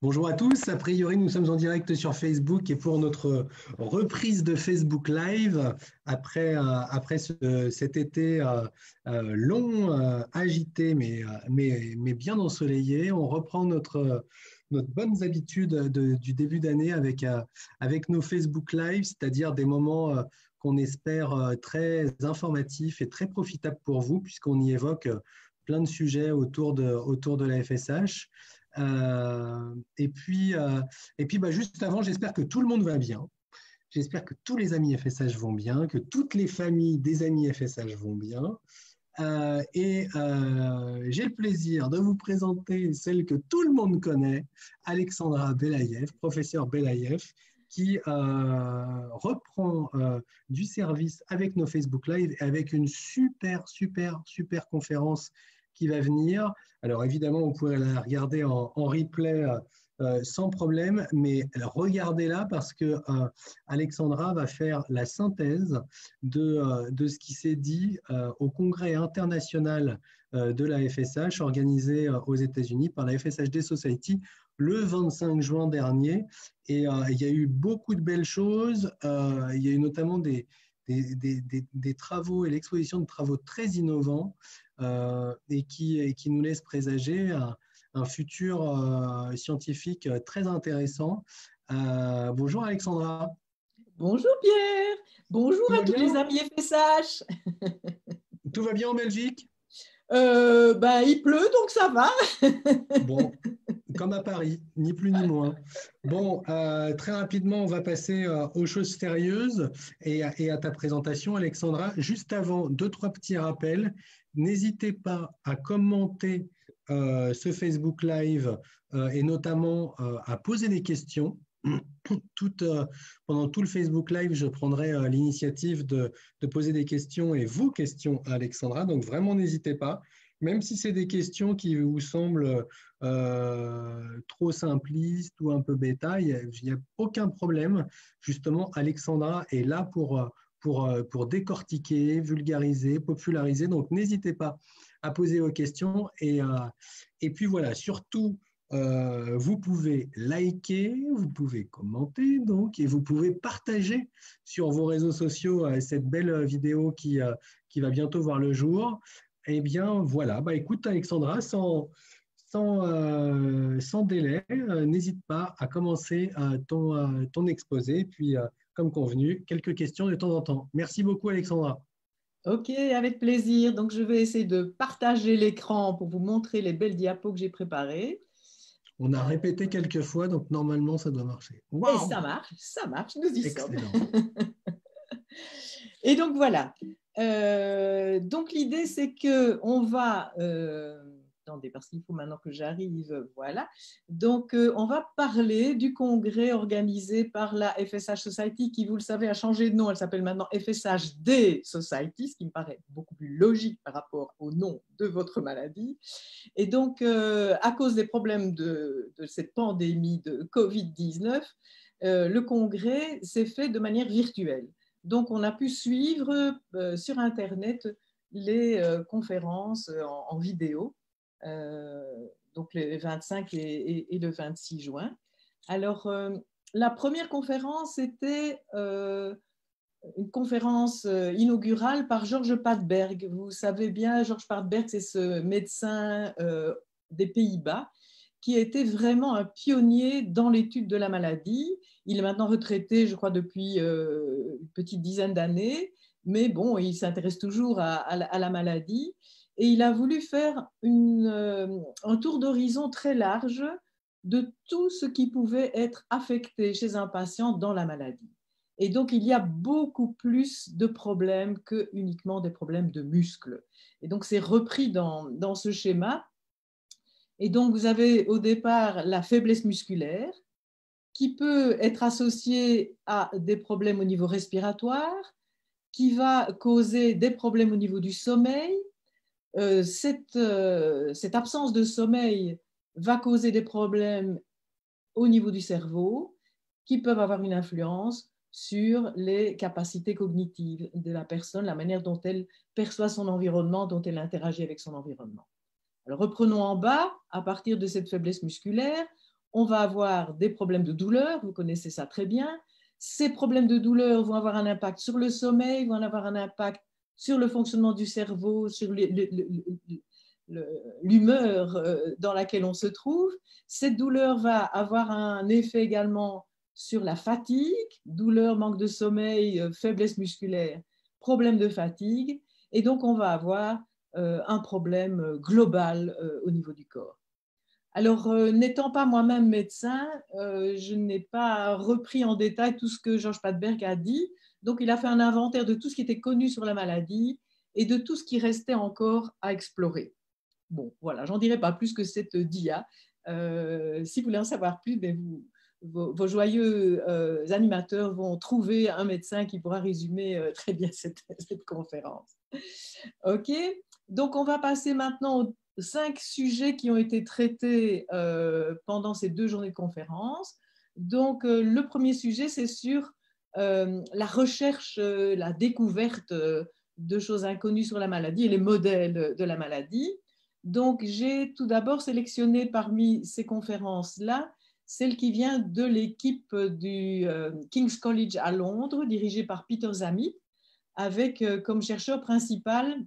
Bonjour à tous. A priori, nous sommes en direct sur Facebook et pour notre reprise de Facebook Live après cet été long, agité, mais bien ensoleillé, on reprend notre bonnes habitudes du début d'année avec nos Facebook Live, c'est-à-dire des moments qu'on espère très informatifs et très profitables pour vous, puisqu'on y évoque plein de sujets autour de la FSH. Et puis, juste avant, j'espère que tout le monde va bien. J'espère que tous les amis FSH vont bien, que toutes les familles des amis FSH vont bien. J'ai le plaisir de vous présenter celle que tout le monde connaît, Alexandra Belaïev, professeure Belaïev, qui reprend du service avec nos Facebook Live et avec une super conférence qui va venir. Alors évidemment, vous pourrez la regarder en replay sans problème, mais regardez-la parce que Alexandra va faire la synthèse de ce qui s'est dit au congrès international de la FSH organisé aux États-Unis par la FSHD Society le 25 juin dernier. Et il y a eu beaucoup de belles choses. Il y a eu notamment des travaux et l'exposition de travaux très innovants et qui nous laissent présager un futur scientifique très intéressant. Bonjour Alexandra. Bonjour Pierre, bonjour Tout à va tous les bien? amis FSH. Tout va bien en Belgique? Il pleut donc ça va. Bon, comme à Paris, ni plus ni moins. Bon, très rapidement, on va passer aux choses sérieuses et à ta présentation, Alexandra. Juste avant, deux, trois petits rappels. N'hésitez pas à commenter ce Facebook Live et notamment à poser des questions. Pendant tout le Facebook Live, je prendrai l'initiative de poser des questions et vos questions à Alexandra. Donc vraiment, n'hésitez pas. Même si c'est des questions qui vous semblent trop simplistes ou un peu bêta, il n'y a aucun problème. Justement, Alexandra est là pour décortiquer, vulgariser, populariser. Donc, n'hésitez pas à poser vos questions. Et puis voilà, surtout, vous pouvez liker, vous pouvez commenter donc, et vous pouvez partager sur vos réseaux sociaux cette belle vidéo qui va bientôt voir le jour. Eh bien, voilà. Bah, écoute, Alexandra, sans délai, n'hésite pas à commencer ton exposé. Puis, comme convenu, quelques questions de temps en temps. Merci beaucoup, Alexandra. Ok, avec plaisir. Donc je vais essayer de partager l'écran pour vous montrer les belles diapos que j'ai préparées. On a répété quelques fois, donc normalement, ça doit marcher. Et Waouh! ça marche, nous y sommes. Excellent. Et donc voilà. Donc l'idée c'est que on va attendez parce qu'il faut maintenant que j'arrive. Voilà. Donc on va parler du congrès organisé par la FSH Society qui, vous le savez, a changé de nom. Elle s'appelle maintenant FSHD Society, ce qui me paraît beaucoup plus logique par rapport au nom de votre maladie. Et donc à cause des problèmes de cette pandémie de Covid-19, le congrès s'est fait de manière virtuelle. Donc, on a pu suivre sur Internet les conférences en vidéo, donc le 25 et le 26 juin. Alors, la première conférence était une conférence inaugurale par Georges Padberg. Vous savez bien, Georges Padberg, c'est ce médecin des Pays-Bas qui a été vraiment un pionnier dans l'étude de la maladie. Il est maintenant retraité, je crois, depuis une petite dizaine d'années, mais bon, il s'intéresse toujours à la maladie. Et il a voulu faire un tour d'horizon très large de tout ce qui pouvait être affecté chez un patient dans la maladie. Et donc, il y a beaucoup plus de problèmes que uniquement des problèmes de muscles. Et donc, c'est repris dans ce schéma. Et donc, vous avez au départ la faiblesse musculaire qui peut être associée à des problèmes au niveau respiratoire, qui va causer des problèmes au niveau du sommeil. Cette absence de sommeil va causer des problèmes au niveau du cerveau qui peuvent avoir une influence sur les capacités cognitives de la personne, la manière dont elle perçoit son environnement, dont elle interagit avec son environnement. Alors, reprenons en bas, à partir de cette faiblesse musculaire, on va avoir des problèmes de douleur, vous connaissez ça très bien. Ces problèmes de douleur vont avoir un impact sur le sommeil, vont avoir un impact sur le fonctionnement du cerveau, sur l'humeur dans laquelle on se trouve. Cette douleur va avoir un effet également sur la fatigue, douleur, manque de sommeil, faiblesse musculaire, problème de fatigue. Et donc, on va avoir un problème global au niveau du corps. Alors, n'étant pas moi-même médecin, je n'ai pas repris en détail tout ce que Georges Padberg a dit. Donc, il a fait un inventaire de tout ce qui était connu sur la maladie et de tout ce qui restait encore à explorer. Bon, voilà, j'en dirai pas plus que cette dia. Si vous voulez en savoir plus, ben vos joyeux animateurs vont trouver un médecin qui pourra résumer très bien cette conférence. OK, donc on va passer maintenant aux 5 sujets qui ont été traités pendant ces 2 journées de conférence. Donc, le premier sujet, c'est sur la recherche, la découverte de choses inconnues sur la maladie et les modèles de la maladie. Donc, j'ai tout d'abord sélectionné parmi ces conférences-là celle qui vient de l'équipe du King's College à Londres, dirigée par Peter Zamit, avec comme chercheur principal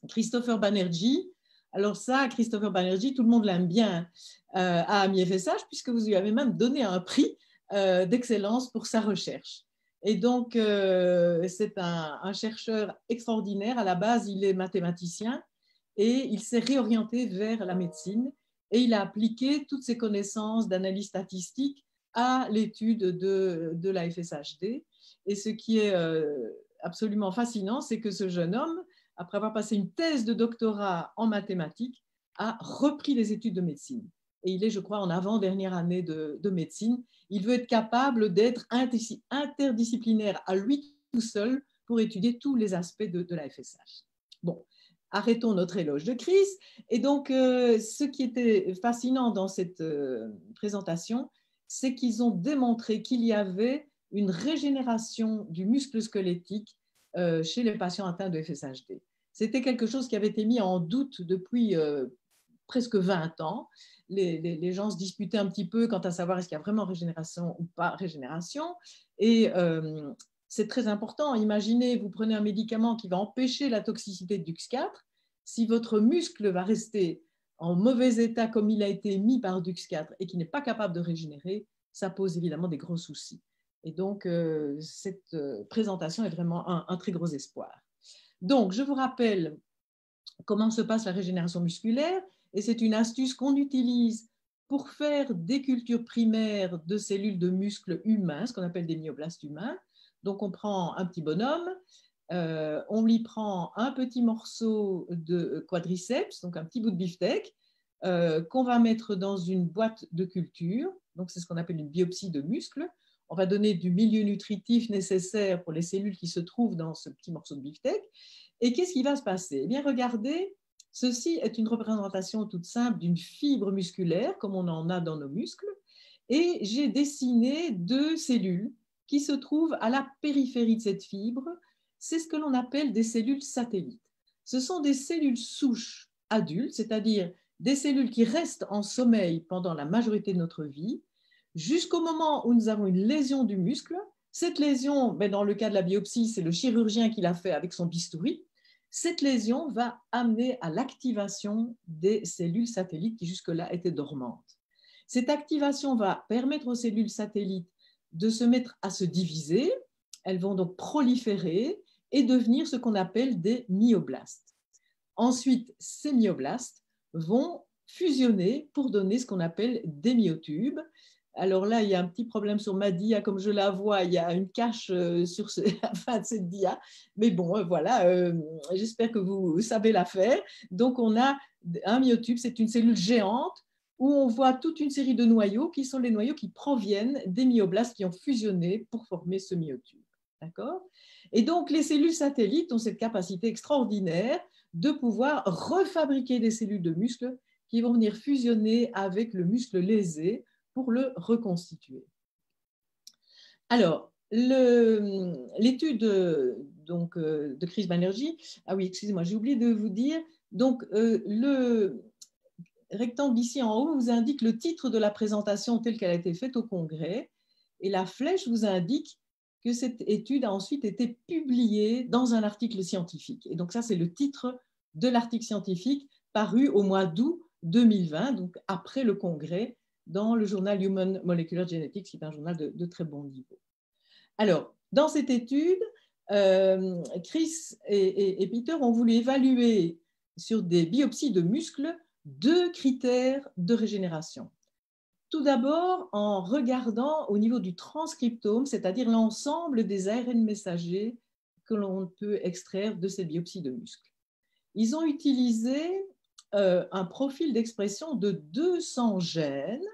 Christopher Banerjee. Alors ça, Christopher Banerjee, tout le monde l'aime bien à AMI-FSH, puisque vous lui avez même donné un prix d'excellence pour sa recherche. Et donc, c'est un chercheur extraordinaire. À la base, il est mathématicien et il s'est réorienté vers la médecine et il a appliqué toutes ses connaissances d'analyse statistique à l'étude de la FSHD. Et ce qui est absolument fascinant, c'est que ce jeune homme, après avoir passé une thèse de doctorat en mathématiques, a repris les études de médecine. Et il est, je crois, en avant-dernière année de médecine. Il veut être capable d'être interdisciplinaire à lui tout seul pour étudier tous les aspects de la FSH. Bon, arrêtons notre éloge de Chris. Et donc, ce qui était fascinant dans cette présentation, c'est qu'ils ont démontré qu'il y avait une régénération du muscle squelettique chez les patients atteints de FSHD. C'était quelque chose qui avait été mis en doute depuis presque 20 ans. Les gens se disputaient un petit peu quant à savoir est-ce qu'il y a vraiment régénération ou pas régénération. Et c'est très important. Imaginez, vous prenez un médicament qui va empêcher la toxicité de DUX4. Si votre muscle va rester en mauvais état comme il a été mis par DUX4 et qui n'est pas capable de régénérer, ça pose évidemment des gros soucis. Et donc, cette présentation est vraiment un très gros espoir. Donc, je vous rappelle comment se passe la régénération musculaire. Et c'est une astuce qu'on utilise pour faire des cultures primaires de cellules de muscles humains, ce qu'on appelle des myoblastes humains. Donc, on prend un petit bonhomme, on lui prend un petit morceau de quadriceps, donc un petit bout de beefsteak, qu'on va mettre dans une boîte de culture. Donc, c'est ce qu'on appelle une biopsie de muscle. On va donner du milieu nutritif nécessaire pour les cellules qui se trouvent dans ce petit morceau de beefsteak. Et qu'est-ce qui va se passer? Eh bien, regardez, ceci est une représentation toute simple d'une fibre musculaire, comme on en a dans nos muscles. Et j'ai dessiné 2 cellules qui se trouvent à la périphérie de cette fibre. C'est ce que l'on appelle des cellules satellites. Ce sont des cellules souches adultes, c'est-à-dire des cellules qui restent en sommeil pendant la majorité de notre vie, jusqu'au moment où nous avons une lésion du muscle. Cette lésion, dans le cas de la biopsie, c'est le chirurgien qui l'a fait avec son bistouri. Cette lésion va amener à l'activation des cellules satellites qui jusque-là étaient dormantes. Cette activation va permettre aux cellules satellites de se mettre à se diviser. Elles vont donc proliférer et devenir ce qu'on appelle des myoblastes. Ensuite, ces myoblastes vont fusionner pour donner ce qu'on appelle des myotubes. Alors là, il y a un petit problème sur ma dia, comme je la vois, il y a une cache sur la fin de cette dia. Mais bon, voilà, j'espère que vous savez la faire. Donc, on a un myotube, c'est une cellule géante où on voit toute une série de noyaux qui sont les noyaux qui proviennent des myoblastes qui ont fusionné pour former ce myotube. D'accord? Et donc, les cellules satellites ont cette capacité extraordinaire de pouvoir refabriquer des cellules de muscles qui vont venir fusionner avec le muscle lésé pour le reconstituer. Alors, l'étude de Chris Banerjee, ah oui, excusez-moi, j'ai oublié de vous dire, donc rectangle ici en haut vous indique le titre de la présentation telle qu'elle a été faite au congrès, et la flèche vous indique que cette étude a ensuite été publiée dans un article scientifique. Et donc ça, c'est le titre de l'article scientifique paru au mois d'août 2020, donc après le congrès, dans le journal Human Molecular Genetics, qui est un journal de très bon niveau. Alors, dans cette étude, Chris et Peter ont voulu évaluer sur des biopsies de muscles 2 critères de régénération. Tout d'abord, en regardant au niveau du transcriptome, c'est-à-dire l'ensemble des ARN messagers que l'on peut extraire de ces biopsies de muscles. Ils ont utilisé un profil d'expression de 200 gènes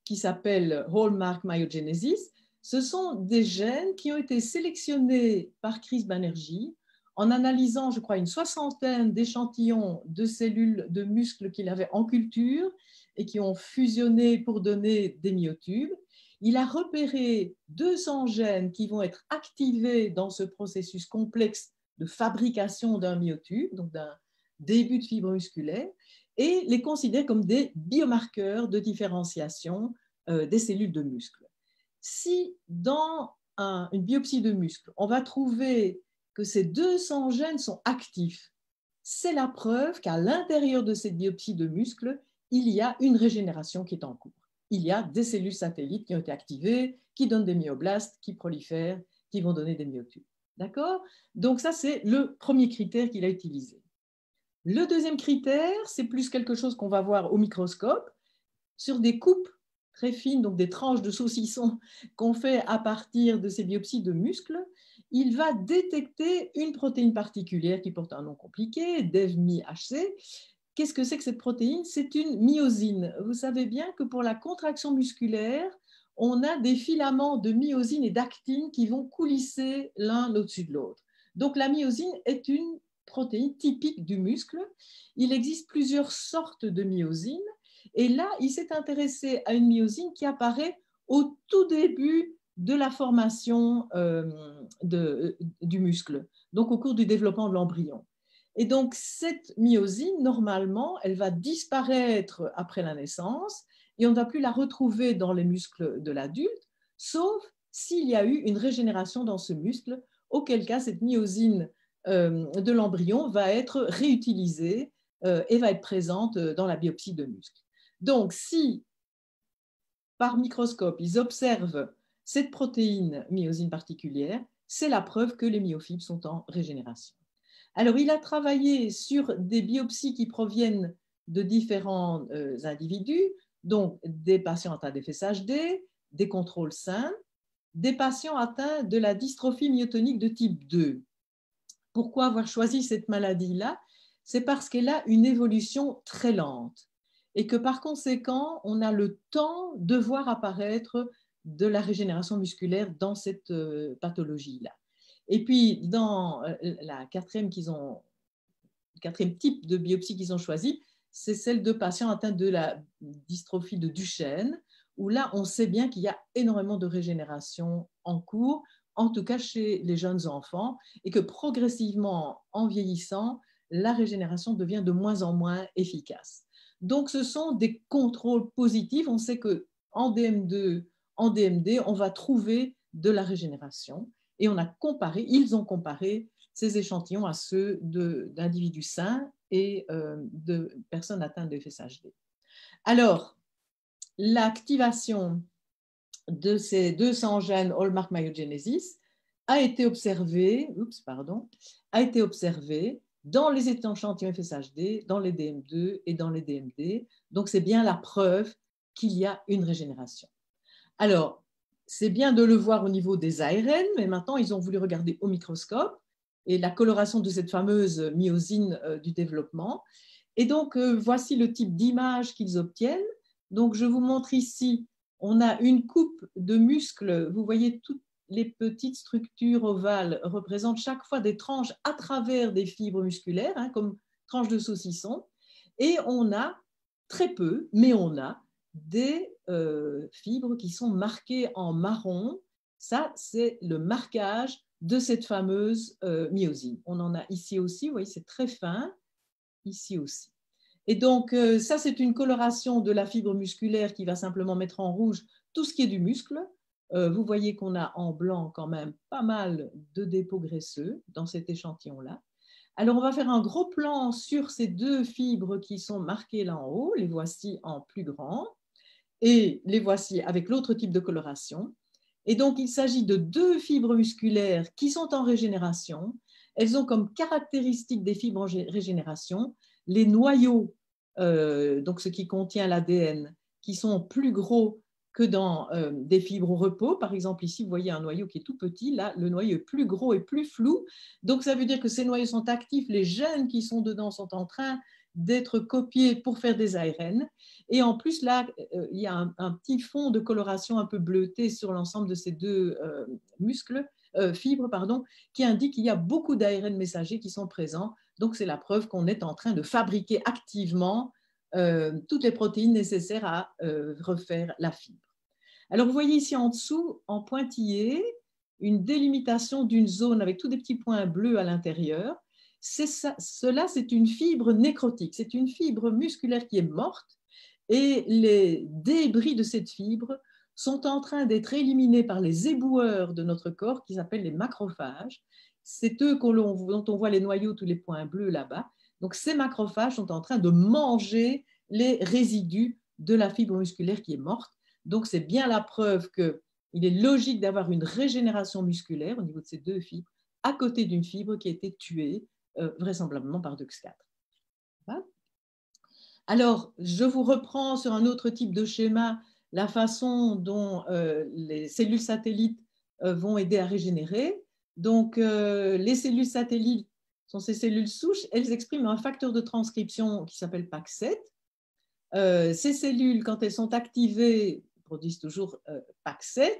qui s'appelle Hallmark Myogenesis. Ce sont des gènes qui ont été sélectionnés par Chris Banerjee en analysant, je crois, une 60aine d'échantillons de cellules de muscles qu'il avait en culture et qui ont fusionné pour donner des myotubes. Il a repéré 200 gènes qui vont être activés dans ce processus complexe de fabrication d'un myotube, donc d'un début de fibre musculaire, et les considère comme des biomarqueurs de différenciation des cellules de muscles. Si dans une biopsie de muscle, on va trouver que ces 200 gènes sont actifs, c'est la preuve qu'à l'intérieur de cette biopsie de muscle, il y a une régénération qui est en cours. Il y a des cellules satellites qui ont été activées, qui donnent des myoblastes, qui prolifèrent, qui vont donner des myotubes. D'accord? Donc ça, c'est le premier critère qu'il a utilisé. Le deuxième critère, c'est plus quelque chose qu'on va voir au microscope, sur des coupes très fines, donc des tranches de saucisson qu'on fait à partir de ces biopsies de muscles. Il va détecter une protéine particulière qui porte un nom compliqué, DEV-MI-HC. Qu'est-ce que c'est que cette protéine? C'est une myosine. Vous savez bien que pour la contraction musculaire, on a des filaments de myosine et d'actine qui vont coulisser l'un au-dessus de l'autre. Donc la myosine est une protéine typique du muscle. Il existe plusieurs sortes de myosine. Et là, il s'est intéressé à une myosine qui apparaît au tout début de la formation du muscle, donc au cours du développement de l'embryon. Et donc, cette myosine, normalement, elle va disparaître après la naissance et on ne va plus la retrouver dans les muscles de l'adulte, sauf s'il y a eu une régénération dans ce muscle, auquel cas cette myosine de l'embryon va être réutilisée et va être présente dans la biopsie de muscle. Donc, si par microscope, ils observent cette protéine myosine particulière, c'est la preuve que les myofibres sont en régénération. Alors, il a travaillé sur des biopsies qui proviennent de différents individus, donc des patients atteints d'FSHD, des contrôles sains, des patients atteints de la dystrophie myotonique de type 2. Pourquoi avoir choisi cette maladie-là? C'est parce qu'elle a une évolution très lente et que par conséquent, on a le temps de voir apparaître de la régénération musculaire dans cette pathologie-là. Et puis, dans la quatrième type de biopsie qu'ils ont choisi, c'est celle de patients atteints de la dystrophie de Duchenne, où là, on sait bien qu'il y a énormément de régénération en cours, en tout cas chez les jeunes enfants, et que progressivement, en vieillissant, la régénération devient de moins en moins efficace. Donc, ce sont des contrôles positifs. On sait qu'en DM2, en DMD, on va trouver de la régénération. Et ils ont comparé ces échantillons à ceux d'individus sains et de personnes atteintes de FSHD. Alors, l'activation de ces 200 gènes Hallmark Myogenesis a été observée dans les échantillons FSHD, dans les DM2 et dans les DMD. Donc, c'est bien la preuve qu'il y a une régénération. Alors, c'est bien de le voir au niveau des ARN, mais maintenant, ils ont voulu regarder au microscope et la coloration de cette fameuse myosine du développement. Et donc, voici le type d'image qu'ils obtiennent. Donc, je vous montre ici, on a une coupe de muscles. Vous voyez, toutes les petites structures ovales représentent chaque fois des tranches à travers des fibres musculaires, comme tranches de saucisson. Et on a très peu, mais on a des fibres qui sont marquées en marron. Ça, c'est le marquage de cette fameuse myosine. On en a ici aussi, vous voyez, c'est très fin, ici aussi. Et donc, ça, c'est une coloration de la fibre musculaire qui va simplement mettre en rouge tout ce qui est du muscle. Vous voyez qu'on a en blanc quand même pas mal de dépôts graisseux dans cet échantillon-là. Alors, on va faire un gros plan sur ces deux fibres qui sont marquées là en haut. Les voici en plus grand et les voici avec l'autre type de coloration. Et donc, il s'agit de deux fibres musculaires qui sont en régénération. Elles ont comme caractéristique des fibres en régénération les noyaux, donc ce qui contient l'ADN, qui sont plus gros que dans des fibres au repos. Par exemple, ici, vous voyez un noyau qui est tout petit. Là, le noyau est plus gros et plus flou. Donc, ça veut dire que ces noyaux sont actifs. Les gènes qui sont dedans sont en train d'être copiés pour faire des ARN. Et en plus, là, il y a un petit fond de coloration un peu bleuté sur l'ensemble de ces deux fibres, pardon, qui indique qu'il y a beaucoup d'ARN messagers qui sont présents. Donc, c'est la preuve qu'on est en train de fabriquer activement toutes les protéines nécessaires à refaire la fibre. Alors, vous voyez ici en dessous, en pointillé, une délimitation d'une zone avec tous des petits points bleus à l'intérieur. Cela, c'est une fibre nécrotique. C'est une fibre musculaire qui est morte et les débris de cette fibre sont en train d'être éliminés par les éboueurs de notre corps qui s'appellent les macrophages. C'est eux dont on voit les noyaux, tous les points bleus là-bas. Donc, ces macrophages sont en train de manger les résidus de la fibre musculaire qui est morte. Donc, c'est bien la preuve qu'il est logique d'avoir une régénération musculaire au niveau de ces deux fibres à côté d'une fibre qui a été tuée, vraisemblablement par DUX4. Voilà. Alors, je vous reprends sur un autre type de schéma la façon dont les cellules satellites vont aider à régénérer. Donc, les cellules satellites sont ces cellules souches. Elles expriment un facteur de transcription qui s'appelle PAX7. Ces cellules, quand elles sont activées, produisent toujours PAX7.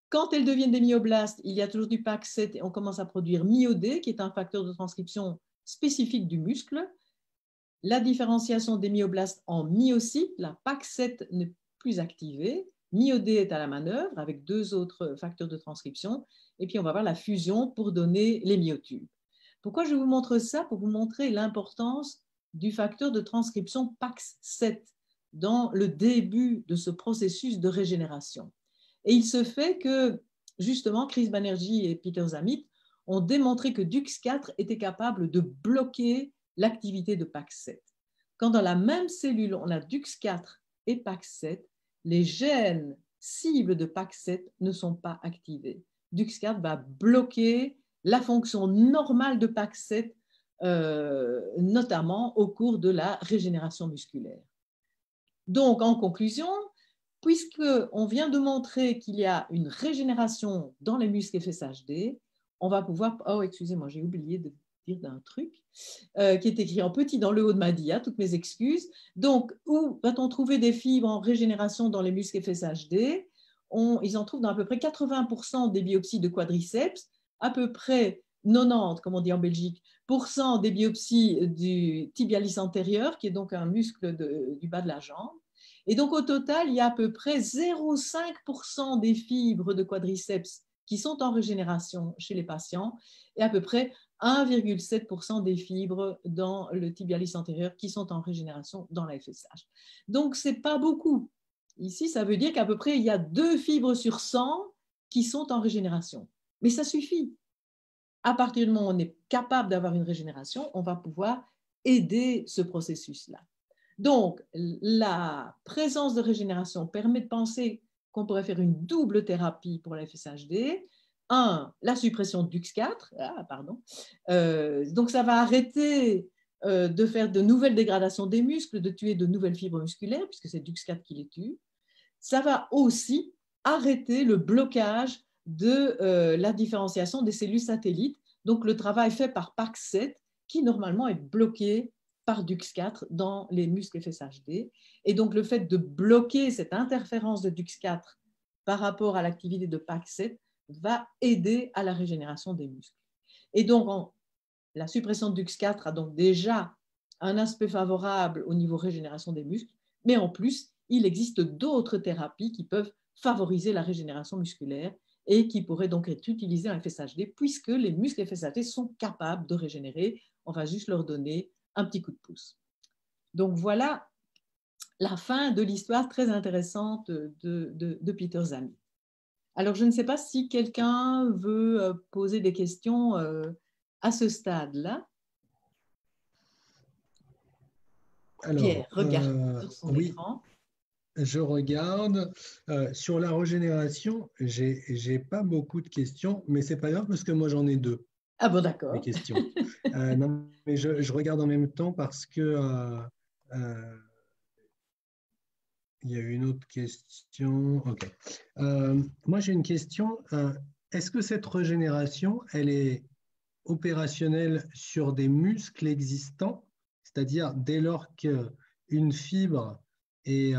Quand elles deviennent des myoblastes, il y a toujours du PAX7 et on commence à produire MyoD, qui est un facteur de transcription spécifique du muscle. La différenciation des myoblastes en myocytes, la PAX7 n'est plus activée. MyoD est à la manœuvre avec deux autres facteurs de transcription. Et puis, on va voir la fusion pour donner les myotubes. Pourquoi je vous montre ça? Pour vous montrer l'importance du facteur de transcription PAX7 dans le début de ce processus de régénération. Et il se fait que, justement, Chris Banerjee et Peter Zamit ont démontré que DUX4 était capable de bloquer l'activité de PAX7. Quand dans la même cellule, on a DUX4 et PAX7, les gènes cibles de PAX7 ne sont pas activés. DUX4 va bloquer la fonction normale de PAX7, notamment au cours de la régénération musculaire. Donc, en conclusion, puisqu'on vient de montrer qu'il y a une régénération dans les muscles FSHD, on va pouvoir... Oh, excusez-moi, j'ai oublié de dire d'un truc qui est écrit en petit dans le haut de ma dia, toutes mes excuses. Donc, où va-t-on trouver des fibres en régénération dans les muscles FSHD? Ils en trouvent dans à peu près 80% des biopsies de quadriceps, à peu près 90, comme on dit en Belgique, des biopsies du tibialis antérieur, qui est donc un muscle du bas de la jambe. Et donc, au total, il y a à peu près 0,5% des fibres de quadriceps qui sont en régénération chez les patients et à peu près 1,7% des fibres dans le tibialis antérieur qui sont en régénération dans la FSH. Donc, ce n'est pas beaucoup. Ici, ça veut dire qu'à peu près, il y a 2 fibres sur 100 qui sont en régénération. Mais ça suffit. À partir du moment où on est capable d'avoir une régénération, on va pouvoir aider ce processus-là. Donc, la présence de régénération permet de penser qu'on pourrait faire une double thérapie pour la FSHD. La suppression de DUX4, donc ça va arrêter de faire de nouvelles dégradations des muscles, de tuer de nouvelles fibres musculaires, puisque c'est DUX4 qui les tue. Ça va aussi arrêter le blocage de la différenciation des cellules satellites, donc le travail fait par PAX7, qui normalement est bloqué par DUX4 dans les muscles FSHD. Et donc, le fait de bloquer cette interférence de DUX4 par rapport à l'activité de PAX7 va aider à la régénération des muscles. Et donc, la suppression de DUX4 a donc déjà un aspect favorable au niveau régénération des muscles, mais en plus, il existe d'autres thérapies qui peuvent favoriser la régénération musculaire et qui pourraient donc être utilisées en FSHD puisque les muscles FSHD sont capables de régénérer. On va juste leur donner un petit coup de pouce. Donc voilà la fin de l'histoire très intéressante de Peter Zamy. Alors je ne sais pas si quelqu'un veut poser des questions à ce stade-là. Pierre, Alors, regarde sur son oui, écran. je regarde. Sur la régénération, j'ai pas beaucoup de questions, mais c'est pas grave parce que moi j'en ai deux, Ah bon, des d'accord. questions. Non, mais je regarde en même temps parce que il y a une autre question. OK. Moi j'ai une question. Est-ce que cette régénération, elle est opérationnelle sur des muscles existants, c'est-à-dire dès lors qu'une fibre est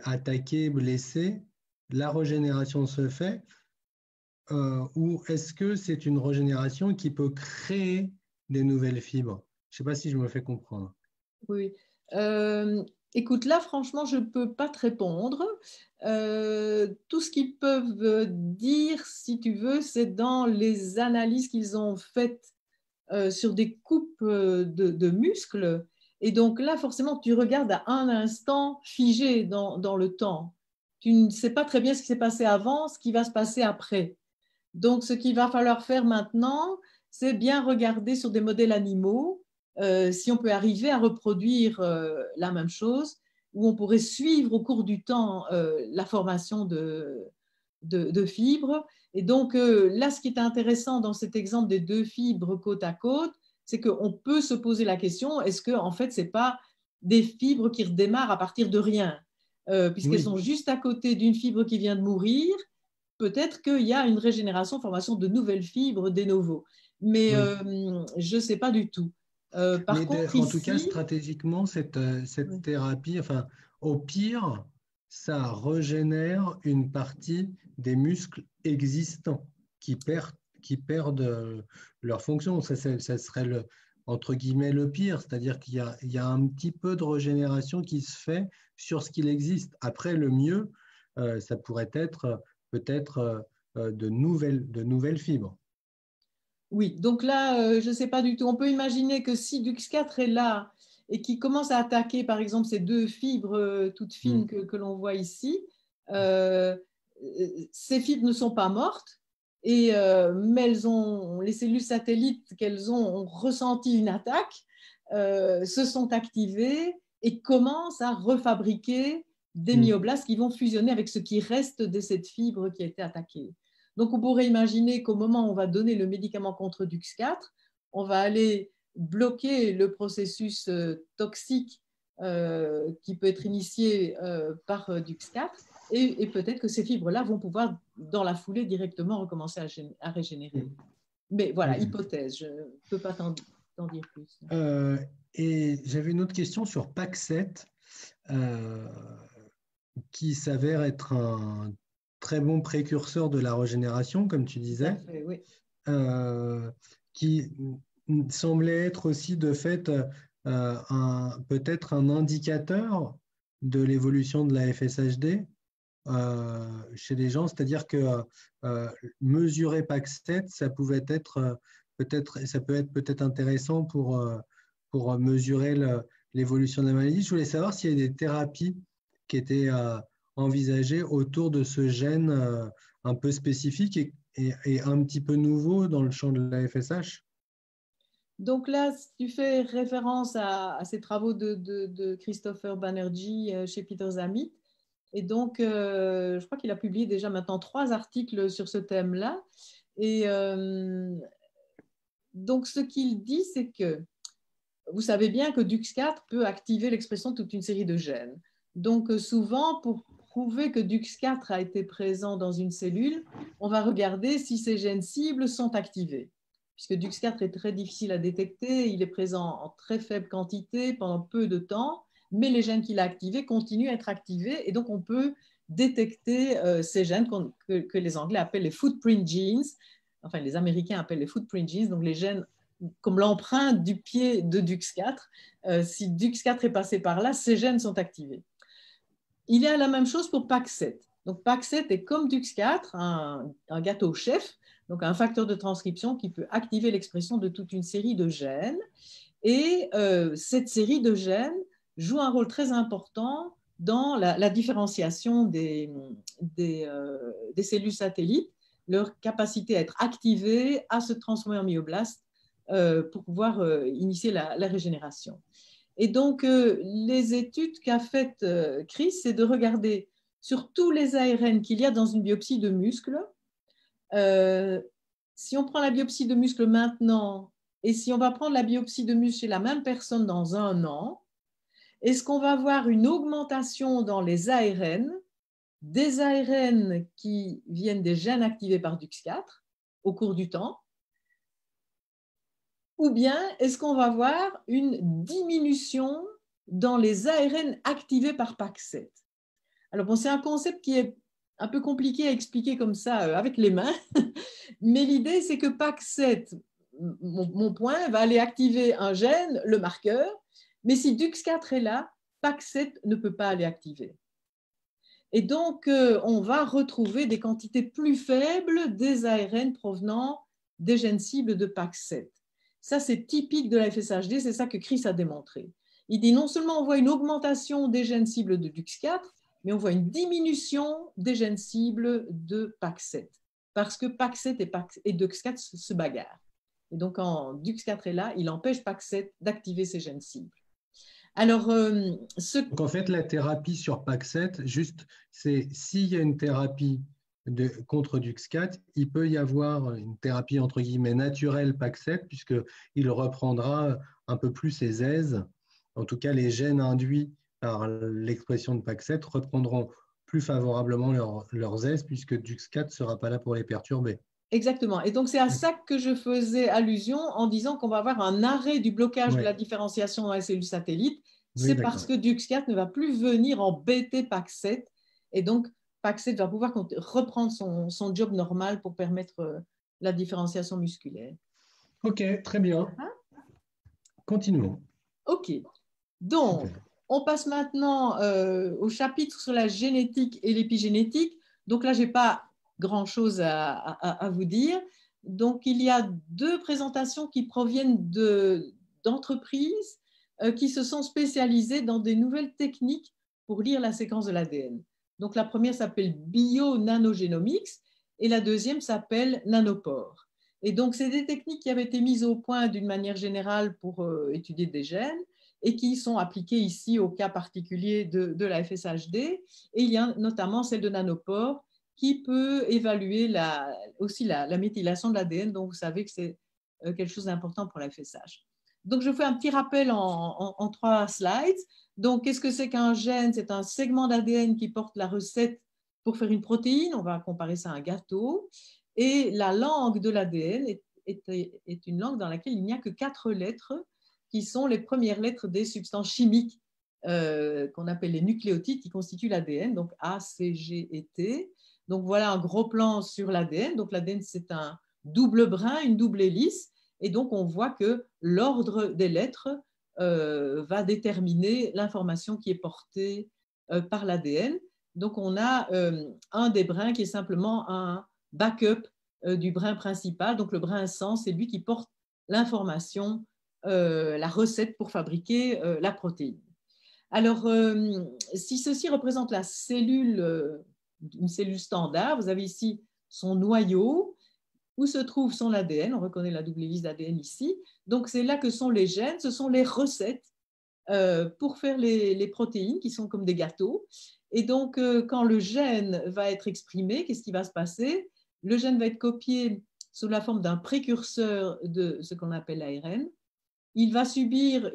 attaquée, blessée, la régénération se fait, ou est-ce que c'est une régénération qui peut créer des nouvelles fibres? Je ne sais pas si je me fais comprendre. Oui. Euh, Écoute, là, franchement, je ne peux pas te répondre. Tout ce qu'ils peuvent dire, si tu veux, c'est dans les analyses qu'ils ont faites sur des coupes de muscles. Et donc là, forcément, tu regardes à un instant figé dans le temps. Tu ne sais pas très bien ce qui s'est passé avant, ce qui va se passer après. Donc, ce qu'il va falloir faire maintenant, c'est bien regarder sur des modèles animaux si on peut arriver à reproduire la même chose, où on pourrait suivre au cours du temps la formation de fibres. Et donc, là, ce qui est intéressant dans cet exemple des deux fibres côte à côte, c'est qu'on peut se poser la question, est-ce que, en fait, ce n'est pas des fibres qui redémarrent à partir de rien, puisqu'elles Oui, sont juste à côté d'une fibre qui vient de mourir. Peut-être qu'il y a une régénération, formation de nouvelles fibres, de novo. Mais oui. je ne sais pas du tout. Par Mais contre, en tout cas, ici, stratégiquement, cette oui, thérapie, enfin, au pire, ça régénère une partie des muscles existants qui perdent leur fonction. Ça serait entre guillemets le pire, c'est-à-dire il y a un petit peu de régénération qui se fait sur ce qu'il existe. Après, le mieux, ça pourrait être peut-être de nouvelles fibres. oui. Donc là, je ne sais pas du tout. On peut imaginer que si Dux4 est là et qu'il commence à attaquer, par exemple, ces deux fibres toutes fines Mm. que l'on voit ici, euh, ces fibres ne sont pas mortes, mais les cellules satellites qu'elles ont ressenti une attaque, se sont activées et commencent à refabriquer des Mm. myoblastes qui vont fusionner avec ce qui reste de cette fibre qui a été attaquée. Donc, on pourrait imaginer qu'au moment où on va donner le médicament contre DUX4, on va aller bloquer le processus toxique qui peut être initié par DUX4 et peut-être que ces fibres-là vont pouvoir, dans la foulée, directement recommencer à régénérer. Mm. Mais voilà, Mm. hypothèse, je ne peux pas t'en dire plus. Euh, et j'avais une autre question sur PAC7, euh, qui s'avère être un très bon précurseur de la régénération, comme tu Tout à disais, fait, oui. euh, qui semblait être aussi de fait peut-être un indicateur de l'évolution de la FSHD chez les gens, c'est-à-dire que mesurer PAC7, ça pouvait être ça peut être peut-être intéressant pour mesurer l'évolution de la maladie. Je voulais savoir s'il y a des thérapies qui étaient envisagées autour de ce gène un peu spécifique et un petit peu nouveau dans le champ de la FSH. Donc là, tu fais référence à ces travaux de Christopher Banerjee chez Peter Zamit. Et donc, je crois qu'il a publié déjà maintenant 3 articles sur ce thème-là. Et donc, ce qu'il dit, c'est que vous savez bien que DUX4 peut activer l'expression de toute une série de gènes. Donc, souvent, pour prouver que DUX4 a été présent dans une cellule, on va regarder si ces gènes cibles sont activés. Puisque DUX4 est très difficile à détecter, il est présent en très faible quantité pendant peu de temps, mais les gènes qu'il a activés continuent à être activés et donc on peut détecter ces gènes que les Anglais appellent les footprint genes, enfin les Américains appellent les footprint genes, donc les gènes comme l'empreinte du pied de DUX4. Si DUX4 est passé par là, ces gènes sont activés. Il y a la même chose pour PAC7. Donc PAC7 est comme DUX4, un gâteau chef, donc un facteur de transcription qui peut activer l'expression de toute une série de gènes. Et cette série de gènes joue un rôle très important dans la différenciation des cellules satellites, leur capacité à être activées, à se transformer en myoblastes pour pouvoir initier la régénération. Et donc, les études qu'a faites Chris, c'est de regarder sur tous les ARN qu'il y a dans une biopsie de muscle. Si on prend la biopsie de muscle maintenant et si on va prendre la biopsie de muscle chez la même personne dans 1 an, est-ce qu'on va avoir une augmentation dans les ARN, des ARN qui viennent des gènes activés par DUX4 au cours du temps, ou bien est-ce qu'on va voir une diminution dans les ARN activés par PAX7? Alors bon, c'est un concept qui est un peu compliqué à expliquer comme ça avec les mains, mais l'idée c'est que PAX7, mon point, va aller activer un gène, le marqueur, mais si DUX4 est là, PAX7 ne peut pas aller activer. Et donc, on va retrouver des quantités plus faibles des ARN provenant des gènes cibles de PAX7. Ça, c'est typique de la FSHD, c'est ça que Chris a démontré. Il dit non seulement on voit une augmentation des gènes cibles de DUX4, mais on voit une diminution des gènes cibles de PAX7, parce que PAX7 et DUX4 se bagarrent. Et donc, quand DUX4 est là, il empêche PAX7 d'activer ses gènes cibles. Alors, Donc, en fait, la thérapie sur PAX7, juste, c'est s'il y a une thérapie contre DUX4, il peut y avoir une thérapie entre guillemets naturelle PAX7, puisqu'il reprendra un peu plus ses aises. En tout cas, les gènes induits par l'expression de PAX7 reprendront plus favorablement leurs aises, puisque DUX4 ne sera pas là pour les perturber. Exactement. Et donc, c'est à ça que je faisais allusion en disant qu'on va avoir un arrêt du blocage de la différenciation dans les cellules satellites. C'est parce que DUX4 ne va plus venir embêter PAX7. Et donc, PAX7 va pouvoir reprendre son job normal pour permettre la différenciation musculaire. OK, très bien. Continuons. OK. Donc, super. On passe maintenant au chapitre sur la génétique et l'épigénétique. Donc là, je n'ai pas grand-chose à vous dire. Donc, il y a 2 présentations qui proviennent d'entreprises qui se sont spécialisées dans des nouvelles techniques pour lire la séquence de l'ADN. Donc, la première s'appelle Bio-Nanogénomics et la deuxième s'appelle Nanopore. Et donc, c'est des techniques qui avaient été mises au point d'une manière générale pour étudier des gènes et qui sont appliquées ici au cas particulier de la FSHD. Et il y a notamment celle de Nanopore qui peut évaluer aussi la méthylation de l'ADN, donc vous savez que c'est quelque chose d'important pour la FSH. Donc, je fais un petit rappel en 3 slides. Donc, qu'est-ce que c'est qu'un gène? C'est un segment d'ADN qui porte la recette pour faire une protéine. On va comparer ça à un gâteau. Et la langue de l'ADN est une langue dans laquelle il n'y a que 4 lettres qui sont les premières lettres des substances chimiques qu'on appelle les nucléotides qui constituent l'ADN, donc A, C, G et T. Donc, voilà un gros plan sur l'ADN. Donc, l'ADN, c'est un double brin, une double hélice. Et donc, on voit que l'ordre des lettres va déterminer l'information qui est portée par l'ADN. Donc, on a un des brins qui est simplement un backup du brin principal. Donc, le brin 100, c'est lui qui porte l'information, la recette pour fabriquer la protéine. Alors, si ceci représente la cellule, une cellule standard, vous avez ici son noyau, où se trouve son ADN. On reconnaît la double hélice d'ADN ici. Donc, c'est là que sont les gènes, ce sont les recettes pour faire les protéines qui sont comme des gâteaux. Et donc, quand le gène va être exprimé, qu'est-ce qui va se passer? Le gène va être copié sous la forme d'un précurseur de ce qu'on appelle l'ARN. Il va subir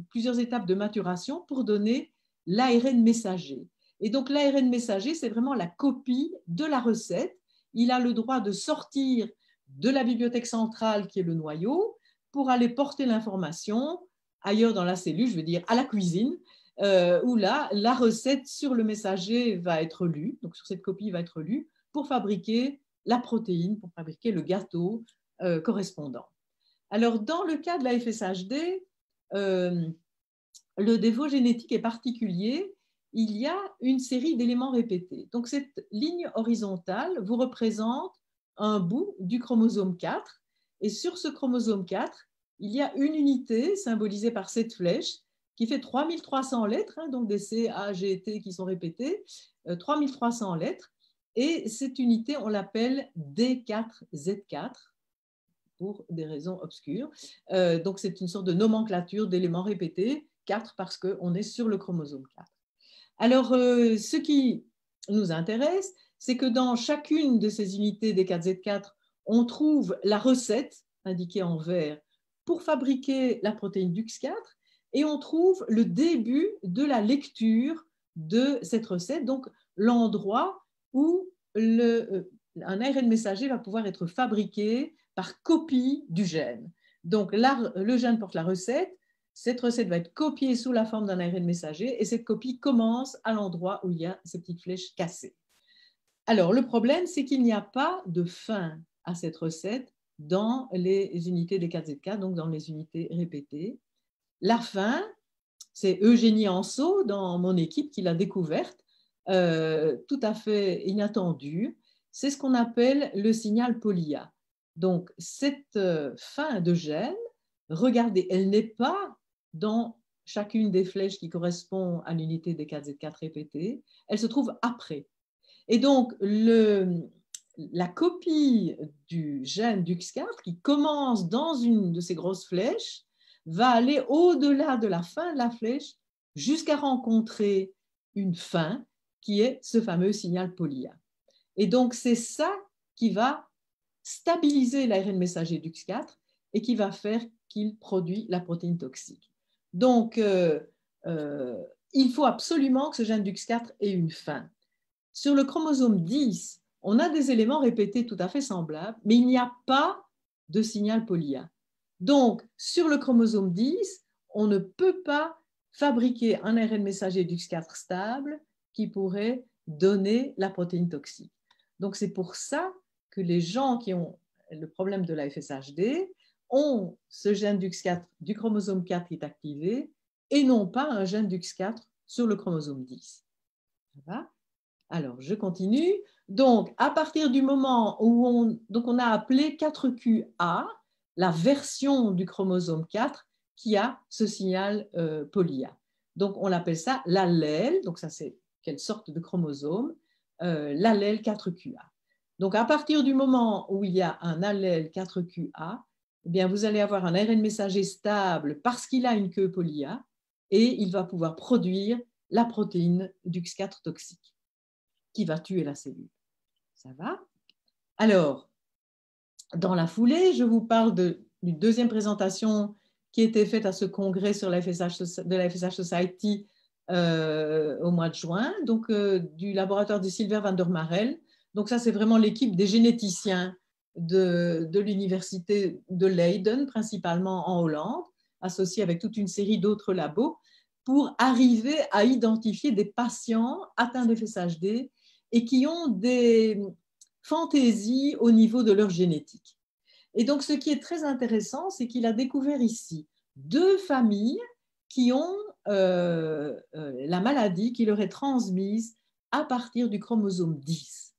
plusieurs étapes de maturation pour donner l'ARN messager. Et donc, l'ARN messager, c'est vraiment la copie de la recette. Il a le droit de sortir de la bibliothèque centrale, qui est le noyau, pour aller porter l'information ailleurs dans la cellule, je veux dire à la cuisine, où là, la recette sur le messager va être lue, donc sur cette copie va être lue, pour fabriquer la protéine, pour fabriquer le gâteau correspondant. Alors, dans le cas de la FSHD, le défaut génétique est particulier. Il y a une série d'éléments répétés. Donc, cette ligne horizontale vous représente un bout du chromosome 4. Et sur ce chromosome 4, il y a une unité symbolisée par cette flèche qui fait 3300 lettres, hein, donc des C, A, G, T qui sont répétées, 3300 lettres. Et cette unité, on l'appelle D4Z4 pour des raisons obscures. Donc, c'est une sorte de nomenclature d'éléments répétés, 4 parce qu'on est sur le chromosome 4. Alors, ce qui nous intéresse, c'est que dans chacune de ces unités D4Z4, on trouve la recette indiquée en vert pour fabriquer la protéine DUX4 et on trouve le début de la lecture de cette recette, donc l'endroit où un ARN messager va pouvoir être fabriqué par copie du gène. Donc là, le gène porte la recette, cette recette va être copiée sous la forme d'un ARN messager et cette copie commence à l'endroit où il y a ces petites flèches cassées. Alors, le problème, c'est qu'il n'y a pas de fin à cette recette dans les unités des 4Z4, donc dans les unités répétées. La fin, c'est Eugénie Anceau, dans mon équipe, qui l'a découverte, tout à fait inattendue. C'est ce qu'on appelle le signal POLIA. Donc, cette fin de gène, regardez, elle n'est pas dans chacune des flèches qui correspond à l'unité des 4Z4 répétées, elle se trouve après. Et donc, la copie du gène DUX4 qui commence dans une de ces grosses flèches va aller au-delà de la fin de la flèche jusqu'à rencontrer une fin qui est ce fameux signal POLIA. Et donc, c'est ça qui va stabiliser l'ARN messager DUX4 et qui va faire qu'il produit la protéine toxique. Donc, il faut absolument que ce gène DUX4 ait une fin. Sur le chromosome 10, on a des éléments répétés tout à fait semblables, mais il n'y a pas de signal POLIA. Donc, sur le chromosome 10, on ne peut pas fabriquer un ARN messager DUX4 stable qui pourrait donner la protéine toxique. Donc, c'est pour ça que les gens qui ont le problème de la FSHD ont ce gène DUX4 du chromosome 4 qui est activé et non pas un gène DUX4 sur le chromosome 10. Ça va ? Alors, je continue. Donc, à partir du moment où on a appelé 4QA la version du chromosome 4 qui a ce signal POLIA. Donc, on appelle ça l'allèle. Donc, ça, c'est quelle sorte de chromosome? L'allèle 4QA. Donc, à partir du moment où il y a un allèle 4QA, eh bien, vous allez avoir un ARN messager stable parce qu'il a une queue POLIA et il va pouvoir produire la protéine DUX4 toxique qui va tuer la cellule. Ça va? Alors, dans la foulée, je vous parle d'une deuxième présentation qui a été faite à ce congrès sur de la FSH Society au mois de juin, donc du laboratoire de Silver van der Marel. Donc ça, c'est vraiment l'équipe des généticiens de l'université de Leiden, principalement en Hollande, associée avec toute une série d'autres labos, pour arriver à identifier des patients atteints de FSHD et qui ont des fantaisies au niveau de leur génétique. Et donc, ce qui est très intéressant, c'est qu'il a découvert ici 2 familles qui ont la maladie qui leur est transmise à partir du chromosome 10.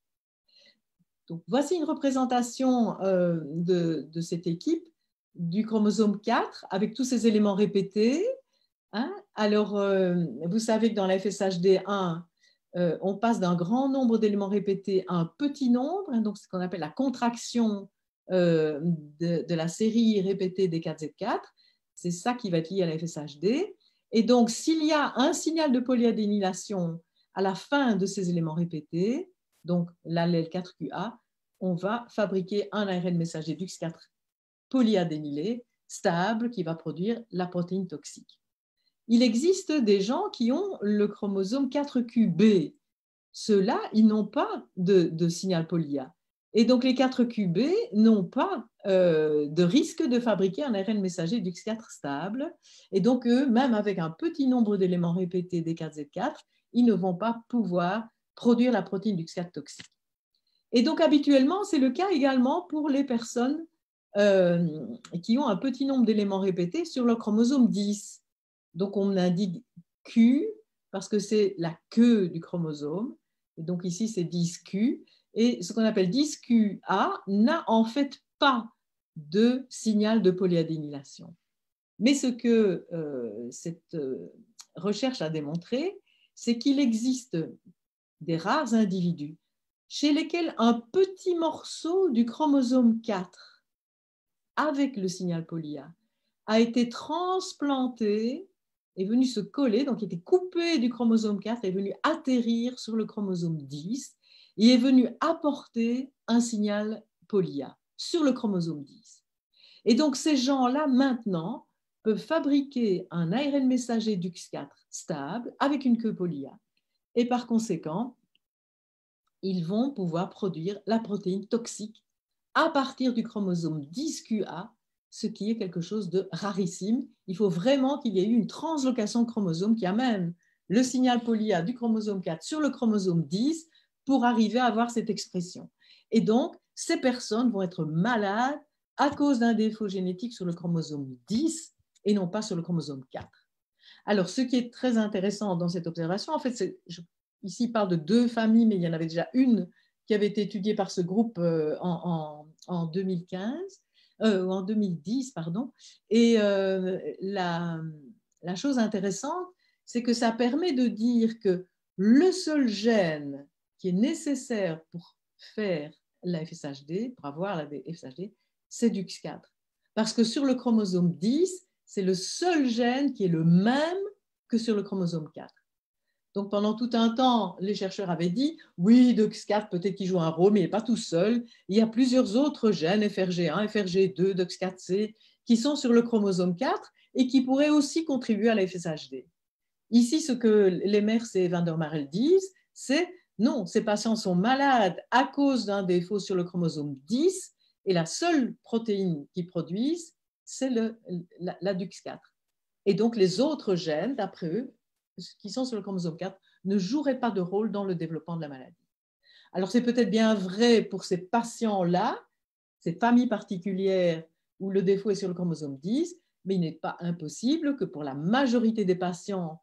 Donc, voici une représentation de cette équipe du chromosome 4 avec tous ces éléments répétés. Hein? Alors, vous savez que dans la FSHD1, on passe d'un grand nombre d'éléments répétés à un petit nombre, hein, donc ce qu'on appelle la contraction de la série répétée des 4Z4. C'est ça qui va être lié à la FSHD. Et donc, s'il y a un signal de polyadénylation à la fin de ces éléments répétés, donc l'allèle 4QA, on va fabriquer un ARN messager DUX4 polyadénylé stable qui va produire la protéine toxique. Il existe des gens qui ont le chromosome 4QB. Ceux-là, ils n'ont pas de signal POLIA. Et donc, les 4QB n'ont pas de risque de fabriquer un ARN messager DUX4 stable. Et donc, eux, même avec un petit nombre d'éléments répétés des 4Z4, ils ne vont pas pouvoir produire la protéine DUX4 toxique. Et donc, habituellement, c'est le cas également pour les personnes qui ont un petit nombre d'éléments répétés sur leur chromosome 10. Donc, on indique Q parce que c'est la queue du chromosome. Et donc, ici, c'est 10Q. Et ce qu'on appelle 10QA n'a en fait pas de signal de polyadénylation. Mais ce que cette recherche a démontré, c'est qu'il existe des rares individus chez lesquels un petit morceau du chromosome 4 avec le signal polya a été transplanté, est venu se coller, donc était coupé du chromosome 4, est venu atterrir sur le chromosome 10 et est venu apporter un signal polya sur le chromosome 10. Et donc ces gens-là, maintenant, peuvent fabriquer un ARN messager DUX4 stable avec une queue polya. Et par conséquent, ils vont pouvoir produire la protéine toxique à partir du chromosome 10QA, ce qui est quelque chose de rarissime. Il faut vraiment qu'il y ait eu une translocation de chromosome qui amène le signal polya du chromosome 4 sur le chromosome 10 pour arriver à avoir cette expression. Et donc, ces personnes vont être malades à cause d'un défaut génétique sur le chromosome 10 et non pas sur le chromosome 4. Alors, ce qui est très intéressant dans cette observation, en fait, ici, il parle de 2 familles, mais il y en avait déjà une qui avait été étudiée par ce groupe en 2015, en 2010, pardon. Et la chose intéressante, c'est que ça permet de dire que le seul gène qui est nécessaire pour faire la FSHD, pour avoir la FSHD, c'est DUX4. Parce que sur le chromosome 10, c'est le seul gène qui est le même que sur le chromosome 4. Donc, pendant tout un temps, les chercheurs avaient dit, oui, DUX4, peut-être qu'il joue un rôle, mais il n'est pas tout seul. Il y a plusieurs autres gènes, FRG1, FRG2, DUX4C, qui sont sur le chromosome 4 et qui pourraient aussi contribuer à la FSHD. Ici, ce que Lemers et Van der Marel disent, c'est non, ces patients sont malades à cause d'un défaut sur le chromosome 10 et la seule protéine qu'ils produisent, c'est la DUX4. Et donc, les autres gènes, d'après eux, qui sont sur le chromosome 4, ne joueraient pas de rôle dans le développement de la maladie. Alors, c'est peut-être bien vrai pour ces patients-là, ces familles particulières où le défaut est sur le chromosome 10, mais il n'est pas impossible que pour la majorité des patients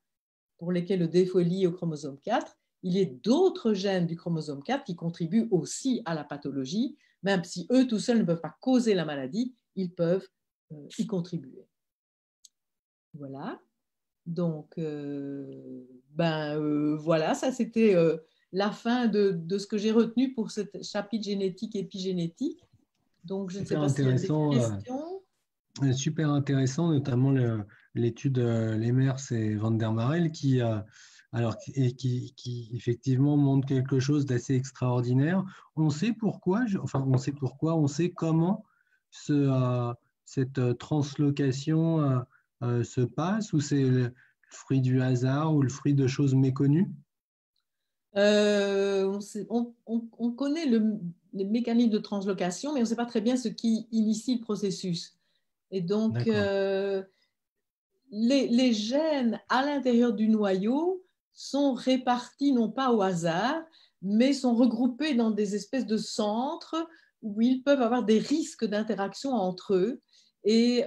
pour lesquels le défaut est lié au chromosome 4, il y ait d'autres gènes du chromosome 4 qui contribuent aussi à la pathologie, même si eux tout seuls ne peuvent pas causer la maladie, ils peuvent y contribuer. Voilà. Donc, voilà, ça c'était la fin de ce que j'ai retenu pour ce chapitre génétique épigénétique. Donc, je ne sais pas s'il y a des questions. Super intéressant, notamment l'étude Lemers et Van der Marel qui effectivement montre quelque chose d'assez extraordinaire. On sait pourquoi, on sait comment cette translocation se passe, ou c'est le fruit du hasard ou le fruit de choses méconnues? On connaît les mécanismes de translocation, mais on ne sait pas très bien ce qui initie le processus. Et donc, les gènes à l'intérieur du noyau sont répartis non pas au hasard, mais sont regroupés dans des espèces de centres où ils peuvent avoir des risques d'interaction entre eux. Et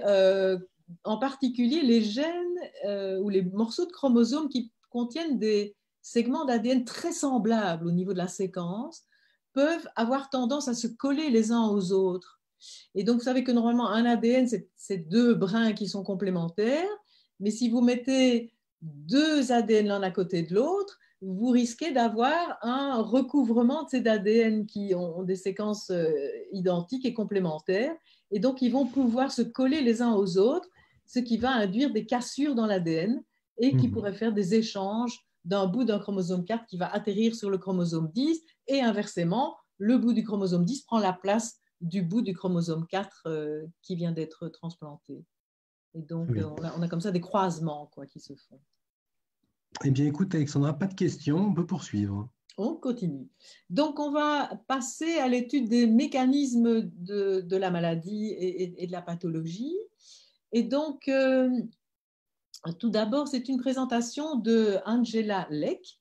en particulier, les gènes ou les morceaux de chromosomes qui contiennent des segments d'ADN très semblables au niveau de la séquence peuvent avoir tendance à se coller les uns aux autres. Et donc, vous savez que normalement, un ADN, c'est 2 brins qui sont complémentaires. Mais si vous mettez 2 ADN l'un à côté de l'autre, vous risquez d'avoir un recouvrement de ces ADN qui ont des séquences identiques et complémentaires. Et donc, ils vont pouvoir se coller les uns aux autres, ce qui va induire des cassures dans l'ADN et qui pourrait faire des échanges d'un bout d'un chromosome 4 qui va atterrir sur le chromosome 10 et inversement, le bout du chromosome 10 prend la place du bout du chromosome 4 qui vient d'être transplanté. Et donc, on a comme ça des croisements qui se font. Eh bien, écoute, Alexandra, pas de questions, on peut poursuivre. On continue. Donc, on va passer à l'étude des mécanismes de la maladie et de la pathologie. Et donc, tout d'abord, c'est une présentation de Angela Leck.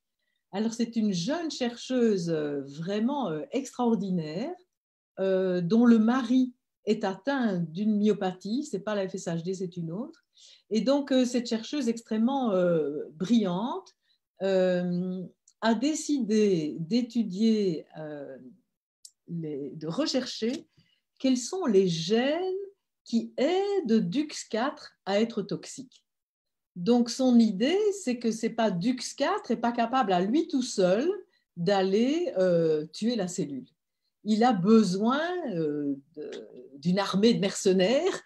Alors, c'est une jeune chercheuse vraiment extraordinaire dont le mari est atteint d'une myopathie, ce n'est pas la FSHD, c'est une autre. Et donc, cette chercheuse extrêmement brillante a décidé d'étudier, de rechercher quels sont les gènes qui aide DUX4 à être toxique. Donc, son idée, c'est que ce n'est pas DUX4 n'est pas capable à lui tout seul d'aller tuer la cellule. Il a besoin d'une armée de mercenaires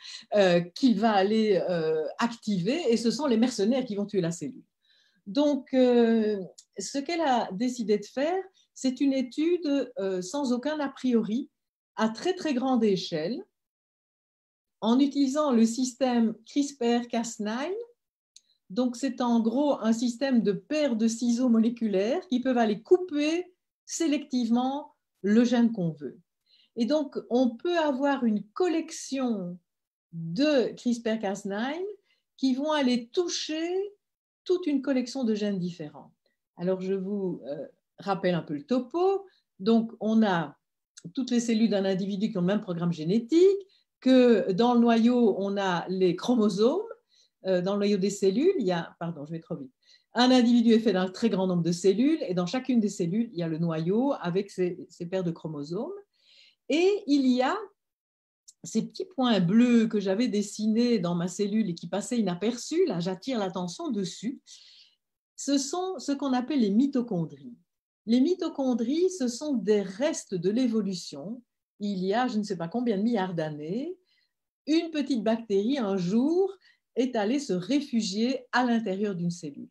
qu'il va aller activer, et ce sont les mercenaires qui vont tuer la cellule. Donc, ce qu'elle a décidé de faire, c'est une étude sans aucun a priori, à très très grande échelle, en utilisant le système CRISPR-Cas9. Donc, c'est en gros un système de paires de ciseaux moléculaires qui peuvent aller couper sélectivement le gène qu'on veut. Et donc, on peut avoir une collection de CRISPR-Cas9 qui vont aller toucher toute une collection de gènes différents. Alors, je vous rappelle un peu le topo. Donc, on a toutes les cellules d'un individu qui ont le même programme génétique, que dans le noyau, on a les chromosomes. Dans le noyau des cellules, il y a, pardon, je vais trop vite. Un individu est fait d'un très grand nombre de cellules, et dans chacune des cellules, il y a le noyau avec ses paires de chromosomes. Et il y a ces petits points bleus que j'avais dessinés dans ma cellule et qui passaient inaperçus, là j'attire l'attention dessus, ce sont ce qu'on appelle les mitochondries. Les mitochondries, ce sont des restes de l'évolution. Il y a je ne sais pas combien de milliards d'années, une petite bactérie un jour est allée se réfugier à l'intérieur d'une cellule.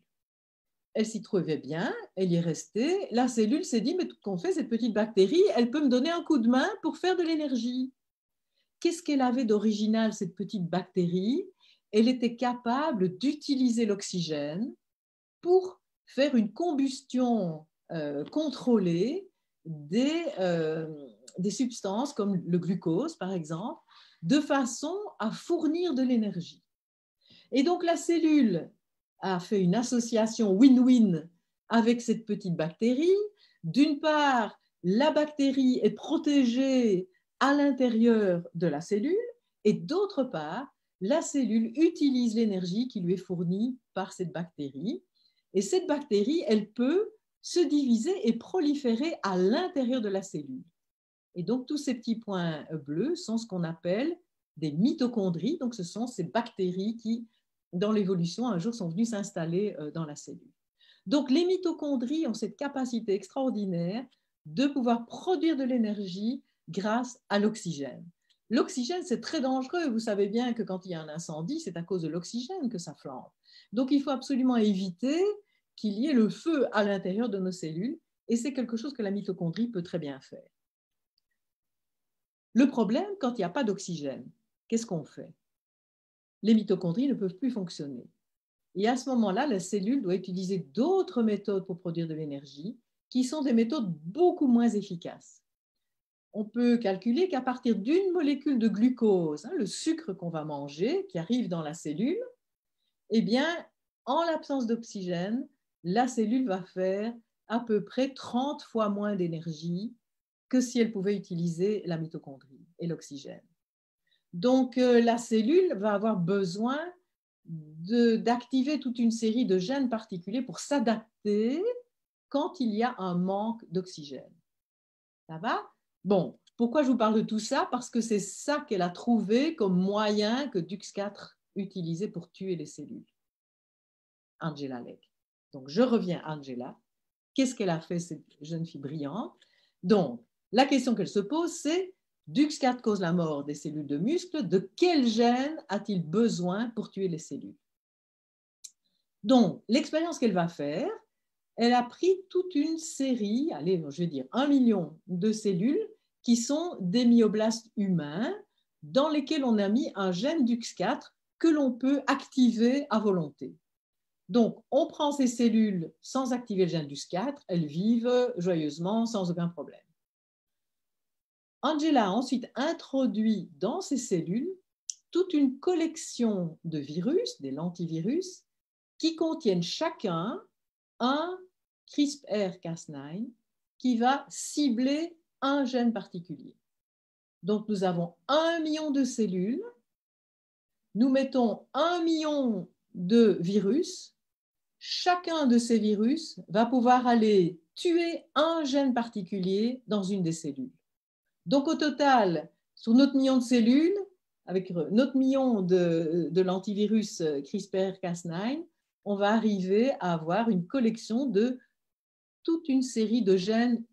Elle s'y trouvait bien, elle y est restée. La cellule s'est dit, mais tout qu'on fait, cette petite bactérie, elle peut me donner un coup de main pour faire de l'énergie. Qu'est-ce qu'elle avait d'original, cette petite bactérie? Elle était capable d'utiliser l'oxygène pour faire une combustion contrôlée des substances comme le glucose, par exemple, de façon à fournir de l'énergie. Et donc, la cellule a fait une association win-win avec cette petite bactérie. D'une part, la bactérie est protégée à l'intérieur de la cellule, et d'autre part, la cellule utilise l'énergie qui lui est fournie par cette bactérie. Et cette bactérie, elle peut se diviser et proliférer à l'intérieur de la cellule. Et donc, tous ces petits points bleus sont ce qu'on appelle des mitochondries. Donc, ce sont ces bactéries qui, dans l'évolution, un jour sont venues s'installer dans la cellule. Donc, les mitochondries ont cette capacité extraordinaire de pouvoir produire de l'énergie grâce à l'oxygène. L'oxygène, c'est très dangereux. Vous savez bien que quand il y a un incendie, c'est à cause de l'oxygène que ça flambe. Donc, il faut absolument éviter qu'il y ait le feu à l'intérieur de nos cellules, et c'est quelque chose que la mitochondrie peut très bien faire. Le problème, quand il n'y a pas d'oxygène, qu'est-ce qu'on fait? Les mitochondries ne peuvent plus fonctionner. Et à ce moment-là, la cellule doit utiliser d'autres méthodes pour produire de l'énergie, qui sont des méthodes beaucoup moins efficaces. On peut calculer qu'à partir d'une molécule de glucose, le sucre qu'on va manger, qui arrive dans la cellule, eh bien, en l'absence d'oxygène, la cellule va faire à peu près 30 fois moins d'énergie que si elle pouvait utiliser la mitochondrie et l'oxygène. Donc, la cellule va avoir besoin d'activer toute une série de gènes particuliers pour s'adapter quand il y a un manque d'oxygène. Ça va? Bon, pourquoi je vous parle de tout ça? Parce que c'est ça qu'elle a trouvé comme moyen que DUX4 utilisait pour tuer les cellules. Angela Legg. Donc, je reviens à Angela. Qu'est-ce qu'elle a fait, cette jeune fille brillante? Donc, la question qu'elle se pose, c'est DUX4 cause la mort des cellules de muscles. De quel gène a-t-il besoin pour tuer les cellules? Donc, l'expérience qu'elle va faire, elle a pris toute une série, allez, je vais dire 1 million de cellules qui sont des myoblastes humains dans lesquels on a mis un gène DUX4 que l'on peut activer à volonté. Donc, on prend ces cellules sans activer le gène DUX4, elles vivent joyeusement sans aucun problème. Angela a ensuite introduit dans ces cellules toute une collection de virus, des lentivirus, qui contiennent chacun un CRISPR-Cas9 qui va cibler un gène particulier. Donc, nous avons 1 million de cellules, nous mettons 1 million de virus. Chacun de ces virus va pouvoir aller tuer un gène particulier dans une des cellules. Donc, au total, sur notre million de cellules, avec notre million de l'antivirus CRISPR-Cas9, on va arriver à avoir une collection de toute une série de gènes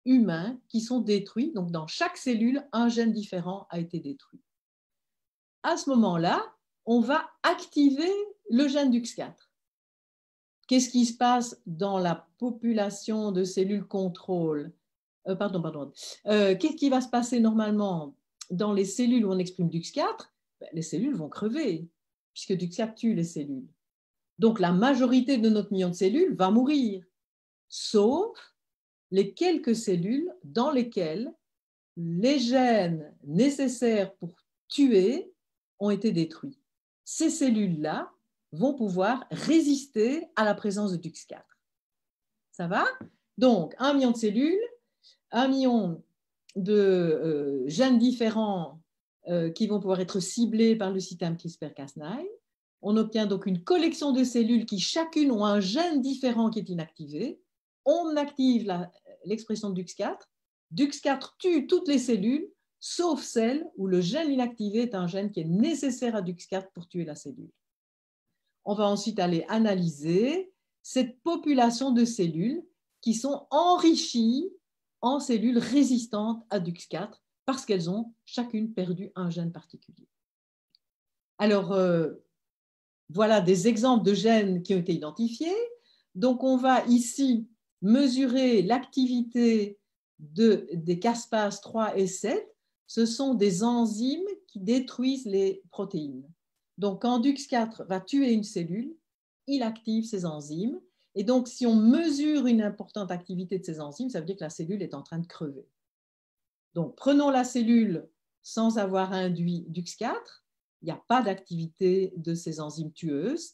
humains qui sont détruits. Donc, dans chaque cellule, un gène différent a été détruit. À ce moment-là, on va activer le gène DUX4. Qu'est-ce qui se passe dans la population de cellules contrôle? Qu'est-ce qui va se passer normalement dans les cellules où on exprime DUX4? Les cellules vont crever, puisque DUX4 tue les cellules. Donc, la majorité de notre million de cellules va mourir, sauf les quelques cellules dans lesquelles les gènes nécessaires pour tuer ont été détruits. Ces cellules-là vont pouvoir résister à la présence de DUX4. Ça va? Donc, 1 million de cellules, 1 million de gènes différents qui vont pouvoir être ciblés par le système CRISPR-Cas9. On obtient donc une collection de cellules qui chacune ont un gène différent qui est inactivé. On active l'expression de DUX4. DUX4 tue toutes les cellules, sauf celles où le gène inactivé est un gène qui est nécessaire à DUX4 pour tuer la cellule. On va ensuite aller analyser cette population de cellules qui sont enrichies en cellules résistantes à DUX4 parce qu'elles ont chacune perdu un gène particulier. Alors, voilà des exemples de gènes qui ont été identifiés. Donc, on va ici mesurer l'activité des caspases 3 et 7. Ce sont des enzymes qui détruisent les protéines. Donc, quand DUX4 va tuer une cellule, il active ces enzymes. Et donc, si on mesure une importante activité de ces enzymes, ça veut dire que la cellule est en train de crever. Donc, prenons la cellule sans avoir induit DUX4. Il n'y a pas d'activité de ces enzymes tueuses.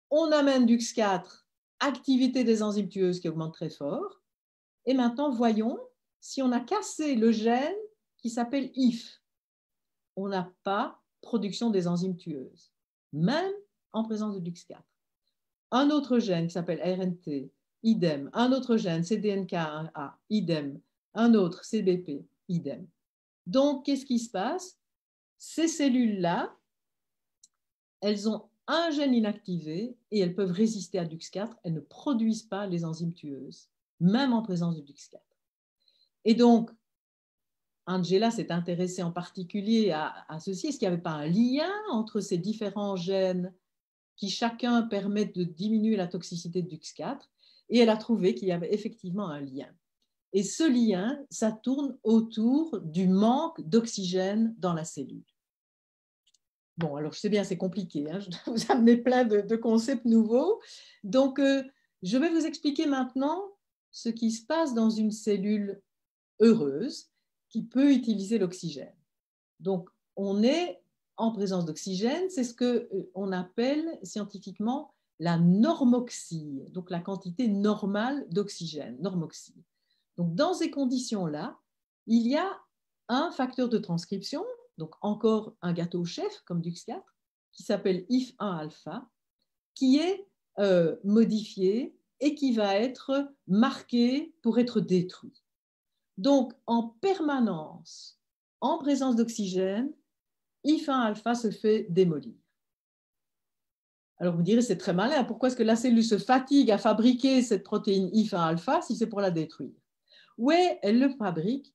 On amène DUX4, activité des enzymes tueuses qui augmente très fort. Et maintenant, voyons si on a cassé le gène qui s'appelle IF. On n'a pas production des enzymes tueuses, même en présence de DUX4. Un autre gène qui s'appelle RNT, idem. Un autre gène, CDNK1A, idem. Un autre, CBP, idem. Donc, qu'est-ce qui se passe? Ces cellules-là, elles ont un gène inactivé et elles peuvent résister à DUX4. Elles ne produisent pas les enzymes tueuses, même en présence de DUX4. Et donc, Angela s'est intéressée en particulier à ceci. Est-ce qu'il n'y avait pas un lien entre ces différents gènes qui chacun permettent de diminuer la toxicité de DUX4? Et elle a trouvé qu'il y avait effectivement un lien. Et ce lien, ça tourne autour du manque d'oxygène dans la cellule. Bon, alors je sais bien, c'est compliqué, hein, je dois vous amener plein de concepts nouveaux. Donc, je vais vous expliquer maintenant ce qui se passe dans une cellule heureuse qui peut utiliser l'oxygène. Donc, on est en présence d'oxygène, c'est ce qu'on appelle scientifiquement la normoxie, donc la quantité normale d'oxygène, normoxie. Donc, dans ces conditions-là, il y a un facteur de transcription, donc encore un gâteau chef comme DUX4, qui s'appelle IF1-alpha, qui est modifié et qui va être marqué pour être détruit. Donc, en permanence, en présence d'oxygène, IF1-alpha se fait démolir. Alors, vous direz, c'est très malin. Pourquoi est-ce que la cellule se fatigue à fabriquer cette protéine IF1-alpha si c'est pour la détruire? Oui, elle le fabrique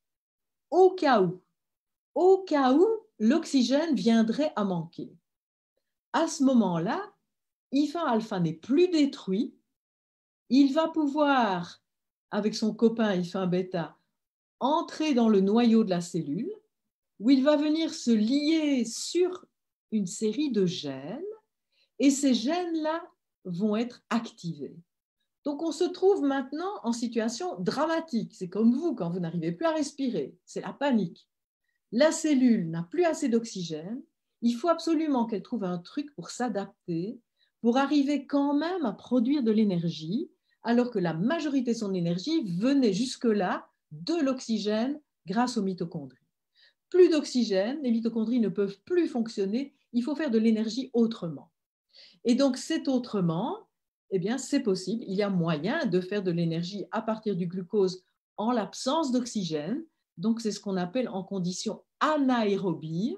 au cas où l'oxygène viendrait à manquer. À ce moment-là, IF1-alpha n'est plus détruit. Il va pouvoir, avec son copain IF1-bêta, entrer dans le noyau de la cellule, où il va venir se lier sur une série de gènes, et ces gènes-là vont être activés. Donc, on se trouve maintenant en situation dramatique. C'est comme vous, quand vous n'arrivez plus à respirer, c'est la panique. La cellule n'a plus assez d'oxygène, il faut absolument qu'elle trouve un truc pour s'adapter, pour arriver quand même à produire de l'énergie, alors que la majorité de son énergie venait jusque-là de l'oxygène grâce aux mitochondries. Plus d'oxygène, les mitochondries ne peuvent plus fonctionner, il faut faire de l'énergie autrement. Et donc, cet autrement, eh bien, c'est possible, il y a moyen de faire de l'énergie à partir du glucose en l'absence d'oxygène. Donc, c'est ce qu'on appelle en condition anaérobie.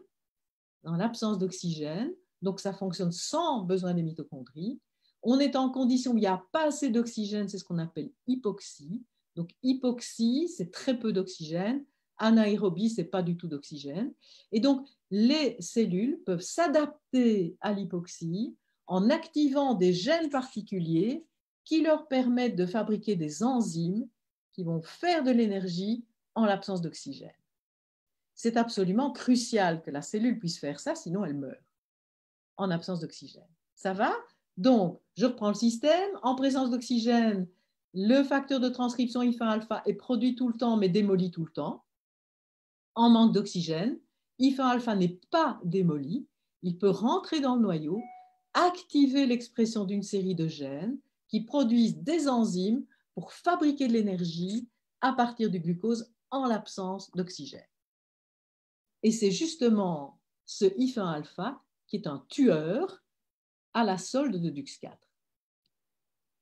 en l'absence d'oxygène, donc ça fonctionne sans besoin des mitochondries. On est en condition où il n'y a pas assez d'oxygène, c'est ce qu'on appelle hypoxie. Donc hypoxie, c'est très peu d'oxygène. Anaérobie, c'est pas du tout d'oxygène. Et donc les cellules peuvent s'adapter à l'hypoxie en activant des gènes particuliers qui leur permettent de fabriquer des enzymes qui vont faire de l'énergie en l'absence d'oxygène. C'est absolument crucial que la cellule puisse faire ça, sinon elle meurt en absence d'oxygène. Ça va? Donc, je reprends le système. En présence d'oxygène, le facteur de transcription IF1-alpha est produit tout le temps, mais démoli tout le temps. En manque d'oxygène, IF1-alpha n'est pas démoli. Il peut rentrer dans le noyau, activer l'expression d'une série de gènes qui produisent des enzymes pour fabriquer de l'énergie à partir du glucose en l'absence d'oxygène. Et c'est justement ce IF1-alpha qui est un tueur à la solde de DUX4.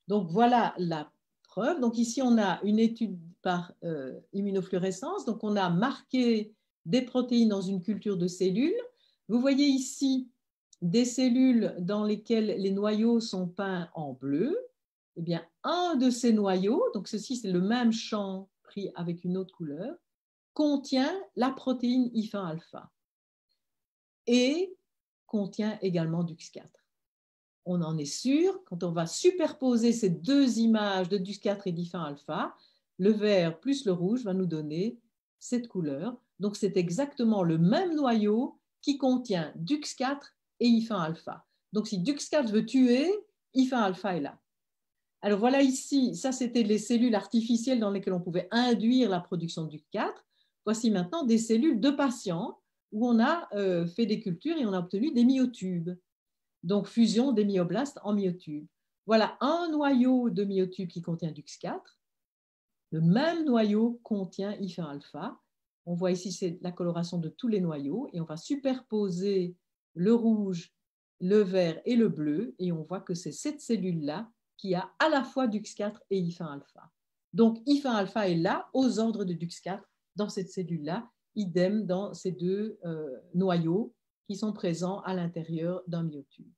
Donc voilà la preuve. Donc ici, on a une étude par immunofluorescence. Donc on a marqué des protéines dans une culture de cellules. Vous voyez ici des cellules dans lesquelles les noyaux sont peints en bleu. Eh bien, un de ces noyaux, donc ceci c'est le même champ pris avec une autre couleur, contient la protéine IF1-alpha et contient également DUX4. On en est sûr, quand on va superposer ces deux images de DUX4 et d'IF1-alpha, le vert plus le rouge va nous donner cette couleur. Donc, c'est exactement le même noyau qui contient DUX4 et IF1-alpha. Donc, si DUX4 veut tuer, IF1-alpha est là. Alors, voilà ici, ça, c'était les cellules artificielles dans lesquelles on pouvait induire la production de DUX4. Voici maintenant des cellules de patients où on a fait des cultures et on a obtenu des myotubes. Donc, fusion des myoblastes en myotubes. Voilà un noyau de myotube qui contient DUX4. Le même noyau contient IF1-alpha. On voit ici, c'est la coloration de tous les noyaux et on va superposer le rouge, le vert et le bleu et on voit que c'est cette cellule-là qui a à la fois DUX4 et IF1-alpha. Donc, IF1-alpha est là aux ordres de DUX4 dans cette cellule-là, idem dans ces deux noyaux qui sont présents à l'intérieur d'un myotube.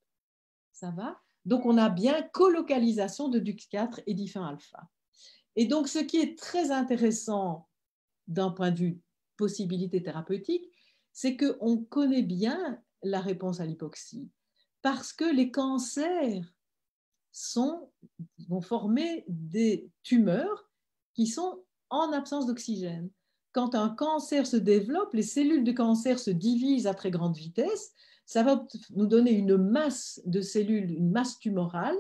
Ça va? Donc, on a bien colocalisation de DUX4 et d'IF1-alpha. Et donc, ce qui est très intéressant d'un point de vue possibilité thérapeutique, c'est qu'on connaît bien la réponse à l'hypoxie parce que les cancers vont former des tumeurs qui sont en absence d'oxygène. Quand un cancer se développe, les cellules du cancer se divisent à très grande vitesse. Ça va nous donner une masse de cellules, une masse tumorale,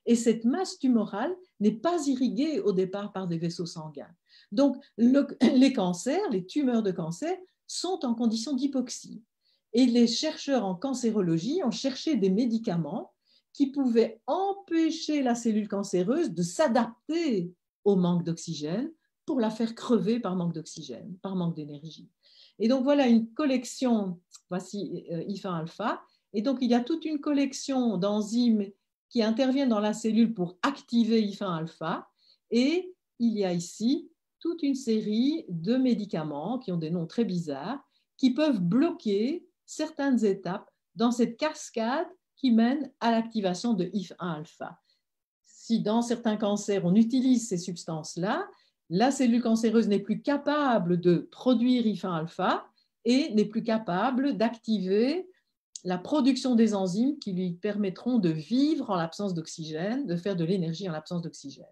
et cette masse tumorale n'est pas irriguée au départ par des vaisseaux sanguins. Donc, les cancers, les tumeurs de cancer, sont en condition d'hypoxie. Et les chercheurs en cancérologie ont cherché des médicaments qui pouvaient empêcher la cellule cancéreuse de s'adapter au manque d'oxygène pour la faire crever par manque d'oxygène, par manque d'énergie. Et donc, voilà une collection, voici IF1-alpha, et donc il y a toute une collection d'enzymes qui interviennent dans la cellule pour activer IF1-alpha, et il y a ici toute une série de médicaments qui ont des noms très bizarres, qui peuvent bloquer certaines étapes dans cette cascade qui mène à l'activation de IF1-alpha. Si dans certains cancers, on utilise ces substances-là, la cellule cancéreuse n'est plus capable de produire IF1-alpha et n'est plus capable d'activer la production des enzymes qui lui permettront de vivre en l'absence d'oxygène, de faire de l'énergie en l'absence d'oxygène.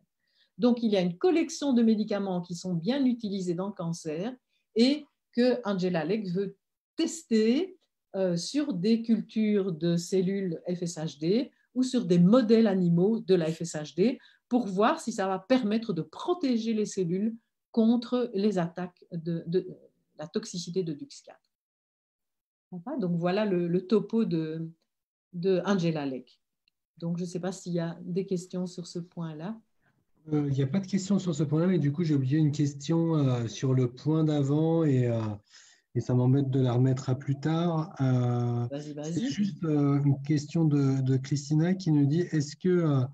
Donc, il y a une collection de médicaments qui sont bien utilisés dans le cancer et que Angela Leck veut tester sur des cultures de cellules FSHD ou sur des modèles animaux de la FSHD pour voir si ça va permettre de protéger les cellules contre les attaques de la toxicité de DUX4. Donc voilà le topo de Angela Leck. Donc je ne sais pas s'il y a des questions sur ce point-là. Il n'y a pas de question sur ce point-là, mais du coup, j'ai oublié une question sur le point d'avant et ça m'embête de la remettre à plus tard. C'est juste une question de Christina qui nous dit, est-ce que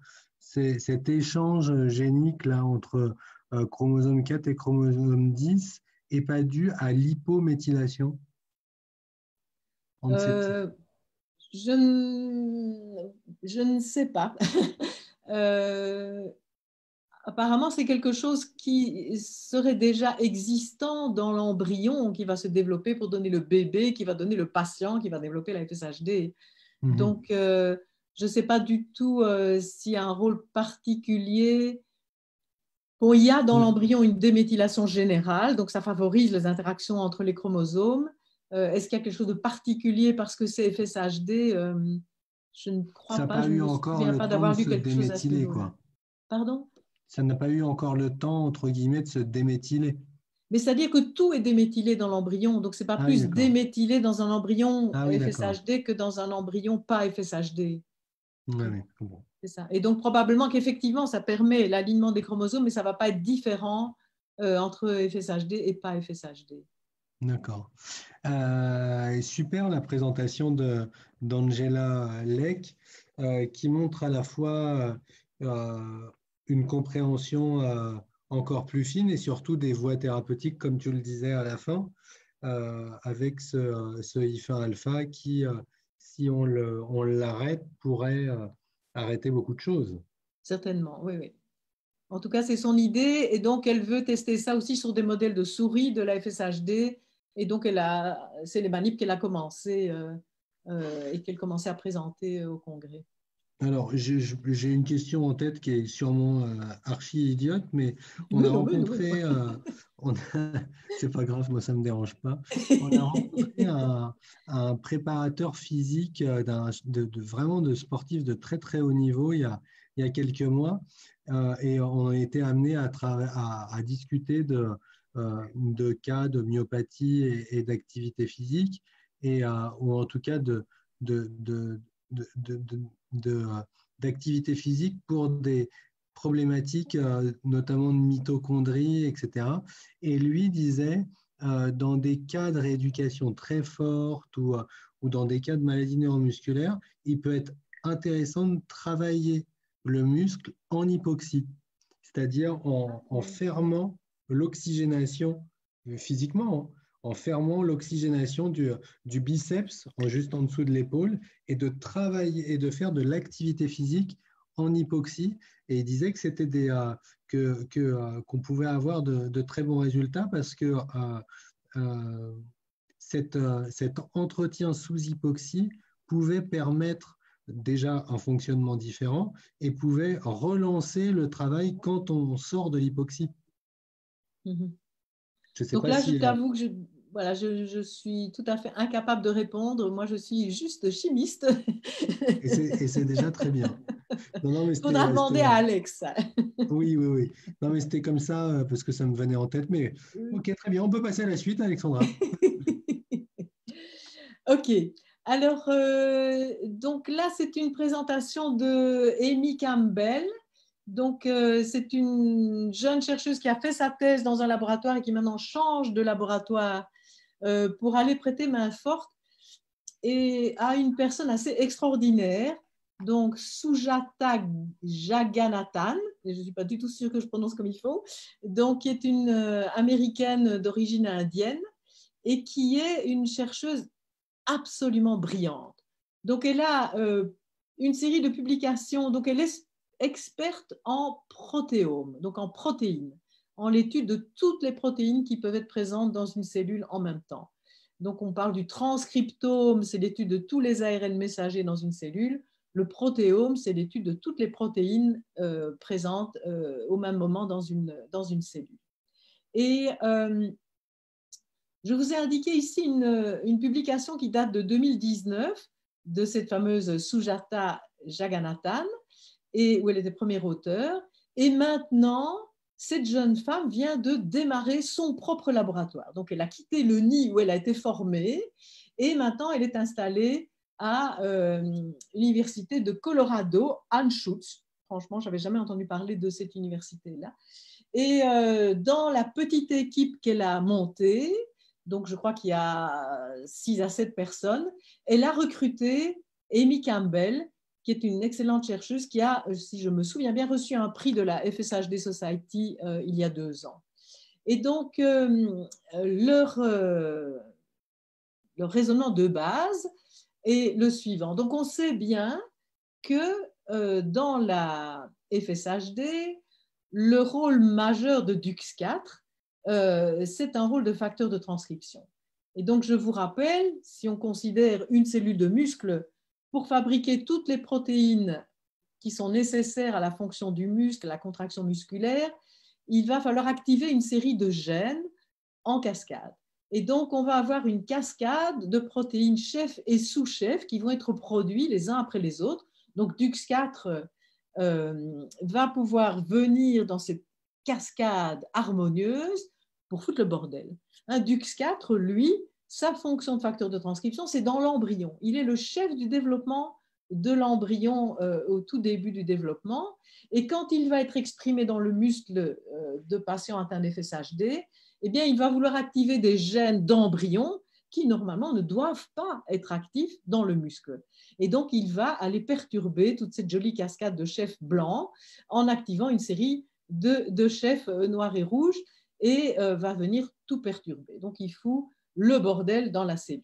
cet échange génique là, entre chromosome 4 et chromosome 10 n'est pas dû à l'hypométhylation? On ne sait. Je je ne sais pas. Euh, Apparemment, c'est quelque chose qui serait déjà existant dans l'embryon, qui va se développer pour donner le bébé, qui va donner le patient, qui va développer la FSHD. Donc, je ne sais pas du tout s'il y a un rôle particulier. Bon, il y a dans l'embryon une déméthylation générale, donc ça favorise les interactions entre les chromosomes. Est-ce qu'il y a quelque chose de particulier parce que c'est FSHD? Je ne crois Ça n'a pas, pas je ne eu me encore souviens le pas temps de d'avoir lu se quelque chose à ce déméthyler, niveau-là. quoi. Pardon? Ça n'a pas eu encore le temps, entre guillemets, de se déméthyler. Mais c'est-à-dire que tout est déméthylé dans l'embryon, donc ce n'est pas Ah oui, plus d'accord. déméthylé dans un embryon Ah oui, d'accord. FSHD que dans un embryon pas FSHD. Ouais, ouais, bon. C'est ça. Et donc probablement qu'effectivement, ça permet l'alignement des chromosomes, mais ça ne va pas être différent entre FSHD et pas FSHD. D'accord. Super la présentation d'Angela Leck qui montre à la fois une compréhension encore plus fine et surtout des voies thérapeutiques, comme tu le disais à la fin, avec ce I1 alpha qui, si on l'arrête, pourrait arrêter beaucoup de choses. Certainement, oui, oui. En tout cas, c'est son idée et donc elle veut tester ça aussi sur des modèles de souris de la FSHD et donc c'est les manips qu'elle a commencé et qu'elle commençait à présenter au congrès. Alors, j'ai une question en tête qui est sûrement archi idiote, mais on a Oui, non, oui, non, oui. rencontré, c'est pas grave, moi ça me dérange pas, on a rencontré un préparateur physique vraiment de sportifs de très très haut niveau il y a quelques mois, et on a été amené à discuter de cas de myopathie et d'activité physique, ou en tout cas de, de, de, de, de- de, d'activité physique pour des problématiques notamment de mitochondrie, etc. Et lui disait, dans des cas de rééducation très forte ou dans des cas de maladie neuromusculaire, il peut être intéressant de travailler le muscle en hypoxie, c'est-à-dire en fermant l'oxygénation physiquement, hein, en fermant l'oxygénation du biceps juste en dessous de l'épaule et de travailler et de faire de l'activité physique en hypoxie. Et il disait que c'était qu'on pouvait avoir de très bons résultats parce que cet entretien sous hypoxie pouvait permettre déjà un fonctionnement différent et pouvait relancer le travail quand on sort de l'hypoxie. Mhm. Je ne sais Donc pas là, je si... t'avoue que voilà, je suis tout à fait incapable de répondre. Moi, je suis juste chimiste. et c'est déjà très bien. Non, non, mais Il faudra demander à Alex. oui, oui, oui. Non, mais c'était comme ça parce que ça me venait en tête. Mais ok, très bien. On peut passer à la suite, Alexandra. Ok. Alors, donc là, c'est une présentation de Amy Campbell. Donc, c'est une jeune chercheuse qui a fait sa thèse dans un laboratoire et qui maintenant change de laboratoire pour aller prêter main forte et à une personne assez extraordinaire, donc Sujata Jagannathan, et je ne suis pas du tout sûre que je prononce comme il faut, donc qui est une américaine d'origine indienne et qui est une chercheuse absolument brillante. Donc elle a une série de publications, donc elle est experte en protéomes, donc en protéines, en l'étude de toutes les protéines qui peuvent être présentes dans une cellule en même temps. Donc on parle du transcriptome, c'est l'étude de tous les ARN messagers dans une cellule. Le protéome, c'est l'étude de toutes les protéines présentes au même moment dans une cellule. Et je vous ai indiqué ici une publication qui date de 2019 de cette fameuse Sujata Jagannathan, et où elle était première auteure. Et maintenant, cette jeune femme vient de démarrer son propre laboratoire. Donc, elle a quitté le nid où elle a été formée et maintenant, elle est installée à l'université de Colorado, Anschutz. Franchement, je n'avais jamais entendu parler de cette université-là. Et dans la petite équipe qu'elle a montée, donc je crois qu'il y a 6 à 7 personnes, elle a recruté Amy Campbell, qui est une excellente chercheuse qui a, si je me souviens bien, reçu un prix de la FSHD Society il y a 2 ans. Et donc, leur le raisonnement de base est le suivant. Donc, on sait bien que dans la FSHD, le rôle majeur de DUX4, c'est un rôle de facteur de transcription. Et donc, je vous rappelle, si on considère une cellule de muscle, pour fabriquer toutes les protéines qui sont nécessaires à la fonction du muscle, à la contraction musculaire, il va falloir activer une série de gènes en cascade. Et donc, on va avoir une cascade de protéines chefs et sous-chefs qui vont être produits les uns après les autres. Donc, DUX4 va pouvoir venir dans cette cascade harmonieuse pour foutre le bordel. Un DUX4, lui, sa fonction de facteur de transcription, c'est dans l'embryon. Il est le chef du développement de l'embryon au tout début du développement. Et quand il va être exprimé dans le muscle de patients atteints d'FSHD, eh bien, il va vouloir activer des gènes d'embryon qui, normalement, ne doivent pas être actifs dans le muscle. Et donc, il va aller perturber toute cette jolie cascade de chefs blancs en activant une série de chefs noirs et rouges et va venir tout perturber. Donc, il fout le bordel dans la cellule.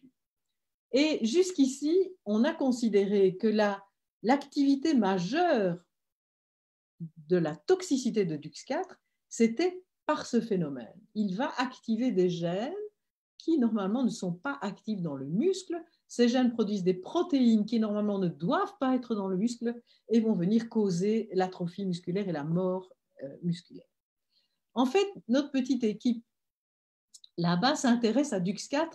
Et jusqu'ici, on a considéré que l'activité majeure de la toxicité de DUX4, c'était par ce phénomène. Il va activer des gènes qui, normalement, ne sont pas actifs dans le muscle. Ces gènes produisent des protéines qui, normalement, ne doivent pas être dans le muscle et vont venir causer l'atrophie musculaire et la mort musculaire. En fait, notre petite équipe là-bas s'intéresse à DUX4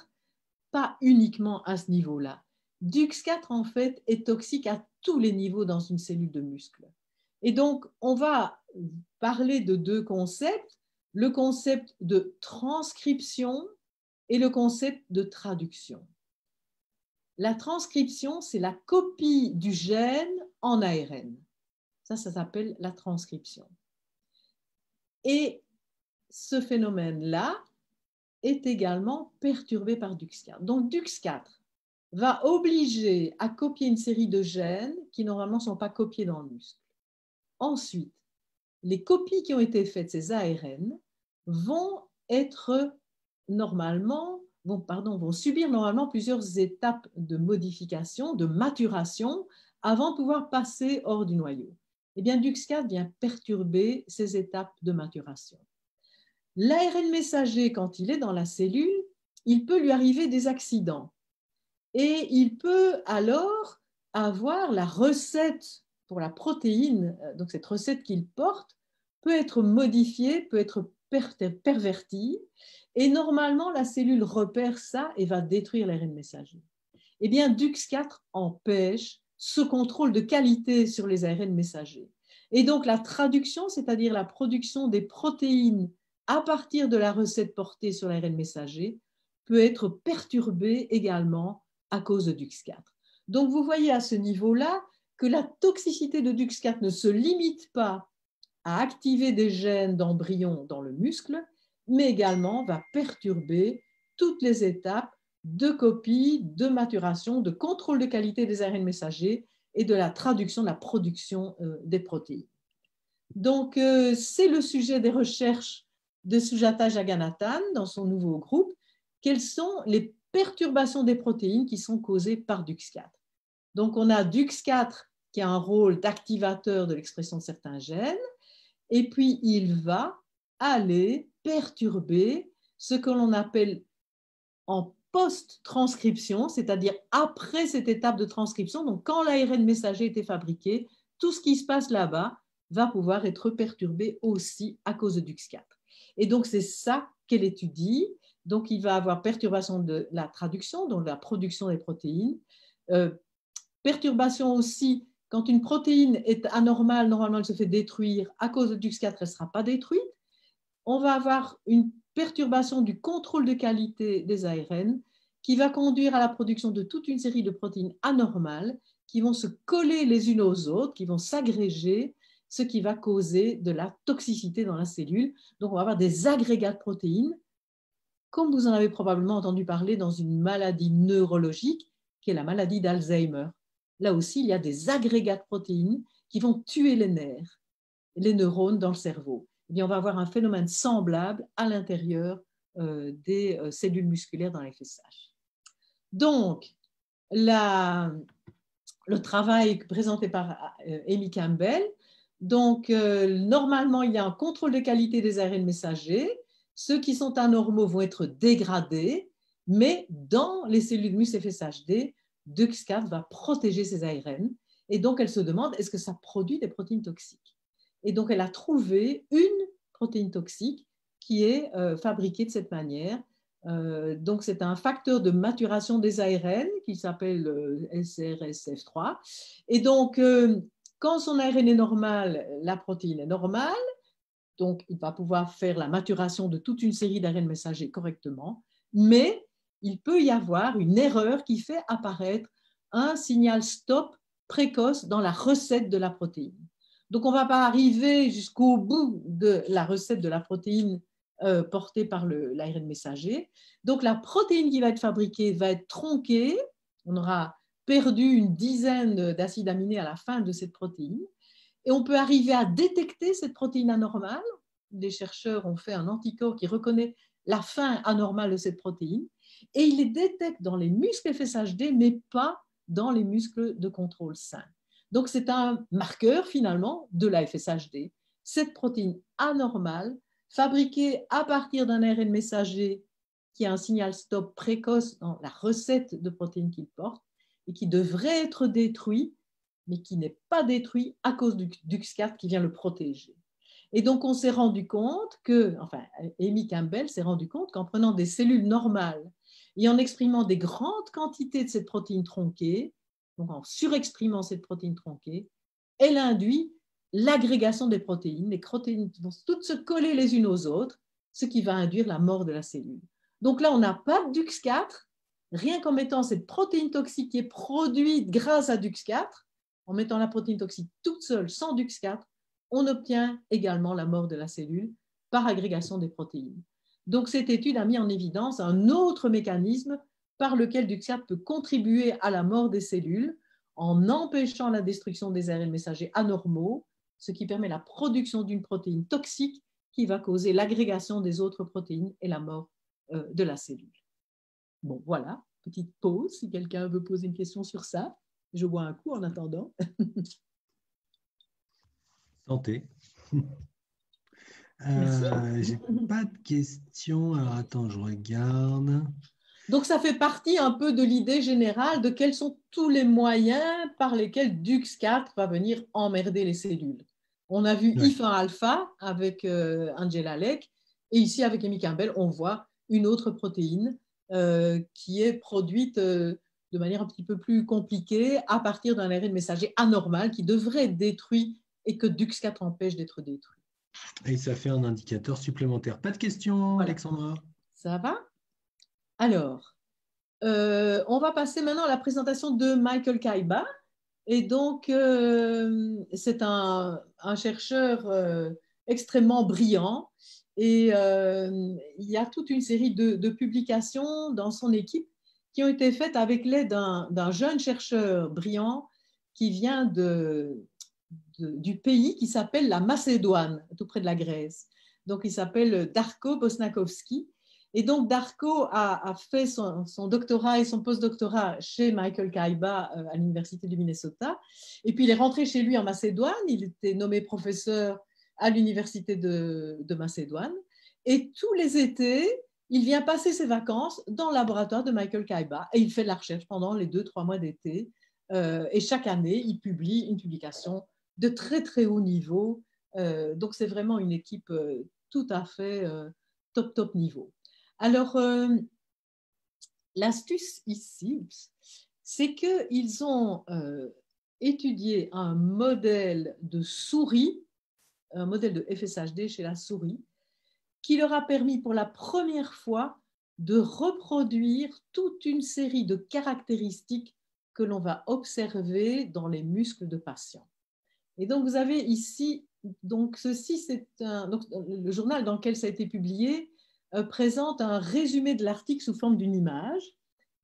pas uniquement à ce niveau-là. DUX4, en fait, est toxique à tous les niveaux dans une cellule de muscle. Et donc, on va parler de deux concepts, le concept de transcription et le concept de traduction. La transcription, c'est la copie du gène en ARN. Ça s'appelle la transcription. Et ce phénomène-là est également perturbé par DUX4. Donc, DUX4 va obliger à copier une série de gènes qui, normalement, ne sont pas copiés dans le muscle. Ensuite, les copies qui ont été faites, ces ARN, vont subir normalement plusieurs étapes de modification, de maturation, avant de pouvoir passer hors du noyau. Eh bien, DUX4 vient perturber ces étapes de maturation. L'ARN messager, quand il est dans la cellule, il peut lui arriver des accidents. Et il peut alors avoir la recette pour la protéine, donc cette recette qu'il porte, peut être modifiée, peut être pervertie. Et normalement, la cellule repère ça et va détruire l'ARN messager. Eh bien, DUX4 empêche ce contrôle de qualité sur les ARN messagers. Et donc, la traduction, c'est-à-dire la production des protéines à partir de la recette portée sur l'ARN messager, peut être perturbée également à cause de DUX4. Donc, vous voyez à ce niveau-là que la toxicité de DUX4 ne se limite pas à activer des gènes d'embryon dans le muscle, mais également va perturber toutes les étapes de copie, de maturation, de contrôle de qualité des ARN messagers et de la traduction, de la production des protéines. Donc, c'est le sujet des recherches de Sujata Jagannathan dans son nouveau groupe. Quelles sont les perturbations des protéines qui sont causées par DUX4? Donc, on a DUX4 qui a un rôle d'activateur de l'expression de certains gènes, et puis il va aller perturber ce que l'on appelle en post-transcription, c'est-à-dire après cette étape de transcription. Donc, quand l'ARN messager était fabriqué, tout ce qui se passe là-bas va pouvoir être perturbé aussi à cause de DUX4. Et donc, c'est ça qu'elle étudie. Donc, il va avoir perturbation de la traduction, donc la production des protéines, perturbation aussi, quand une protéine est anormale, normalement, elle se fait détruire. À cause de DUX4, elle ne sera pas détruite. On va avoir une perturbation du contrôle de qualité des ARN qui va conduire à la production de toute une série de protéines anormales qui vont se coller les unes aux autres, qui vont s'agréger, ce qui va causer de la toxicité dans la cellule. Donc, on va avoir des agrégats de protéines, comme vous en avez probablement entendu parler dans une maladie neurologique, qui est la maladie d'Alzheimer. Là aussi, il y a des agrégats de protéines qui vont tuer les nerfs, les neurones dans le cerveau. Eh bien, on va avoir un phénomène semblable à l'intérieur des cellules musculaires dans la FSH. Donc, le travail présenté par Amy Campbell, donc normalement, il y a un contrôle de qualité des ARN messagers. Ceux qui sont anormaux vont être dégradés, mais dans les cellules mus-FSHD, DUX4 va protéger ces ARN. Et donc, elle se demande, est-ce que ça produit des protéines toxiques? Et donc, elle a trouvé une protéine toxique qui est fabriquée de cette manière. Donc, c'est un facteur de maturation des ARN qui s'appelle SRSF3. Et donc, quand son ARN est normal, la protéine est normale. Donc, il va pouvoir faire la maturation de toute une série d'ARN messagers correctement. Mais il peut y avoir une erreur qui fait apparaître un signal stop précoce dans la recette de la protéine. Donc, on ne va pas arriver jusqu'au bout de la recette de la protéine portée par l'ARN messager. Donc, la protéine qui va être fabriquée va être tronquée. On aura perdu une dizaine d'acides aminés à la fin de cette protéine. Et on peut arriver à détecter cette protéine anormale. Des chercheurs ont fait un anticorps qui reconnaît la fin anormale de cette protéine. Et il les détecte dans les muscles FSHD, mais pas dans les muscles de contrôle sain. Donc, c'est un marqueur, finalement, de la FSHD. Cette protéine anormale, fabriquée à partir d'un ARN messager qui a un signal stop précoce dans la recette de protéines qu'il porte et qui devrait être détruit, mais qui n'est pas détruit à cause du DUX4 qui vient le protéger. Et donc, on s'est rendu compte que, enfin, Amy Campbell s'est rendu compte qu'en prenant des cellules normales et en exprimant des grandes quantités de cette protéine tronquée, donc en surexprimant cette protéine tronquée, elle induit l'agrégation des protéines. Les protéines vont toutes se coller les unes aux autres, ce qui va induire la mort de la cellule. Donc là, on n'a pas de DUX4, rien qu'en mettant cette protéine toxique qui est produite grâce à DUX4, en mettant la protéine toxique toute seule, sans DUX4, on obtient également la mort de la cellule par agrégation des protéines. Donc, cette étude a mis en évidence un autre mécanisme par lequel DUX4 peut contribuer à la mort des cellules en empêchant la destruction des ARN messagers anormaux, ce qui permet la production d'une protéine toxique qui va causer l'agrégation des autres protéines et la mort de la cellule. Bon, voilà, petite pause si quelqu'un veut poser une question sur ça. Je bois un coup en attendant. Santé. Merci. J'ai pas de questions. Alors attends, je regarde. Donc, ça fait partie un peu de l'idée générale de quels sont tous les moyens par lesquels DUX4 va venir emmerder les cellules. On a vu Ouais. IF1 alpha avec Angela Lake, et ici avec Amy Campbell, on voit une autre protéine qui est produite de manière un petit peu plus compliquée à partir d'un ARN messager anormal qui devrait être détruit et que DUX4 empêche d'être détruit. Et ça fait un indicateur supplémentaire. Pas de questions, Voilà. Alexandra? Ça va? Alors, on va passer maintenant à la présentation de Michael Kaiba. Et donc, c'est un chercheur extrêmement brillant. Et il y a toute une série de publications dans son équipe qui ont été faites avec l'aide d'un jeune chercheur brillant qui vient du pays qui s'appelle la Macédoine, tout près de la Grèce. Donc, il s'appelle Darko Bosnakovski. Et donc, Darko a fait son doctorat et son postdoctorat chez Michael Kaiba à l'Université du Minnesota. Et puis, il est rentré chez lui en Macédoine. Il était nommé professeur à l'Université de Macédoine. Et tous les étés, il vient passer ses vacances dans le laboratoire de Michael Kaiba et il fait de la recherche pendant les 2-3 mois d'été. Et chaque année, il publie une publication de très, très haut niveau. Donc, c'est vraiment une équipe tout à fait top niveau. Alors, l'astuce ici, c'est qu'ils ont étudié un modèle de souris, un modèle de FSHD chez la souris, qui leur a permis pour la première fois de reproduire toute une série de caractéristiques que l'on va observer dans les muscles de patients. Et donc, vous avez ici, donc ceci, c'est le journal dans lequel ça a été publié présente un résumé de l'article sous forme d'une image,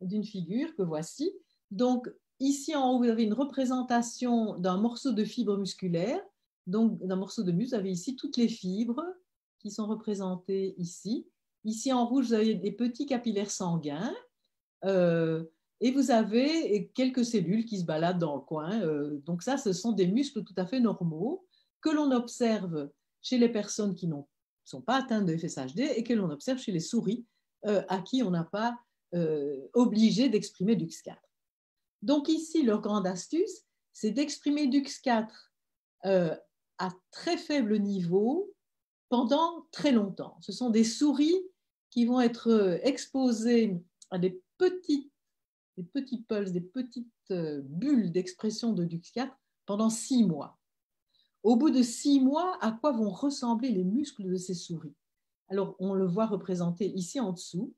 d'une figure que voici. Donc, ici en haut, vous avez une représentation d'un morceau de fibre musculaire, donc d'un morceau de muscle. Vous avez ici toutes les fibres qui sont représentées ici. Ici en rouge, vous avez des petits capillaires sanguins. et vous avez quelques cellules qui se baladent dans le coin. Donc ça, ce sont des muscles tout à fait normaux que l'on observe chez les personnes qui ne sont pas atteintes de FSHD et que l'on observe chez les souris à qui on n'a pas obligé d'exprimer DUX4. Donc ici, leur grande astuce, c'est d'exprimer DUX4 à très faible niveau pendant très longtemps. Ce sont des souris qui vont être exposées à des petits pulses, des petites bulles d'expression de DUX4 pendant 6 mois. Au bout de 6 mois, à quoi vont ressembler les muscles de ces souris? Alors, on le voit représenté ici en dessous.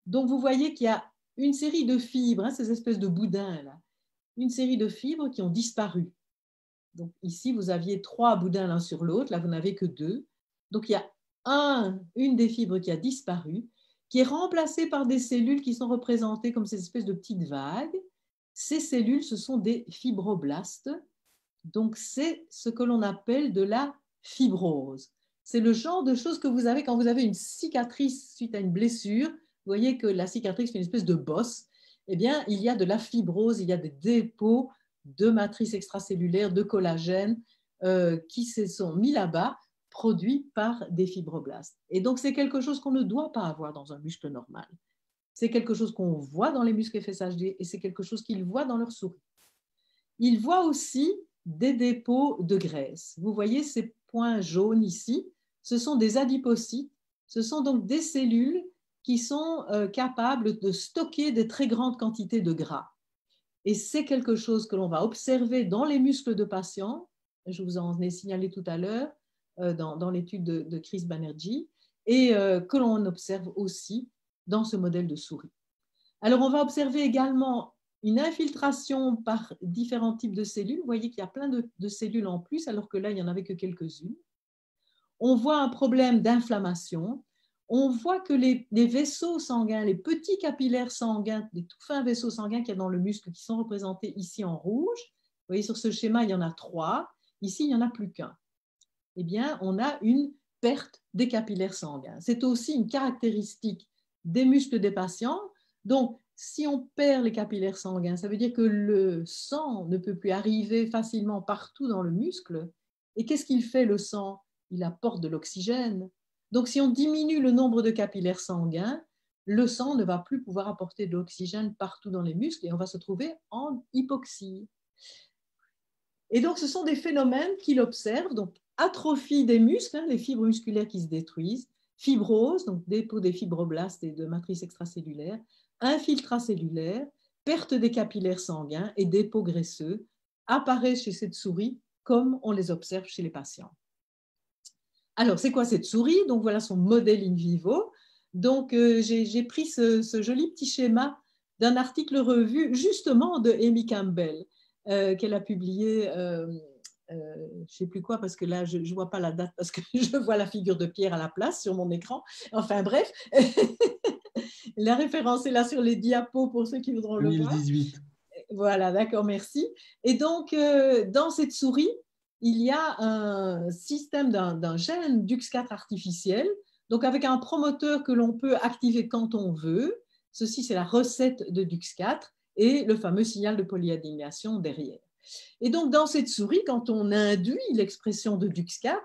Donc, vous voyez qu'il y a une série de fibres, ces espèces de boudins là, une série de fibres qui ont disparu. Donc, ici, vous aviez 3 boudins l'un sur l'autre, là, vous n'avez que 2. Donc, il y a une des fibres qui a disparu, qui est remplacée par des cellules qui sont représentées comme ces espèces de petites vagues. Ces cellules, ce sont des fibroblastes. Donc, c'est ce que l'on appelle de la fibrose. C'est le genre de choses que vous avez quand vous avez une cicatrice suite à une blessure. Vous voyez que la cicatrice fait une espèce de bosse. Eh bien, il y a de la fibrose, il y a des dépôts de matrices extracellulaires, de collagène qui se sont mis là-bas, produits par des fibroblastes. Et donc, c'est quelque chose qu'on ne doit pas avoir dans un muscle normal. C'est quelque chose qu'on voit dans les muscles FSHD et c'est quelque chose qu'ils voient dans leurs souris. Ils voient aussi des dépôts de graisse. Vous voyez ces points jaunes ici, ce sont des adipocytes, ce sont donc des cellules qui sont capables de stocker des très grandes quantités de gras. Et c'est quelque chose que l'on va observer dans les muscles de patients, je vous en ai signalé tout à l'heure dans l'étude de Chris Banerjee, et que l'on observe aussi dans ce modèle de souris. Alors, on va observer également une infiltration par différents types de cellules. Vous voyez qu'il y a plein de cellules en plus, alors que là, il n'y en avait que quelques-unes. On voit un problème d'inflammation. On voit que les vaisseaux sanguins, les petits capillaires sanguins, les tout fins vaisseaux sanguins qu'il y a dans le muscle, qui sont représentés ici en rouge, vous voyez sur ce schéma, il y en a 3. Ici, il n'y en a plus qu'un. Eh bien, on a une perte des capillaires sanguins. C'est aussi une caractéristique des muscles des patients. Donc, si on perd les capillaires sanguins, ça veut dire que le sang ne peut plus arriver facilement partout dans le muscle. Et qu'est-ce qu'il fait, le sang? Il apporte de l'oxygène. Donc, si on diminue le nombre de capillaires sanguins, le sang ne va plus pouvoir apporter de l'oxygène partout dans les muscles et on va se trouver en hypoxie. Et donc, ce sont des phénomènes qu'il observe, donc atrophie des muscles, les fibres musculaires qui se détruisent, fibrose, donc dépôt des fibroblastes et de matrices extracellulaires, infiltracellulaire, perte des capillaires sanguins et dépôts graisseux apparaissent chez cette souris comme on les observe chez les patients. Alors, c'est quoi cette souris? Donc, voilà son modèle in vivo. Donc, j'ai pris ce joli petit schéma d'un article revu justement de Amy Campbell qu'elle a publié, je ne sais plus quoi, parce que là, je ne vois pas la date, parce que je vois la figure de Pierre à la place sur mon écran. Enfin, bref. La référence est là sur les diapos pour ceux qui voudront 2018. le voir. Voilà, d'accord, merci. Et donc, dans cette souris, il y a un système d'un gène DUX4 artificiel, donc avec un promoteur que l'on peut activer quand on veut. Ceci, c'est la recette de DUX4 et le fameux signal de polyadenylation derrière. Et donc, dans cette souris, quand on induit l'expression de DUX4,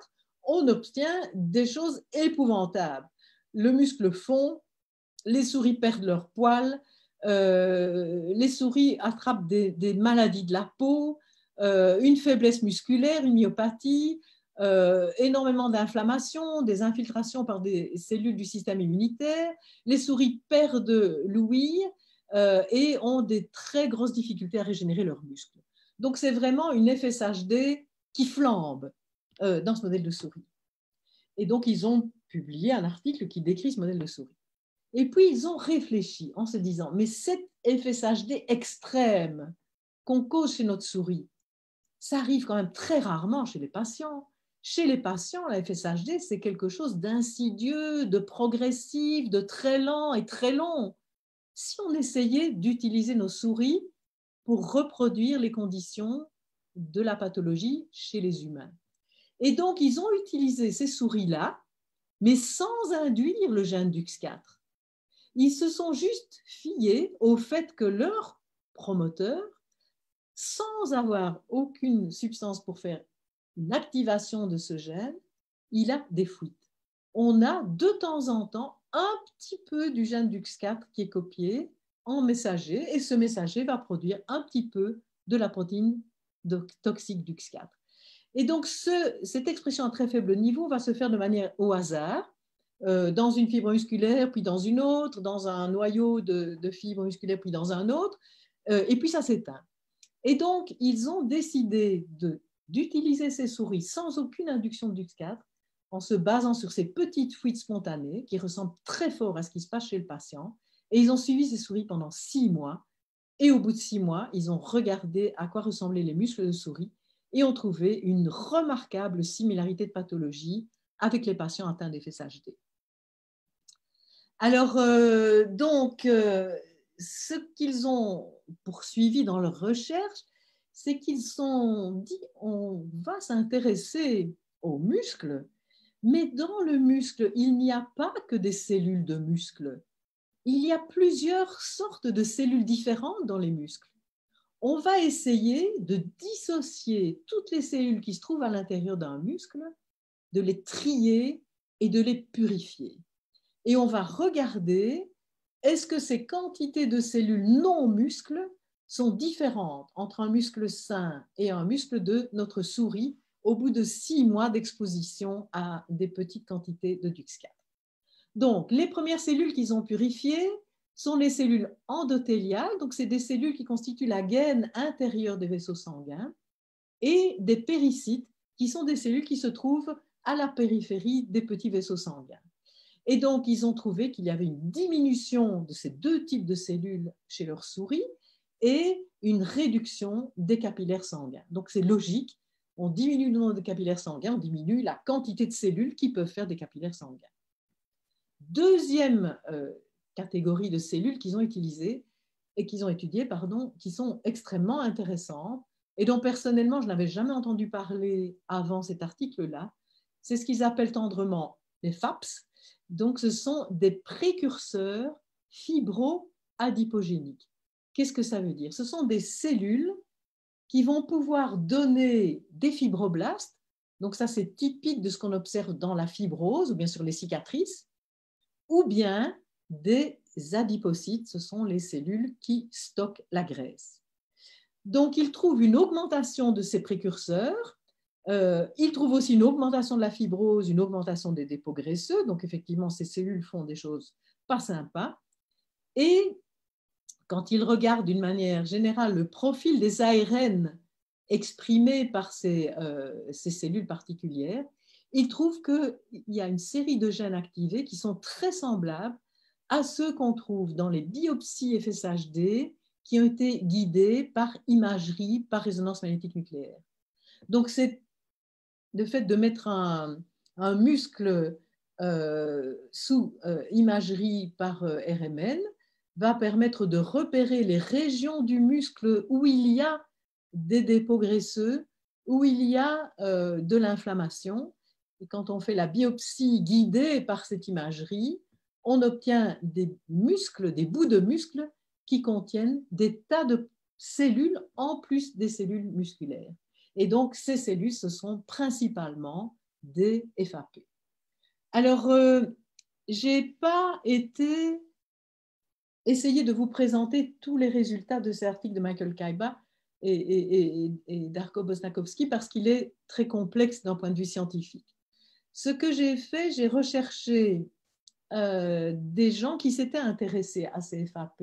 on obtient des choses épouvantables. Le muscle fond, les souris perdent leur poil, les souris attrapent des maladies de la peau, une faiblesse musculaire, une myopathie, énormément d'inflammation, des infiltrations par des cellules du système immunitaire. Les souris perdent l'ouïe et ont des très grosses difficultés à régénérer leurs muscles. Donc, c'est vraiment une FSHD qui flambe dans ce modèle de souris. Et donc, ils ont publié un article qui décrit ce modèle de souris. Et puis, ils ont réfléchi en se disant, mais cette FSHD extrême qu'on cause chez notre souris, ça arrive quand même très rarement chez les patients. Chez les patients, la FSHD, c'est quelque chose d'insidieux, de progressif, de très lent et très long. Si on essayait d'utiliser nos souris pour reproduire les conditions de la pathologie chez les humains. Et donc, ils ont utilisé ces souris-là, mais sans induire le gène DUX4. Ils se sont juste fiés au fait que leur promoteur, sans avoir aucune substance pour faire une activation de ce gène, il a des fuites. On a de temps en temps un petit peu du gène DUX4 qui est copié en messager, et ce messager va produire un petit peu de la protéine toxique DUX4. Et donc, cette expression à très faible niveau va se faire de manière au hasard, dans une fibre musculaire, puis dans une autre, dans un noyau de fibres musculaires, puis dans un autre, et puis ça s'éteint. Et donc, ils ont décidé d'utiliser ces souris sans aucune induction de DUX4, en se basant sur ces petites fuites spontanées qui ressemblent très fort à ce qui se passe chez le patient. Et ils ont suivi ces souris pendant 6 mois. Et au bout de 6 mois, ils ont regardé à quoi ressemblaient les muscles de souris et ont trouvé une remarquable similarité de pathologie avec les patients atteints d'FSHD. Alors, ce qu'ils ont poursuivi dans leur recherche, c'est qu'ils ont dit on va s'intéresser aux muscles, mais dans le muscle, il n'y a pas que des cellules de muscles. Il y a plusieurs sortes de cellules différentes dans les muscles. On va essayer de dissocier toutes les cellules qui se trouvent à l'intérieur d'un muscle, de les trier et de les purifier. Et on va regarder, est-ce que ces quantités de cellules non muscles sont différentes entre un muscle sain et un muscle de notre souris au bout de 6 mois d'exposition à des petites quantités de DUX4. Donc, les premières cellules qu'ils ont purifiées sont les cellules endothéliales, donc c'est des cellules qui constituent la gaine intérieure des vaisseaux sanguins, et des péricytes, qui sont des cellules qui se trouvent à la périphérie des petits vaisseaux sanguins. Et donc, ils ont trouvé qu'il y avait une diminution de ces deux types de cellules chez leurs souris et une réduction des capillaires sanguins. Donc, c'est logique, on diminue le nombre de capillaires sanguins, on diminue la quantité de cellules qui peuvent faire des capillaires sanguins. Deuxième catégorie de cellules qu'ils ont utilisées et qu'ils ont étudiées, qui sont extrêmement intéressantes et dont personnellement je n'avais jamais entendu parler avant cet article-là, c'est ce qu'ils appellent tendrement les FAPS. Donc, ce sont des précurseurs fibro-adipogéniques. Qu'est-ce que ça veut dire? Ce sont des cellules qui vont pouvoir donner des fibroblastes. Donc, ça, c'est typique de ce qu'on observe dans la fibrose ou bien sur les cicatrices, ou bien des adipocytes, ce sont les cellules qui stockent la graisse. Donc, ils trouvent une augmentation de ces précurseurs. Ils trouvent aussi une augmentation de la fibrose, une augmentation des dépôts graisseux. Donc, effectivement, ces cellules font des choses pas sympas. Et quand ils regardent d'une manière générale le profil des ARN exprimés par ces cellules particulières, ils trouvent qu'il y a une série de gènes activés qui sont très semblables à ceux qu'on trouve dans les biopsies FSHD qui ont été guidées par imagerie, par résonance magnétique nucléaire. Donc, c'est le fait de mettre un muscle sous imagerie par RMN va permettre de repérer les régions du muscle où il y a des dépôts graisseux, où il y a de l'inflammation. Et quand on fait la biopsie guidée par cette imagerie, on obtient des muscles, des bouts de muscles qui contiennent des tas de cellules en plus des cellules musculaires. Et donc, ces cellules, ce sont principalement des FAP. Alors, je n'ai pas essayé de vous présenter tous les résultats de cet article de Michael Kaiba et Darko Bosnakowski parce qu'il est très complexe d'un point de vue scientifique. Ce que j'ai fait, j'ai recherché des gens qui s'étaient intéressés à ces FAP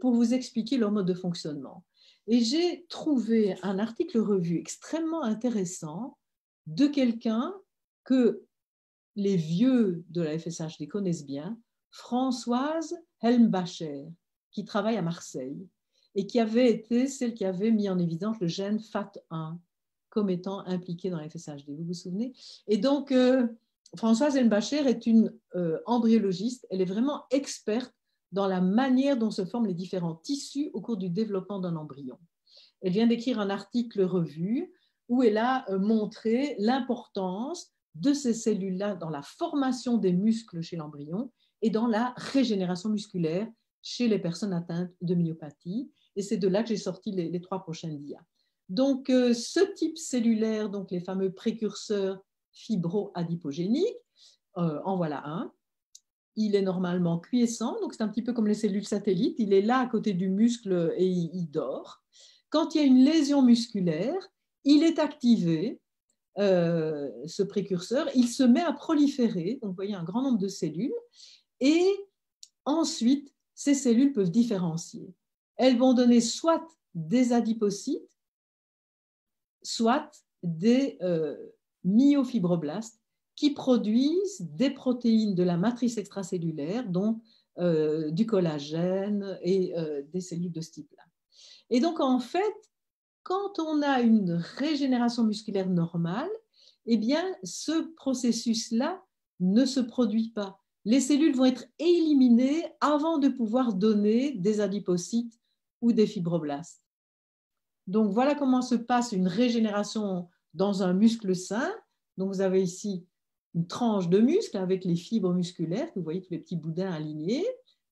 pour vous expliquer leur mode de fonctionnement. Et j'ai trouvé un article revu extrêmement intéressant de quelqu'un que les vieux de la FSHD connaissent bien, Françoise Helmbacher, qui travaille à Marseille et qui avait été celle qui avait mis en évidence le gène FAT1 comme étant impliqué dans la FSHD. Vous vous souvenez? Et donc, Françoise Helmbacher est une embryologiste. Elle est vraiment experte dans la manière dont se forment les différents tissus au cours du développement d'un embryon. Elle vient d'écrire un article revu où elle a montré l'importance de ces cellules-là dans la formation des muscles chez l'embryon et dans la régénération musculaire chez les personnes atteintes de myopathie. Et c'est de là que j'ai sorti les 3 prochaines dias. Donc, ce type cellulaire, donc les fameux précurseurs fibro-adipogéniques, en voilà un. Il est normalement quiescent, donc c'est un petit peu comme les cellules satellites. Il est là à côté du muscle et il dort. Quand il y a une lésion musculaire, il est activé, ce précurseur, il se met à proliférer, donc vous voyez un grand nombre de cellules, et ensuite, ces cellules peuvent différencier. Elles vont donner soit des adipocytes, soit des myofibroblastes qui produisent des protéines de la matrice extracellulaire, donc du collagène et des cellules de ce type-là. Et donc, en fait, quand on a une régénération musculaire normale, eh bien, ce processus-là ne se produit pas. Les cellules vont être éliminées avant de pouvoir donner des adipocytes ou des fibroblastes. Donc, voilà comment se passe une régénération dans un muscle sain. Donc, vous avez ici une tranche de muscle avec les fibres musculaires, vous voyez tous les petits boudins alignés,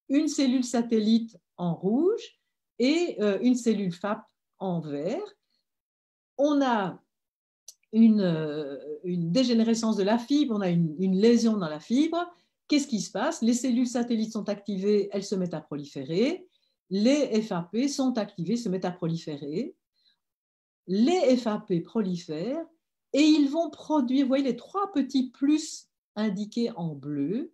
une cellule satellite en rouge et une cellule FAP en vert. On a une dégénérescence de la fibre, on a une lésion dans la fibre. Qu'est-ce qui se passe? Les cellules satellites sont activées, elles se mettent à proliférer. Les FAP sont activées, se mettent à proliférer. Les FAP prolifèrent et ils vont produire, vous voyez les 3 petits plus indiqués en bleu,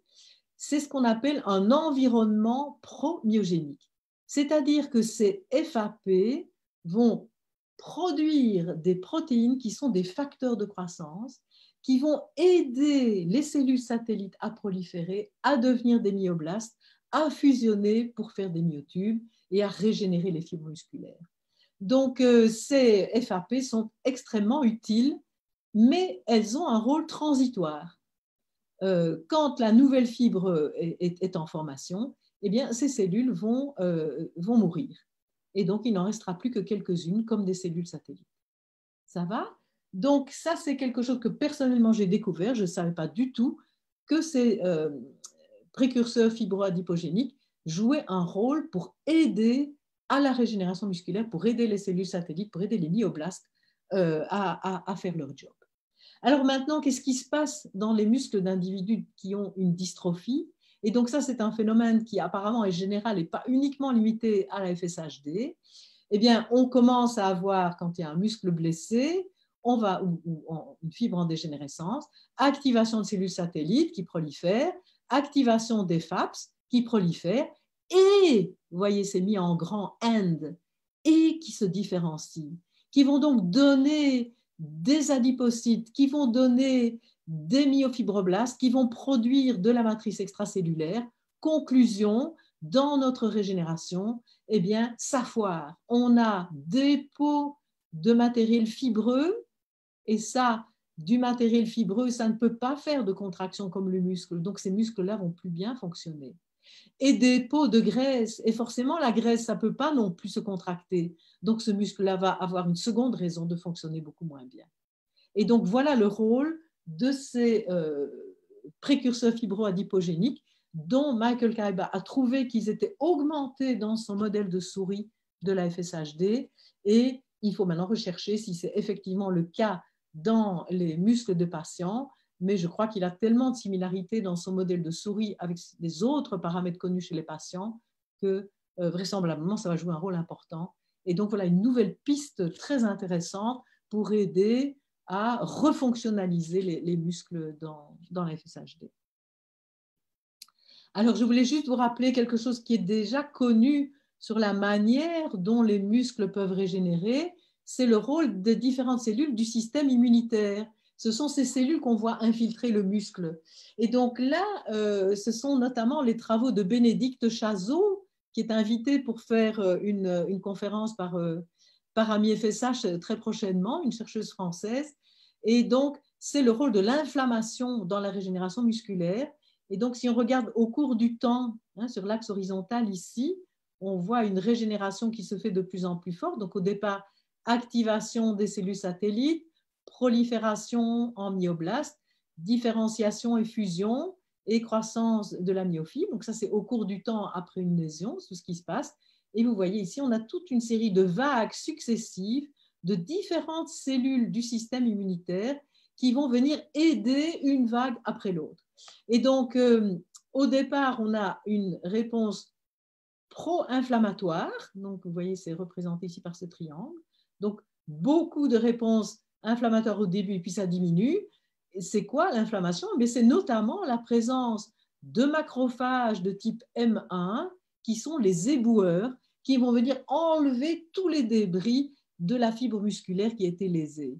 c'est ce qu'on appelle un environnement promyogénique. C'est-à-dire que ces FAP vont produire des protéines qui sont des facteurs de croissance, qui vont aider les cellules satellites à proliférer, à devenir des myoblastes, à fusionner pour faire des myotubes et à régénérer les fibres musculaires. Donc, ces FAP sont extrêmement utiles, mais elles ont un rôle transitoire. Quand la nouvelle fibre est en formation, eh bien, ces cellules vont mourir. Et donc, il n'en restera plus que quelques-unes, comme des cellules satellites. Ça va? Donc, ça, c'est quelque chose que personnellement, j'ai découvert. Je ne savais pas du tout que ces précurseurs fibro-adipogéniques jouaient un rôle pour aider à la régénération musculaire, pour aider les cellules satellites, pour aider les myoblastes à faire leur job. Alors maintenant, qu'est-ce qui se passe dans les muscles d'individus qui ont une dystrophie? Et donc ça, c'est un phénomène qui apparemment est général et pas uniquement limité à la FSHD. Eh bien, on commence à avoir, quand il y a un muscle blessé, ou une fibre en dégénérescence, activation de cellules satellites qui prolifèrent, activation des FAPS qui prolifèrent, et, vous voyez, c'est mis en grand AND, et qui se différencient, qui vont donc donner des adipocytes, qui vont donner des myofibroblastes, qui vont produire de la matrice extracellulaire. Conclusion, dans notre régénération, eh bien, ça foire. On a des pots de matériel fibreux, et ça, du matériel fibreux, ça ne peut pas faire de contraction comme le muscle. Donc, ces muscles-là vont plus bien fonctionner. Et des pots de graisse. Et forcément, la graisse, ça ne peut pas non plus se contracter. Donc, ce muscle-là va avoir une seconde raison de fonctionner beaucoup moins bien. Et donc, voilà le rôle de ces précurseurs fibro-adipogéniques dont Michael Kaiba a trouvé qu'ils étaient augmentés dans son modèle de souris de la FSHD. Et il faut maintenant rechercher si c'est effectivement le cas dans les muscles de patients, mais je crois qu'il a tellement de similarités dans son modèle de souris avec les autres paramètres connus chez les patients que vraisemblablement ça va jouer un rôle important. Et donc voilà une nouvelle piste très intéressante pour aider à refonctionnaliser les muscles dans la FSHD. Alors je voulais juste vous rappeler quelque chose qui est déjà connu sur la manière dont les muscles peuvent régénérer, c'est le rôle des différentes cellules du système immunitaire. Ce sont ces cellules qu'on voit infiltrer le muscle. Et donc là, ce sont notamment les travaux de Bénédicte Chazot, qui est invitée pour faire une conférence par Ami FSH très prochainement, une chercheuse française. Et donc, c'est le rôle de l'inflammation dans la régénération musculaire. Et donc, si on regarde au cours du temps, sur l'axe horizontal ici, on voit une régénération qui se fait de plus en plus forte. Donc, au départ, activation des cellules satellites, prolifération en myoblastes, différenciation et fusion et croissance de la myofibre. Donc, ça, c'est au cours du temps après une lésion, tout ce qui se passe. Et vous voyez ici, on a toute une série de vagues successives de différentes cellules du système immunitaire qui vont venir aider une vague après l'autre. Et donc, au départ, on a une réponse pro-inflammatoire. Donc, vous voyez, c'est représenté ici par ce triangle. Donc, beaucoup de réponses inflammatoires au début, et puis ça diminue. C'est quoi l'inflammation? C'est notamment la présence de macrophages de type M1 qui sont les éboueurs, qui vont venir enlever tous les débris de la fibre musculaire qui a été lésée.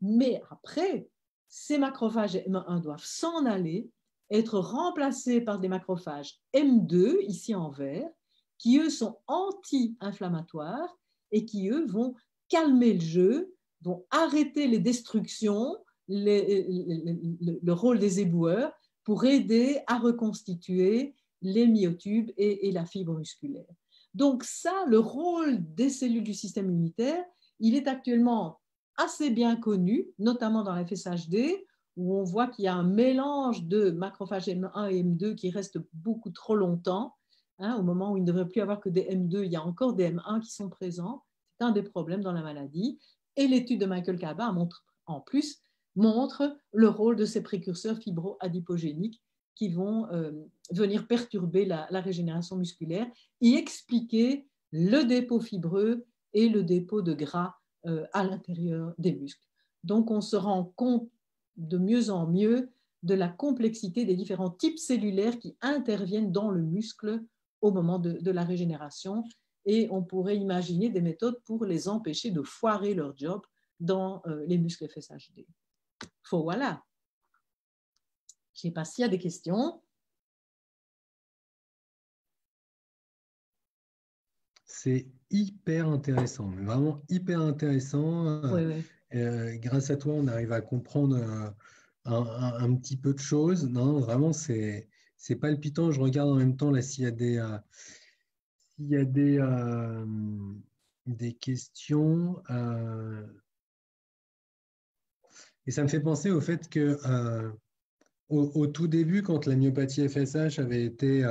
Mais après, ces macrophages M1 doivent s'en aller, être remplacés par des macrophages M2, ici en vert, qui eux sont anti-inflammatoires et qui eux vont calmer le jeu, vont arrêter les destructions, le rôle des éboueurs pour aider à reconstituer les myotubes et la fibre musculaire. Donc ça, le rôle des cellules du système immunitaire, il est actuellement assez bien connu, notamment dans la FSHD, où on voit qu'il y a un mélange de macrophages M1 et M2 qui reste beaucoup trop longtemps. Au moment où il ne devrait plus avoir que des M2, il y a encore des M1 qui sont présents. C'est un des problèmes dans la maladie. Et l'étude de Michael Kaba en plus montre le rôle de ces précurseurs fibro-adipogéniques qui vont venir perturber la régénération musculaire et expliquer le dépôt fibreux et le dépôt de gras à l'intérieur des muscles. Donc, on se rend compte de mieux en mieux de la complexité des différents types cellulaires qui interviennent dans le muscle au moment de la régénération. Et on pourrait imaginer des méthodes pour les empêcher de foirer leur job dans les muscles FSHD. Voilà. Je ne sais pas s'il y a des questions. C'est hyper intéressant, vraiment hyper intéressant. Oui. Grâce à toi, on arrive à comprendre un petit peu de choses. Non, vraiment, c'est palpitant. Je regarde en même temps là s'il y a des questions. Et ça me fait penser au fait que au tout début, quand la myopathie FSH avait été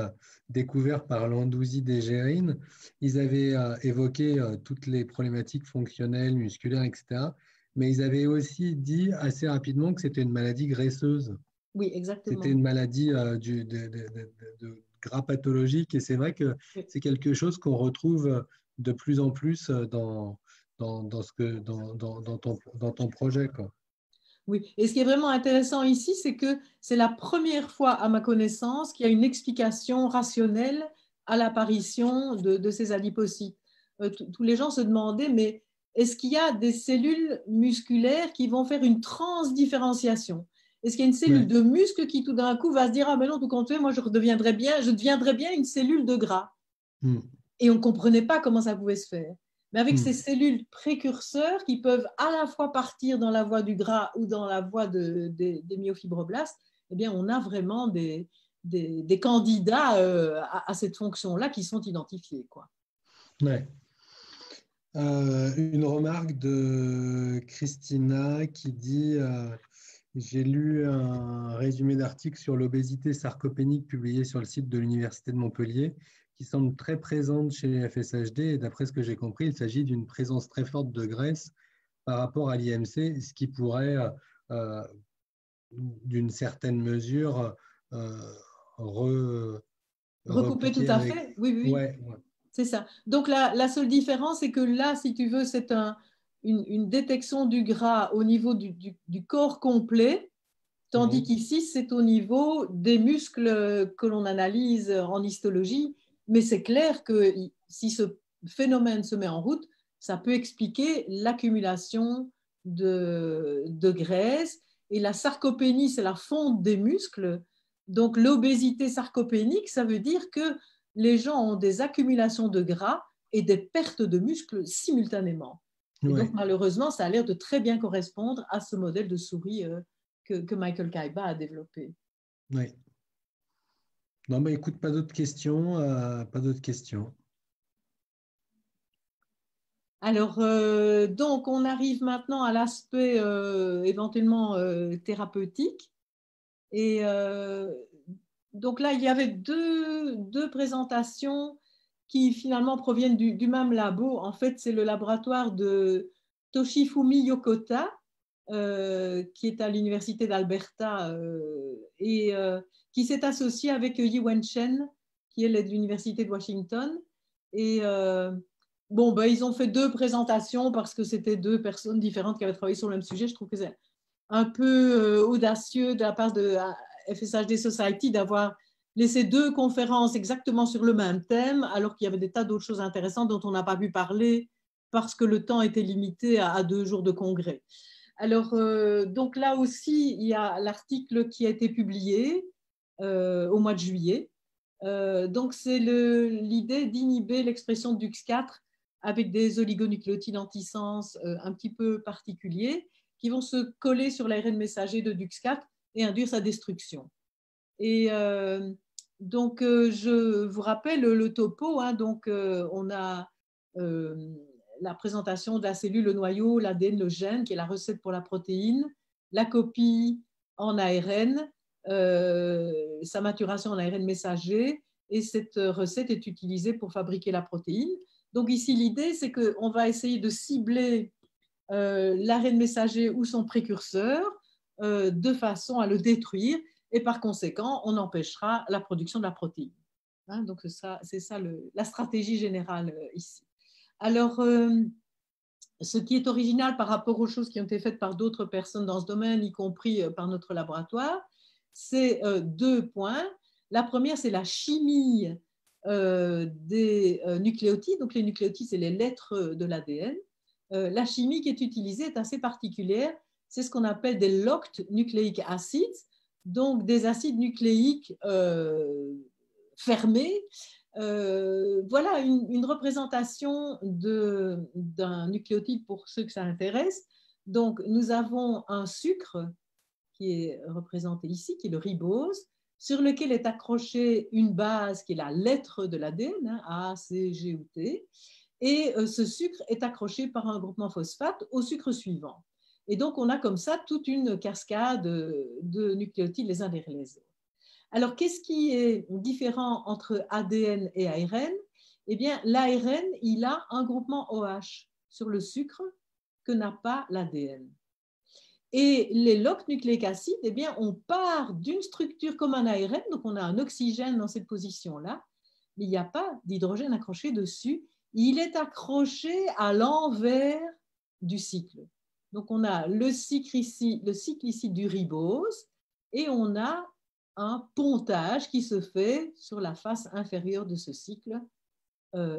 découverte par Landouzy Degérine, ils avaient évoqué toutes les problématiques fonctionnelles, musculaires, etc. Mais ils avaient aussi dit assez rapidement que c'était une maladie graisseuse. Oui, exactement. C'était une maladie de gras pathologique. Et c'est vrai que c'est quelque chose qu'on retrouve de plus en plus dans ton projet, quoi. Oui, et ce qui est vraiment intéressant ici, c'est que c'est la première fois, à ma connaissance, qu'il y a une explication rationnelle à l'apparition de ces adipocytes. Tous les gens se demandaient, mais est-ce qu'il y a des cellules musculaires qui vont faire une transdifférenciation? Est-ce qu'il y a une cellule de muscle qui tout d'un coup va se dire, ah mais non, tout compte fait, moi je deviendrai bien une cellule de gras. Et on ne comprenait pas comment ça pouvait se faire. Mais avec ces cellules précurseurs qui peuvent à la fois partir dans la voie du gras ou dans la voie des myofibroblastes, eh bien, on a vraiment des candidats à cette fonction-là qui sont identifiés, quoi. Ouais. Une remarque de Christina qui dit j'ai lu un résumé d'article sur l'obésité sarcopénique publié sur le site de l'Université de Montpellier qui semble très présente chez les FSHD et d'après ce que j'ai compris, il s'agit d'une présence très forte de graisse par rapport à l'IMC, ce qui pourrait, d'une certaine mesure, recouper tout à fait. Oui. Ouais. C'est ça. Donc, la seule différence, c'est que là, si tu veux, c'est une détection du gras au niveau du corps complet, tandis qu'ici, c'est au niveau des muscles que l'on analyse en histologie. Mais c'est clair que si ce phénomène se met en route, ça peut expliquer l'accumulation de graisse. Et la sarcopénie, c'est la fonte des muscles. Donc, l'obésité sarcopénique, ça veut dire que les gens ont des accumulations de gras et des pertes de muscles simultanément. Et donc, malheureusement, ça a l'air de très bien correspondre à ce modèle de souris que Michael Kaiba a développé. Oui. Non, mais écoute, pas d'autres questions. Alors, donc, on arrive maintenant à l'aspect éventuellement thérapeutique. Et donc là, il y avait deux présentations qui finalement proviennent du même labo. En fait, c'est le laboratoire de Toshifumi Yokota, qui est à l'université d'Alberta et qui s'est associé avec Yi Wenchen, qui est de l'université de Washington. Et bon, ben, ils ont fait 2 présentations parce que c'était 2 personnes différentes qui avaient travaillé sur le même sujet. Je trouve que c'est un peu audacieux de la part de FSHD Society d'avoir laissé 2 conférences exactement sur le même thème, alors qu'il y avait des tas d'autres choses intéressantes dont on n'a pas pu parler parce que le temps était limité à 2 jours de congrès. Alors, donc là aussi, il y a l'article qui a été publié au mois de juillet. Donc, c'est l'idée d'inhiber l'expression DUX4 avec des oligonucléotides antisens un petit peu particuliers qui vont se coller sur l'ARN messager de DUX4 et induire sa destruction. Et donc, je vous rappelle le topo. Hein, donc, on a la présentation de la cellule, le noyau, l'ADN, le gène, qui est la recette pour la protéine, la copie en ARN, sa maturation en ARN messager, et cette recette est utilisée pour fabriquer la protéine. Donc ici, l'idée, c'est qu'on va essayer de cibler l'ARN messager ou son précurseur de façon à le détruire, et par conséquent, on empêchera la production de la protéine. Hein, donc c'est ça la stratégie générale ici. Alors, ce qui est original par rapport aux choses qui ont été faites par d'autres personnes dans ce domaine, y compris par notre laboratoire, c'est 2 points. La première, c'est la chimie des nucléotides. Donc, les nucléotides, c'est les lettres de l'ADN. La chimie qui est utilisée est assez particulière. C'est ce qu'on appelle des locked nucleic acids, donc des acides nucléiques fermés. Voilà une représentation d'un nucléotide pour ceux que ça intéresse. Donc, nous avons un sucre qui est représenté ici, qui est le ribose, sur lequel est accrochée une base qui est la lettre de l'ADN, hein, A, C, G ou T, et ce sucre est accroché par un groupement phosphate au sucre suivant. Et donc, on a comme ça toute une cascade de nucléotides les uns derrière les autres. Alors, qu'est-ce qui est différent entre ADN et ARN? Eh bien, l'ARN, il a un groupement OH sur le sucre que n'a pas l'ADN. Et les locked nucleic acids, eh bien, on part d'une structure comme un ARN, donc on a un oxygène dans cette position-là, mais il n'y a pas d'hydrogène accroché dessus. Il est accroché à l'envers du cycle. Donc, on a le cycle ici du ribose et on a un pontage qui se fait sur la face inférieure de ce cycle.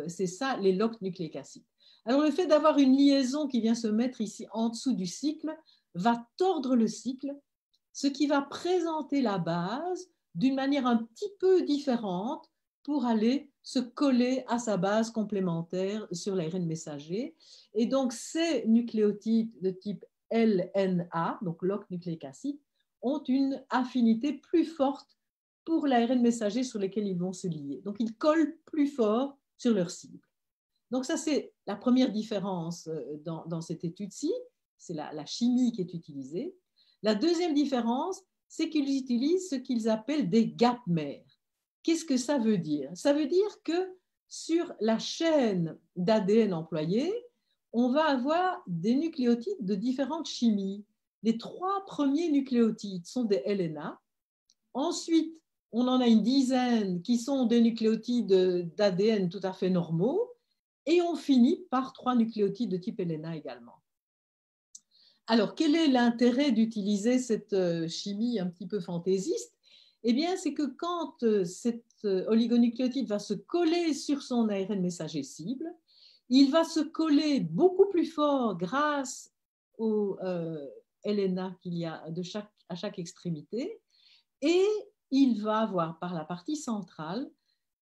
C'est ça, les locked nucleic acids. Alors, le fait d'avoir une liaison qui vient se mettre ici en dessous du cycle va tordre le cycle, ce qui va présenter la base d'une manière un petit peu différente pour aller se coller à sa base complémentaire sur l'ARN messager. Et donc, ces nucléotides de type LNA, donc locked nucleic acid, ont une affinité plus forte pour l'ARN messager sur lequel ils vont se lier. Donc, ils collent plus fort sur leur cible. Donc, ça, c'est la première différence dans cette étude-ci. C'est la chimie qui est utilisée. La deuxième différence, c'est qu'ils utilisent ce qu'ils appellent des gapmères. Qu'est-ce que ça veut dire? Ça veut dire que sur la chaîne d'ADN employée, on va avoir des nucléotides de différentes chimies. Les 3 premiers nucléotides sont des LNA. Ensuite, on en a une dizaine qui sont des nucléotides d'ADN tout à fait normaux. Et on finit par 3 nucléotides de type LNA également. Alors, quel est l'intérêt d'utiliser cette chimie un petit peu fantaisiste? Eh bien, c'est que quand cet oligonucléotide va se coller sur son ARN messager cible, il va se coller beaucoup plus fort grâce au LNA qu'il y a à chaque extrémité, et il va avoir par la partie centrale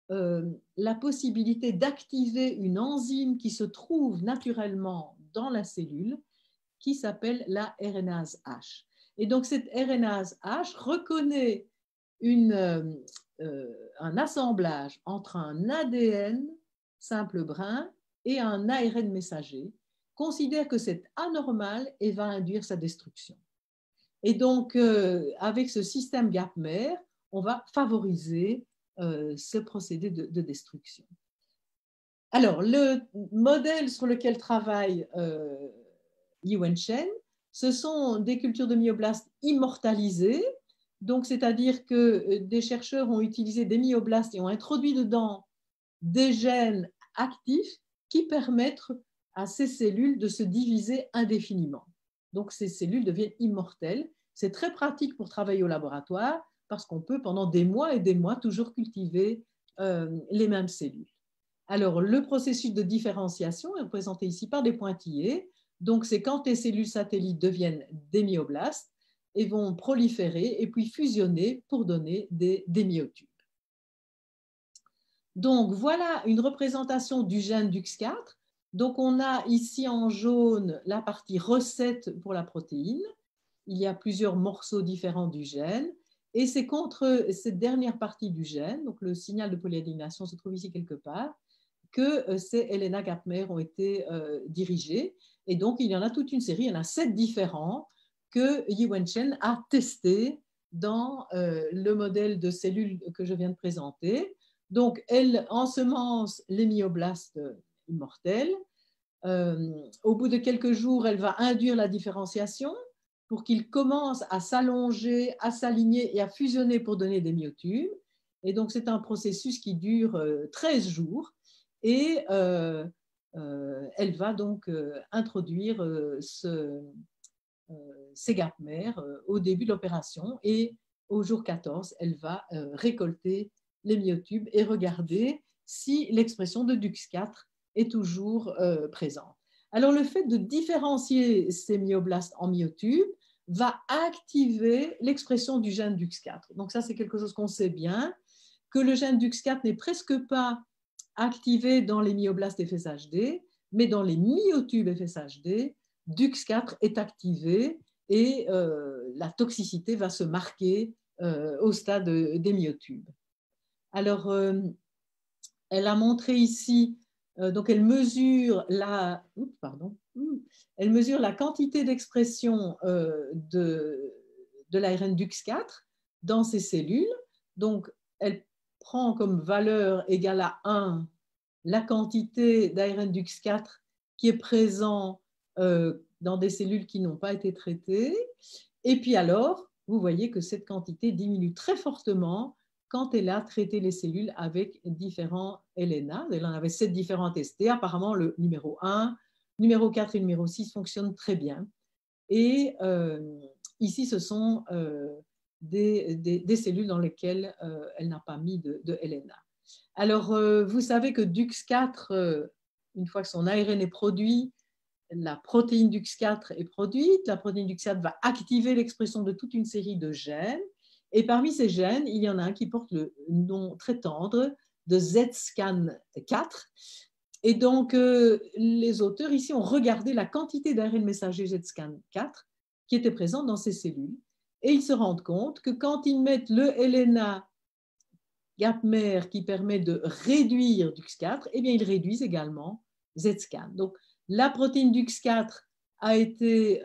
la possibilité d'activer une enzyme qui se trouve naturellement dans la cellule, qui s'appelle la RNase H. Et donc, cette RNase H reconnaît un assemblage entre un ADN simple brun et un ARN messager, considère que c'est anormal et va induire sa destruction. Et donc, avec ce système gapmer, on va favoriser ce procédé de destruction. Alors, le modèle sur lequel travaille Yi Wenchen, ce sont des cultures de myoblastes immortalisées. Donc, c'est-à-dire que des chercheurs ont utilisé des myoblastes et ont introduit dedans des gènes actifs qui permettent à ces cellules de se diviser indéfiniment. Donc, ces cellules deviennent immortelles. C'est très pratique pour travailler au laboratoire parce qu'on peut pendant des mois et des mois toujours cultiver les mêmes cellules. Alors, le processus de différenciation est représenté ici par des pointillés. Donc, c'est quand les cellules satellites deviennent des myoblastes et vont proliférer et puis fusionner pour donner des myotubes. Donc, voilà une représentation du gène DUX4. Donc, on a ici en jaune la partie recette pour la protéine. Il y a plusieurs morceaux différents du gène. Et c'est contre cette dernière partie du gène, donc le signal de polyadenylation se trouve ici quelque part, que ces Helena Gapmer ont été dirigés. Et donc, il y en a toute une série, il y en a 7 différents que Yi Wenchen a testés dans le modèle de cellules que je viens de présenter. Donc, elle ensemence les myoblastes immortels. Au bout de quelques jours, elle va induire la différenciation pour qu'ils commencent à s'allonger, à s'aligner et à fusionner pour donner des myotubes. Et donc, c'est un processus qui dure 13 jours. Et elle va donc introduire ces gapmères au début de l'opération. Et au jour 14, elle va récolter les myotubes et regarder si l'expression de DUX4 est toujours présente. Alors, le fait de différencier ces myoblastes en myotubes va activer l'expression du gène DUX4. Donc, ça, c'est quelque chose qu'on sait bien, que le gène DUX4 n'est presque pas activé dans les myoblastes FSHD, mais dans les myotubes FSHD, DUX4 est activé et la toxicité va se marquer au stade des myotubes. Alors, elle a montré ici, donc elle mesure la quantité d'expression de l'ARN DUX4 dans ces cellules. Donc, elle prend comme valeur égale à 1 la quantité d'ARN DUX4 qui est présent dans des cellules qui n'ont pas été traitées. Et puis alors, vous voyez que cette quantité diminue très fortement quand elle a traité les cellules avec différents LNA. Elle en avait 7 différents testés. Apparemment, le numéro 1, numéro 4 et numéro 6 fonctionnent très bien. Et ici, ce sont des cellules dans lesquelles elle n'a pas mis de LNA. Alors, vous savez que DUX4, une fois que son ARN est produit, la protéine DUX4 est produite. La protéine DUX4 va activer l'expression de toute une série de gènes. Et parmi ces gènes, il y en a un qui porte le nom très tendre de ZSCAN4. Et donc, les auteurs ici ont regardé la quantité d'ARN messager ZSCAN4 qui était présente dans ces cellules. Et ils se rendent compte que quand ils mettent le LNA gapmer qui permet de réduire DUX4, eh bien, ils réduisent également ZSCAN. Donc, la protéine DUX4 a été...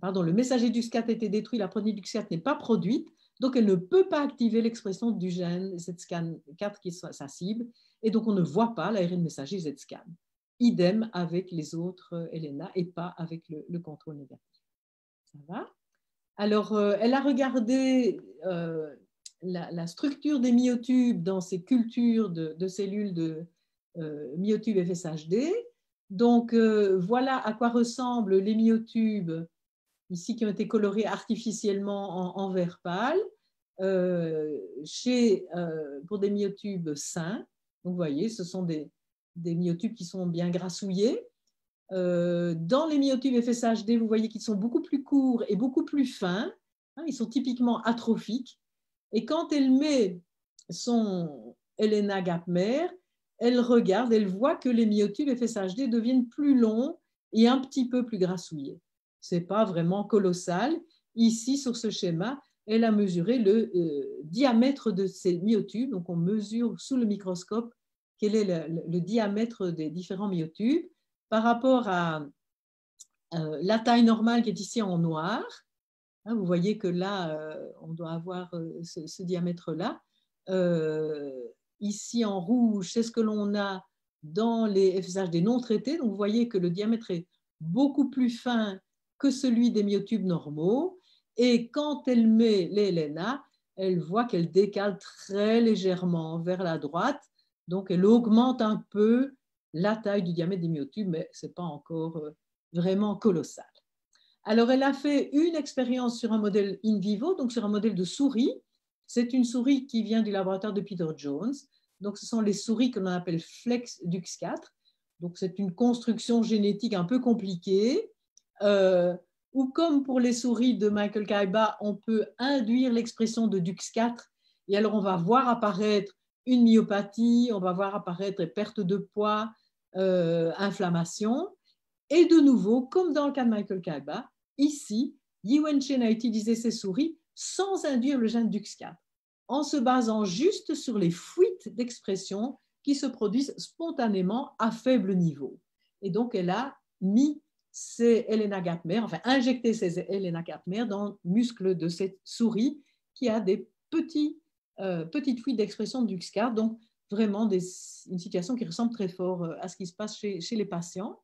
le messager DUX4 a été détruit, la protéine DUX4 n'est pas produite, donc elle ne peut pas activer l'expression du gène ZSCAN4 qui est sa cible, et donc on ne voit pas l'ARN messager ZSCAN. Idem avec les autres LNA et pas avec le contrôle négatif. Ça va? Alors, elle a regardé la structure des myotubes dans ces cultures de cellules de myotubes FSHD. Donc, voilà à quoi ressemblent les myotubes ici qui ont été colorés artificiellement en vert pâle pour des myotubes sains. Donc, vous voyez, ce sont des myotubes qui sont bien grassouillés. Dans les myotubes FSHD, vous voyez qu'ils sont beaucoup plus courts et beaucoup plus fins. Ils sont typiquement atrophiques. Et quand elle met son Helena Gapmer, elle regarde, elle voit que les myotubes FSHD deviennent plus longs et un petit peu plus grassouillés. Ce n'est pas vraiment colossal. Ici, sur ce schéma, elle a mesuré le diamètre de ces myotubes. Donc, on mesure sous le microscope quel est le diamètre des différents myotubes par rapport à la taille normale qui est ici en noir. Vous voyez que là, on doit avoir ce diamètre-là. ici en rouge, c'est ce que l'on a dans les FSHD non traités. Donc, vous voyez que le diamètre est beaucoup plus fin que celui des myotubes normaux. Et quand elle met les LNA, elle voit qu'elle décale très légèrement vers la droite. Donc, elle augmente un peu la taille du diamètre des myotubes, mais ce n'est pas encore vraiment colossal. Alors, elle a fait une expérience sur un modèle in vivo, donc sur un modèle de souris. C'est une souris qui vient du laboratoire de Peter Jones. Donc, ce sont les souris que l'on appelle FlexDux4. Donc, c'est une construction génétique un peu compliquée, où comme pour les souris de Michael Kaiba, on peut induire l'expression de DUX4. Et alors, on va voir apparaître une myopathie, on va voir apparaître perte de poids, inflammation. Et de nouveau, comme dans le cas de Michael Kaiba, ici, Yi Wenchen a utilisé ces souris sans induire le gène DUX4, en se basant juste sur les fuites d'expression qui se produisent spontanément à faible niveau. Et donc, elle a mis ces LNA gapmer, enfin injecté ces LNA gapmer dans le muscle de cette souris qui a des petites fuites d'expression de DUX4, donc vraiment une situation qui ressemble très fort à ce qui se passe chez les patients.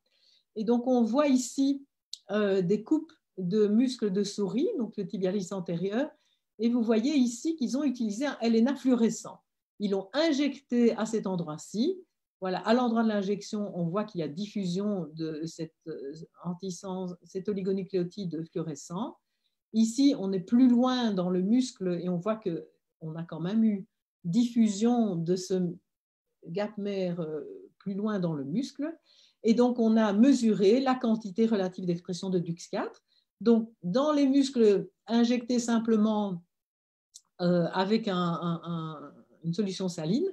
Et donc, on voit ici des coupes de muscles de souris, donc le tibialis antérieur, et vous voyez ici qu'ils ont utilisé un LNA fluorescent. Ils l'ont injecté à cet endroit-ci. Voilà, à l'endroit de l'injection, on voit qu'il y a diffusion de cet oligonucléotide fluorescent. Ici, on est plus loin dans le muscle et on voit qu'on a quand même eu diffusion de ce gapmer plus loin dans le muscle. Et donc, on a mesuré la quantité relative d'expression de DUX4. Donc, dans les muscles injectés simplement avec une solution saline,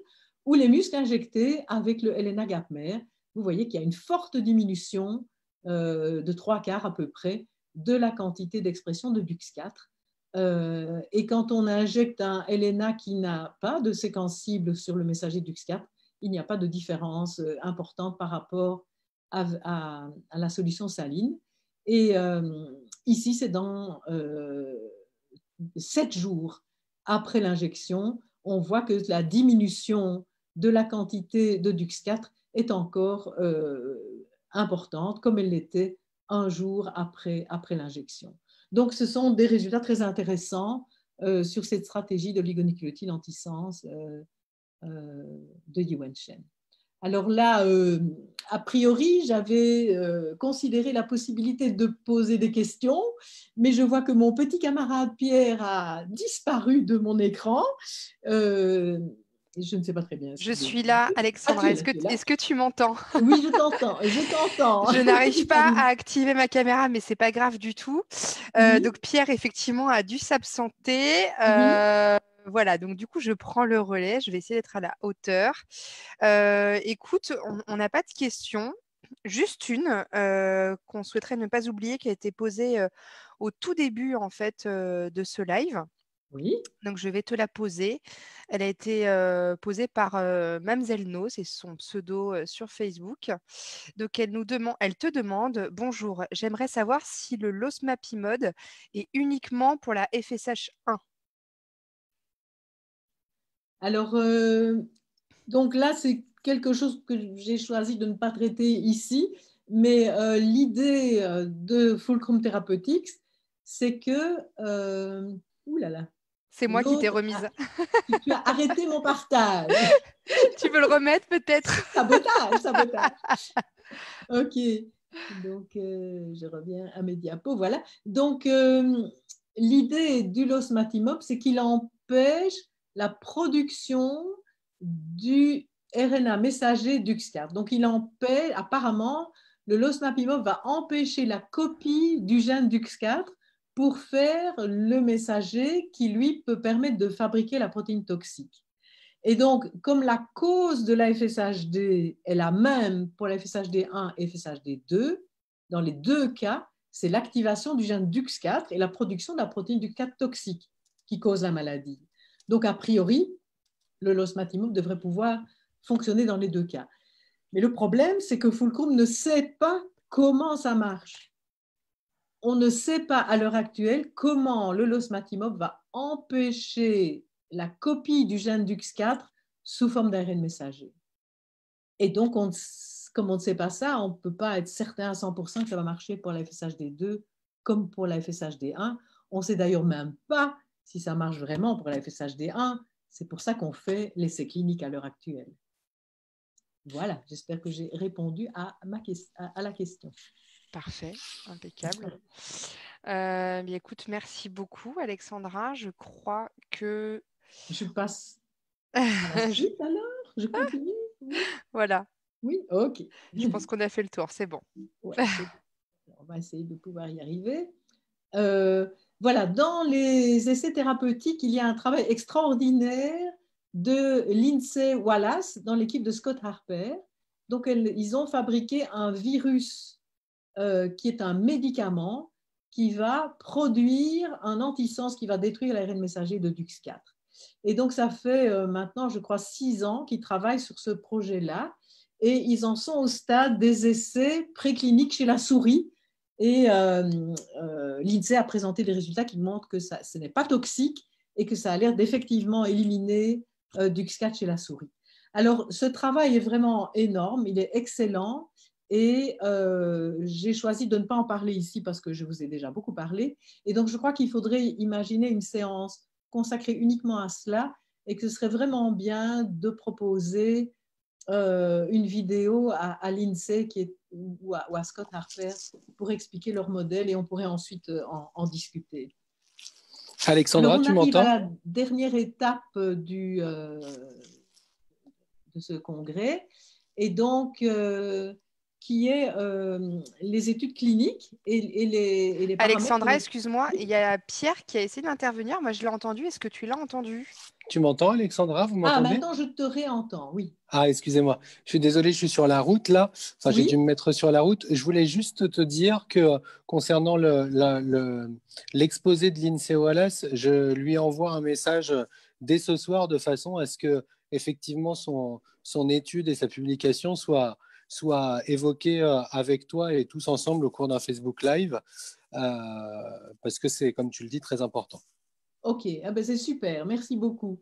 ou les muscles injectés avec le LNA gapmer, vous voyez qu'il y a une forte diminution de 3/4 à peu près de la quantité d'expression de DUX4. Et quand on injecte un LNA qui n'a pas de séquence cible sur le messager DUX4, il n'y a pas de différence importante par rapport à la solution saline. Et ici, c'est dans 7 jours après l'injection, on voit que la diminution de la quantité de DUX4 est encore importante, comme elle l'était un jour après l'injection. Donc, ce sont des résultats très intéressants sur cette stratégie de l'oligonucléotide antisens de Yi Wenchen. Alors là, a priori, j'avais considéré la possibilité de poser des questions, mais je vois que mon petit camarade Pierre a disparu de mon écran. Je ne sais pas très bien. Je suis là, Alexandra. Est-ce que tu m'entends? Oui, je t'entends. Je n'arrive pas à activer ma caméra, mais c'est pas grave du tout. Oui. Donc Pierre, effectivement, a dû s'absenter. Voilà, donc du coup, je prends le relais. Je vais essayer d'être à la hauteur. Écoute, on n'a pas de questions. Juste une qu'on souhaiterait ne pas oublier, qui a été posée au tout début en fait de ce live. Oui. Donc, je vais te la poser. Elle a été posée par Mamzelle No, c'est son pseudo sur Facebook. Donc, elle te demande, bonjour, j'aimerais savoir si le losmapimod est uniquement pour la FSH1. Alors, donc là, c'est quelque chose que j'ai choisi de ne pas traiter ici, mais l'idée de Fulcrum Therapeutics, c'est que... ouh là là. C'est moi qui t'ai remise. Tu as arrêté mon partage. Tu veux le remettre peut-être? Sabotage. Ok. Donc, je reviens à mes diapos. Voilà. Donc, l'idée du losmapimod, c'est qu'il empêche la production du RNA messager DUX4. Donc, il empêche, apparemment, le losmapimod va empêcher la copie du gène DUX4 pour faire le messager qui, lui, peut permettre de fabriquer la protéine toxique. Et donc, comme la cause de la FSHD est la même pour la FSHD1 et FSHD2, dans les deux cas, c'est l'activation du gène DUX4 et la production de la protéine DUX4 toxique qui cause la maladie. Donc, a priori, le losmapimod devrait pouvoir fonctionner dans les deux cas. Mais le problème, c'est que Fulcrum ne sait pas comment ça marche. On ne sait pas à l'heure actuelle comment le losmapimod va empêcher la copie du gène DUX4 sous forme d'ARN messager. Et donc, comme on ne sait pas ça, on ne peut pas être certain à 100% que ça va marcher pour la FSHD2 comme pour la FSHD1. On ne sait d'ailleurs même pas si ça marche vraiment pour la FSHD1. C'est pour ça qu'on fait l'essai clinique à l'heure actuelle. Voilà, j'espère que j'ai répondu à la question. Parfait, impeccable. Bien, écoute, merci beaucoup, Alexandra. Je crois que... Je passe à la suite alors. Je continue. Voilà. Oui, ok. Je pense qu'on a fait le tour, c'est bon. Ouais, on va essayer de pouvoir y arriver. Voilà, dans les essais thérapeutiques, il y a un travail extraordinaire de Lindsay Wallace dans l'équipe de Scott Harper. Donc, ils ont fabriqué un virus qui est un médicament qui va produire un antisens qui va détruire l'ARN messager de DUX4. Et donc, ça fait maintenant, je crois, 6 ans qu'ils travaillent sur ce projet-là. Et ils en sont au stade des essais précliniques chez la souris. Et l'INSEE a présenté des résultats qui montrent que ce n'est pas toxique et que ça a l'air d'effectivement éliminer DUX4 chez la souris. Alors, ce travail est vraiment énorme, il est excellent et j'ai choisi de ne pas en parler ici parce que je vous ai déjà beaucoup parlé. Et donc, je crois qu'il faudrait imaginer une séance consacrée uniquement à cela et que ce serait vraiment bien de proposer une vidéo à l'INSEE ou à Scott Harper pour expliquer leur modèle et on pourrait ensuite en discuter. Alexandra, alors, tu m'entends? On arrive à la dernière étape de ce congrès et donc qui est les études cliniques et les paramètres. Alexandra, excuse-moi, il y a Pierre qui a essayé d'intervenir. Moi, je l'ai entendu. Est-ce que tu l'as entendu? Tu m'entends, Alexandra? Vous m'entendez? Maintenant, je te réentends, oui. Ah, excusez-moi. Je suis désolé, je suis sur la route là. Enfin, j'ai dû me mettre sur la route. Je voulais juste te dire que concernant l'exposé de Lindsay Wallace, je lui envoie un message dès ce soir de façon à ce que effectivement son étude et sa publication soient évoquées avec toi et tous ensemble au cours d'un Facebook Live parce que c'est, comme tu le dis, très important. Ok, c'est super, merci beaucoup.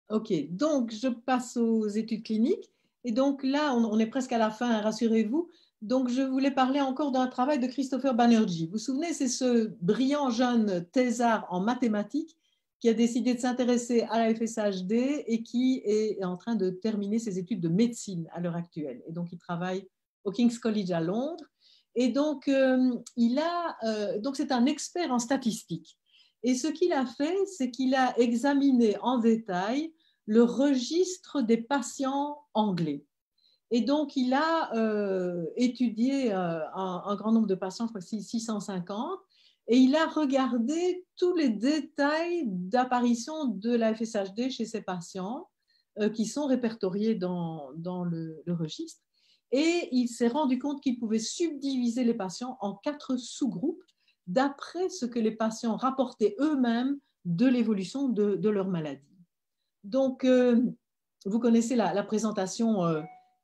Ok, donc je passe aux études cliniques. Et donc là, on est presque à la fin, rassurez-vous. Donc je voulais parler encore d'un travail de Christopher Banerjee. Vous vous souvenez, c'est ce brillant jeune thésard en mathématiques qui a décidé de s'intéresser à la FSHD et qui est en train de terminer ses études de médecine à l'heure actuelle. Et donc il travaille au King's College à Londres. Et donc, donc c'est un expert en statistiques. Et ce qu'il a fait, c'est qu'il a examiné en détail le registre des patients anglais. Et donc, il a étudié un grand nombre de patients, je crois 650, et il a regardé tous les détails d'apparition de la FSHD chez ces patients qui sont répertoriés dans le registre. Et il s'est rendu compte qu'il pouvait subdiviser les patients en 4 sous-groupes d'après ce que les patients rapportaient eux-mêmes de l'évolution de leur maladie. Donc, vous connaissez la présentation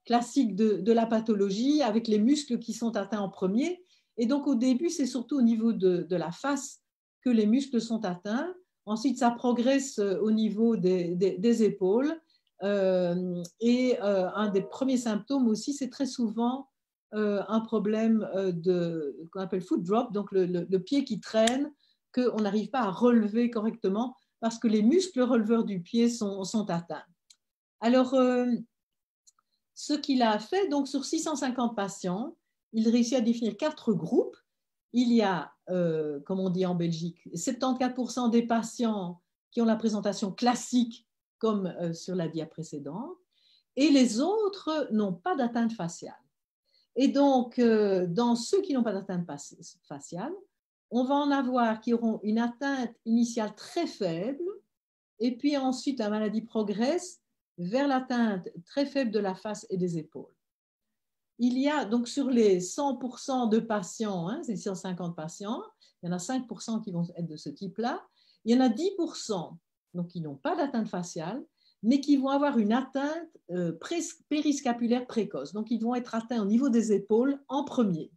classique de la pathologie avec les muscles qui sont atteints en premier. Et donc, au début, c'est surtout au niveau de la face que les muscles sont atteints. Ensuite, ça progresse au niveau des épaules. Et un des premiers symptômes aussi, c'est très souvent un problème qu'on appelle foot drop, donc le pied qui traîne, qu'on n'arrive pas à relever correctement parce que les muscles releveurs du pied sont atteints. Alors, ce qu'il a fait, donc sur 650 patients, il réussit à définir 4 groupes. Il y a, comme on dit en Belgique, 74% des patients qui ont la présentation classique, comme sur la dia précédente, et les autres n'ont pas d'atteinte faciale. Et donc, dans ceux qui n'ont pas d'atteinte faciale, on va en avoir qui auront une atteinte initiale très faible, et puis ensuite la maladie progresse vers l'atteinte très faible de la face et des épaules. Il y a donc sur les 100% de patients, c'est 150 patients, il y en a 5% qui vont être de ce type-là, il y en a 10% donc, qui n'ont pas d'atteinte faciale, mais qui vont avoir une atteinte périscapulaire précoce. Donc, ils vont être atteints au niveau des épaules en premier.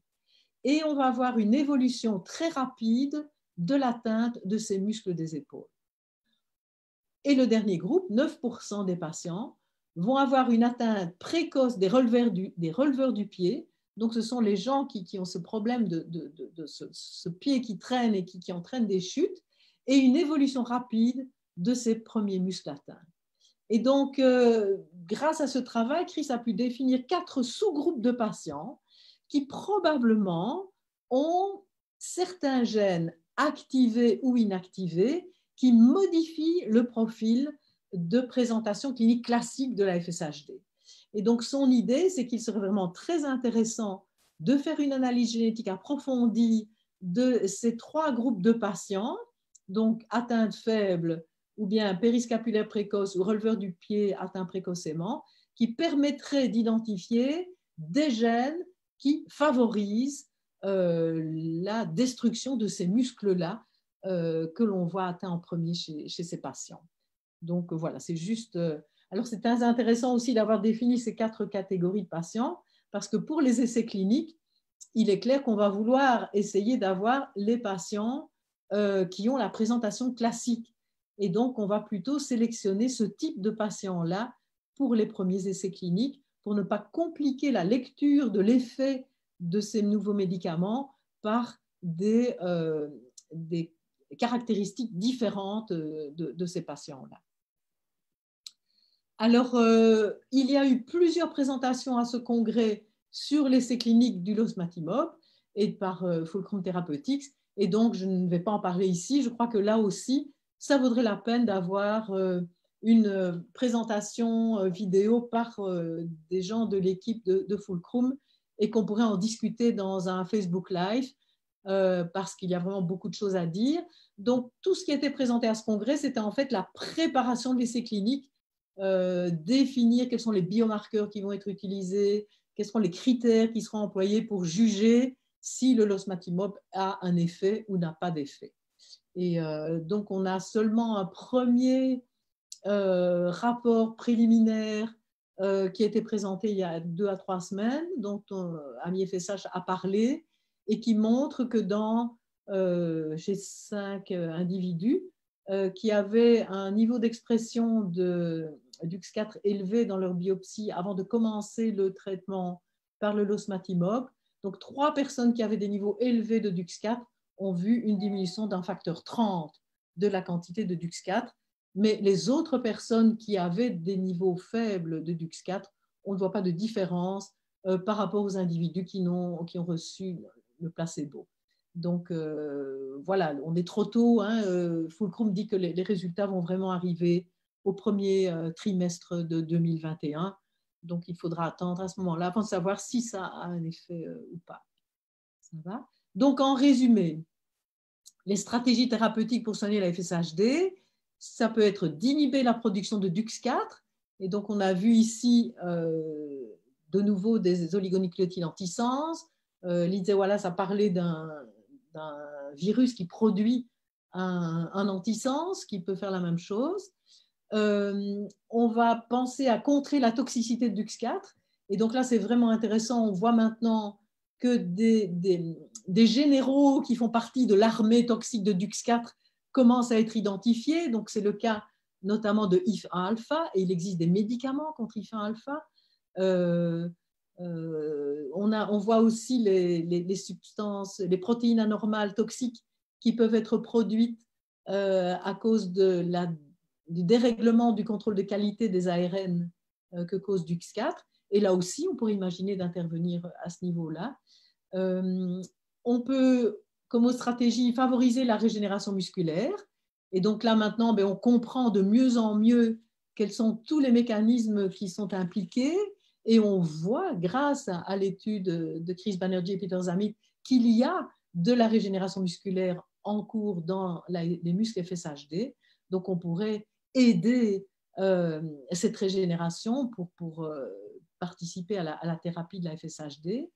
Et on va avoir une évolution très rapide de l'atteinte de ces muscles des épaules. Et le dernier groupe, 9% des patients, vont avoir une atteinte précoce des releveurs du pied. Donc, ce sont les gens qui ont ce problème de ce pied qui traîne et qui entraîne des chutes, et une évolution rapide de ces premiers muscles atteints. Et donc, grâce à ce travail, Chris a pu définir 4 sous-groupes de patients qui probablement ont certains gènes activés ou inactivés qui modifient le profil de présentation clinique classique de la FSHD. Et donc, son idée, c'est qu'il serait vraiment très intéressant de faire une analyse génétique approfondie de ces 3 groupes de patients, donc atteintes faibles, ou bien périscapulaire précoce ou releveur du pied atteint précocement, qui permettrait d'identifier des gènes qui favorisent la destruction de ces muscles-là que l'on voit atteints en premier chez ces patients. Donc voilà, c'est juste... alors c'est très intéressant aussi d'avoir défini ces 4 catégories de patients, parce que pour les essais cliniques, il est clair qu'on va vouloir essayer d'avoir les patients qui ont la présentation classique. Et donc, on va plutôt sélectionner ce type de patients-là pour les premiers essais cliniques, pour ne pas compliquer la lecture de l'effet de ces nouveaux médicaments par des caractéristiques différentes de ces patients-là. Alors, il y a eu plusieurs présentations à ce congrès sur l'essai clinique du losmatimab et par Fulcrum Therapeutics, et donc je ne vais pas en parler ici. Je crois que là aussi, ça vaudrait la peine d'avoir une présentation vidéo par des gens de l'équipe de Fulcrum et qu'on pourrait en discuter dans un Facebook Live parce qu'il y a vraiment beaucoup de choses à dire. Donc, tout ce qui a été présenté à ce congrès, c'était en fait la préparation de l'essai clinique, définir quels sont les biomarqueurs qui vont être utilisés, quels seront les critères qui seront employés pour juger si le losmatimab a un effet ou n'a pas d'effet. Et donc, on a seulement un premier rapport préliminaire qui a été présenté il y a 2 à 3 semaines, dont Ami FSH a parlé, et qui montre que chez 5 individus qui avaient un niveau d'expression de DUX4 élevé dans leur biopsie avant de commencer le traitement par le losmatimab, donc 3 personnes qui avaient des niveaux élevés de DUX4 ont vu une diminution d'un facteur 30 de la quantité de DUX4, mais les autres personnes qui avaient des niveaux faibles de DUX4, on ne voit pas de différence par rapport aux individus qui ont reçu le placebo. Donc voilà, on est trop tôt. Fulcrum dit que les résultats vont vraiment arriver au premier trimestre de 2021. Donc il faudra attendre à ce moment-là avant de savoir si ça a un effet ou pas. Ça va ? Donc, en résumé, les stratégies thérapeutiques pour soigner la FSHD, ça peut être d'inhiber la production de DUX4. Et donc, on a vu ici de nouveau des oligonucléotides antisens. Lindsay Wallace a parlé d'un virus qui produit un antisens qui peut faire la même chose. On va penser à contrer la toxicité de DUX4. Et donc là, c'est vraiment intéressant. On voit maintenant que des généraux qui font partie de l'armée toxique de DUX4 commencent à être identifiés. Donc, c'est le cas notamment de IF1-alpha, et il existe des médicaments contre IF1-alpha. On voit aussi les substances, les protéines anormales toxiques qui peuvent être produites à cause du dérèglement du contrôle de qualité des ARN que cause DUX4. Et là aussi, on pourrait imaginer d'intervenir à ce niveau-là. On peut, comme stratégie, favoriser la régénération musculaire. Et donc là, maintenant, on comprend de mieux en mieux quels sont tous les mécanismes qui sont impliqués. Et on voit, grâce à l'étude de Chris Banerjee et Peter Zamit, qu'il y a de la régénération musculaire en cours dans les muscles FSHD. Donc, on pourrait aider cette régénération pour participer à la thérapie de la FSHD.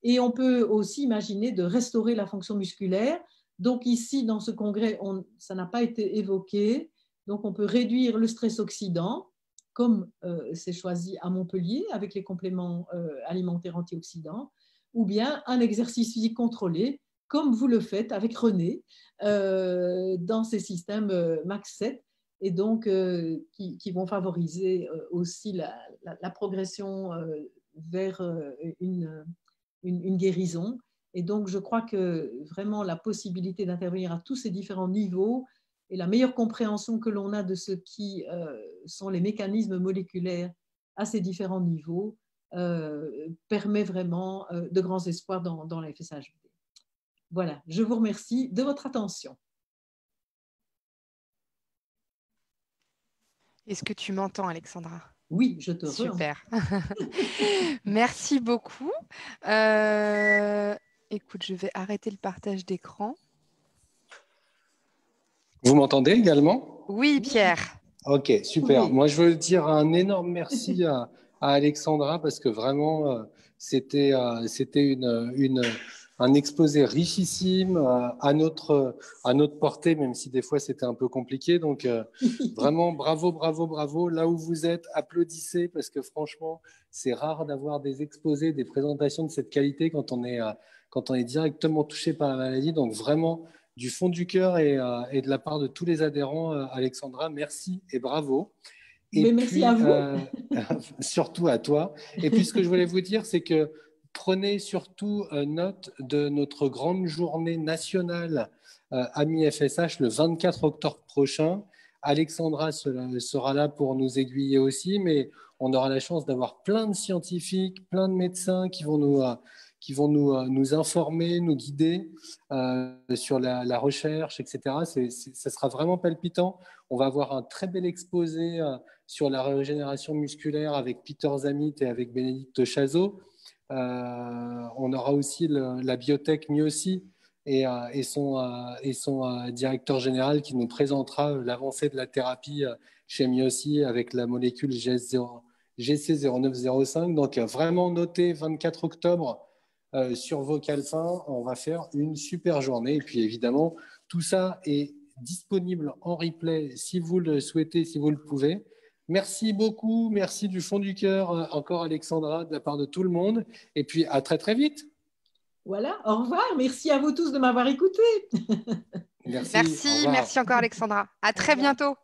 Et on peut aussi imaginer de restaurer la fonction musculaire. Donc ici, dans ce congrès, ça n'a pas été évoqué. Donc on peut réduire le stress oxydant, comme c'est choisi à Montpellier avec les compléments alimentaires antioxydants, ou bien un exercice physique contrôlé, comme vous le faites avec René dans ces systèmes Max 7. et donc qui vont favoriser aussi la progression vers une guérison. Et donc, je crois que vraiment la possibilité d'intervenir à tous ces différents niveaux et la meilleure compréhension que l'on a de ce qui sont les mécanismes moléculaires à ces différents niveaux permet vraiment de grands espoirs dans la FSHD. Voilà, je vous remercie de votre attention. Est-ce que tu m'entends, Alexandra? Oui, je te remercie. Super. Merci beaucoup. Écoute, je vais arrêter le partage d'écran. Vous m'entendez également? Oui, Pierre. Ok, super. Oui. Moi, je veux dire un énorme merci à Alexandra parce que vraiment, c'était un exposé richissime à notre portée, même si des fois c'était un peu compliqué. Donc, vraiment, bravo, bravo, bravo. Là où vous êtes, applaudissez parce que franchement, c'est rare d'avoir des exposés, des présentations de cette qualité quand on est directement touché par la maladie. Donc, vraiment, du fond du cœur et de la part de tous les adhérents, Alexandra, merci et bravo. Et mais puis, merci à vous. surtout à toi. Et puis, ce que je voulais vous dire, c'est que prenez surtout note de notre grande journée nationale Amis FSH le 24 octobre prochain. Alexandra sera là pour nous aiguiller aussi, mais on aura la chance d'avoir plein de scientifiques, plein de médecins qui vont nous informer, nous guider sur la recherche, etc. Ça sera vraiment palpitant. On va avoir un très bel exposé sur la régénération musculaire avec Peter Zamit et avec Bénédicte Chazot. On aura aussi la biotech Miosi et son directeur général qui nous présentera l'avancée de la thérapie chez Miosi avec la molécule GC0905. Donc, vraiment noté 24 octobre sur Vocalfin. On va faire une super journée. Et puis, évidemment, tout ça est disponible en replay si vous le souhaitez, si vous le pouvez. Merci beaucoup, merci du fond du cœur encore Alexandra de la part de tout le monde et puis à très très vite. Voilà, au revoir, merci à vous tous de m'avoir écouté. Merci encore Alexandra. À très bientôt.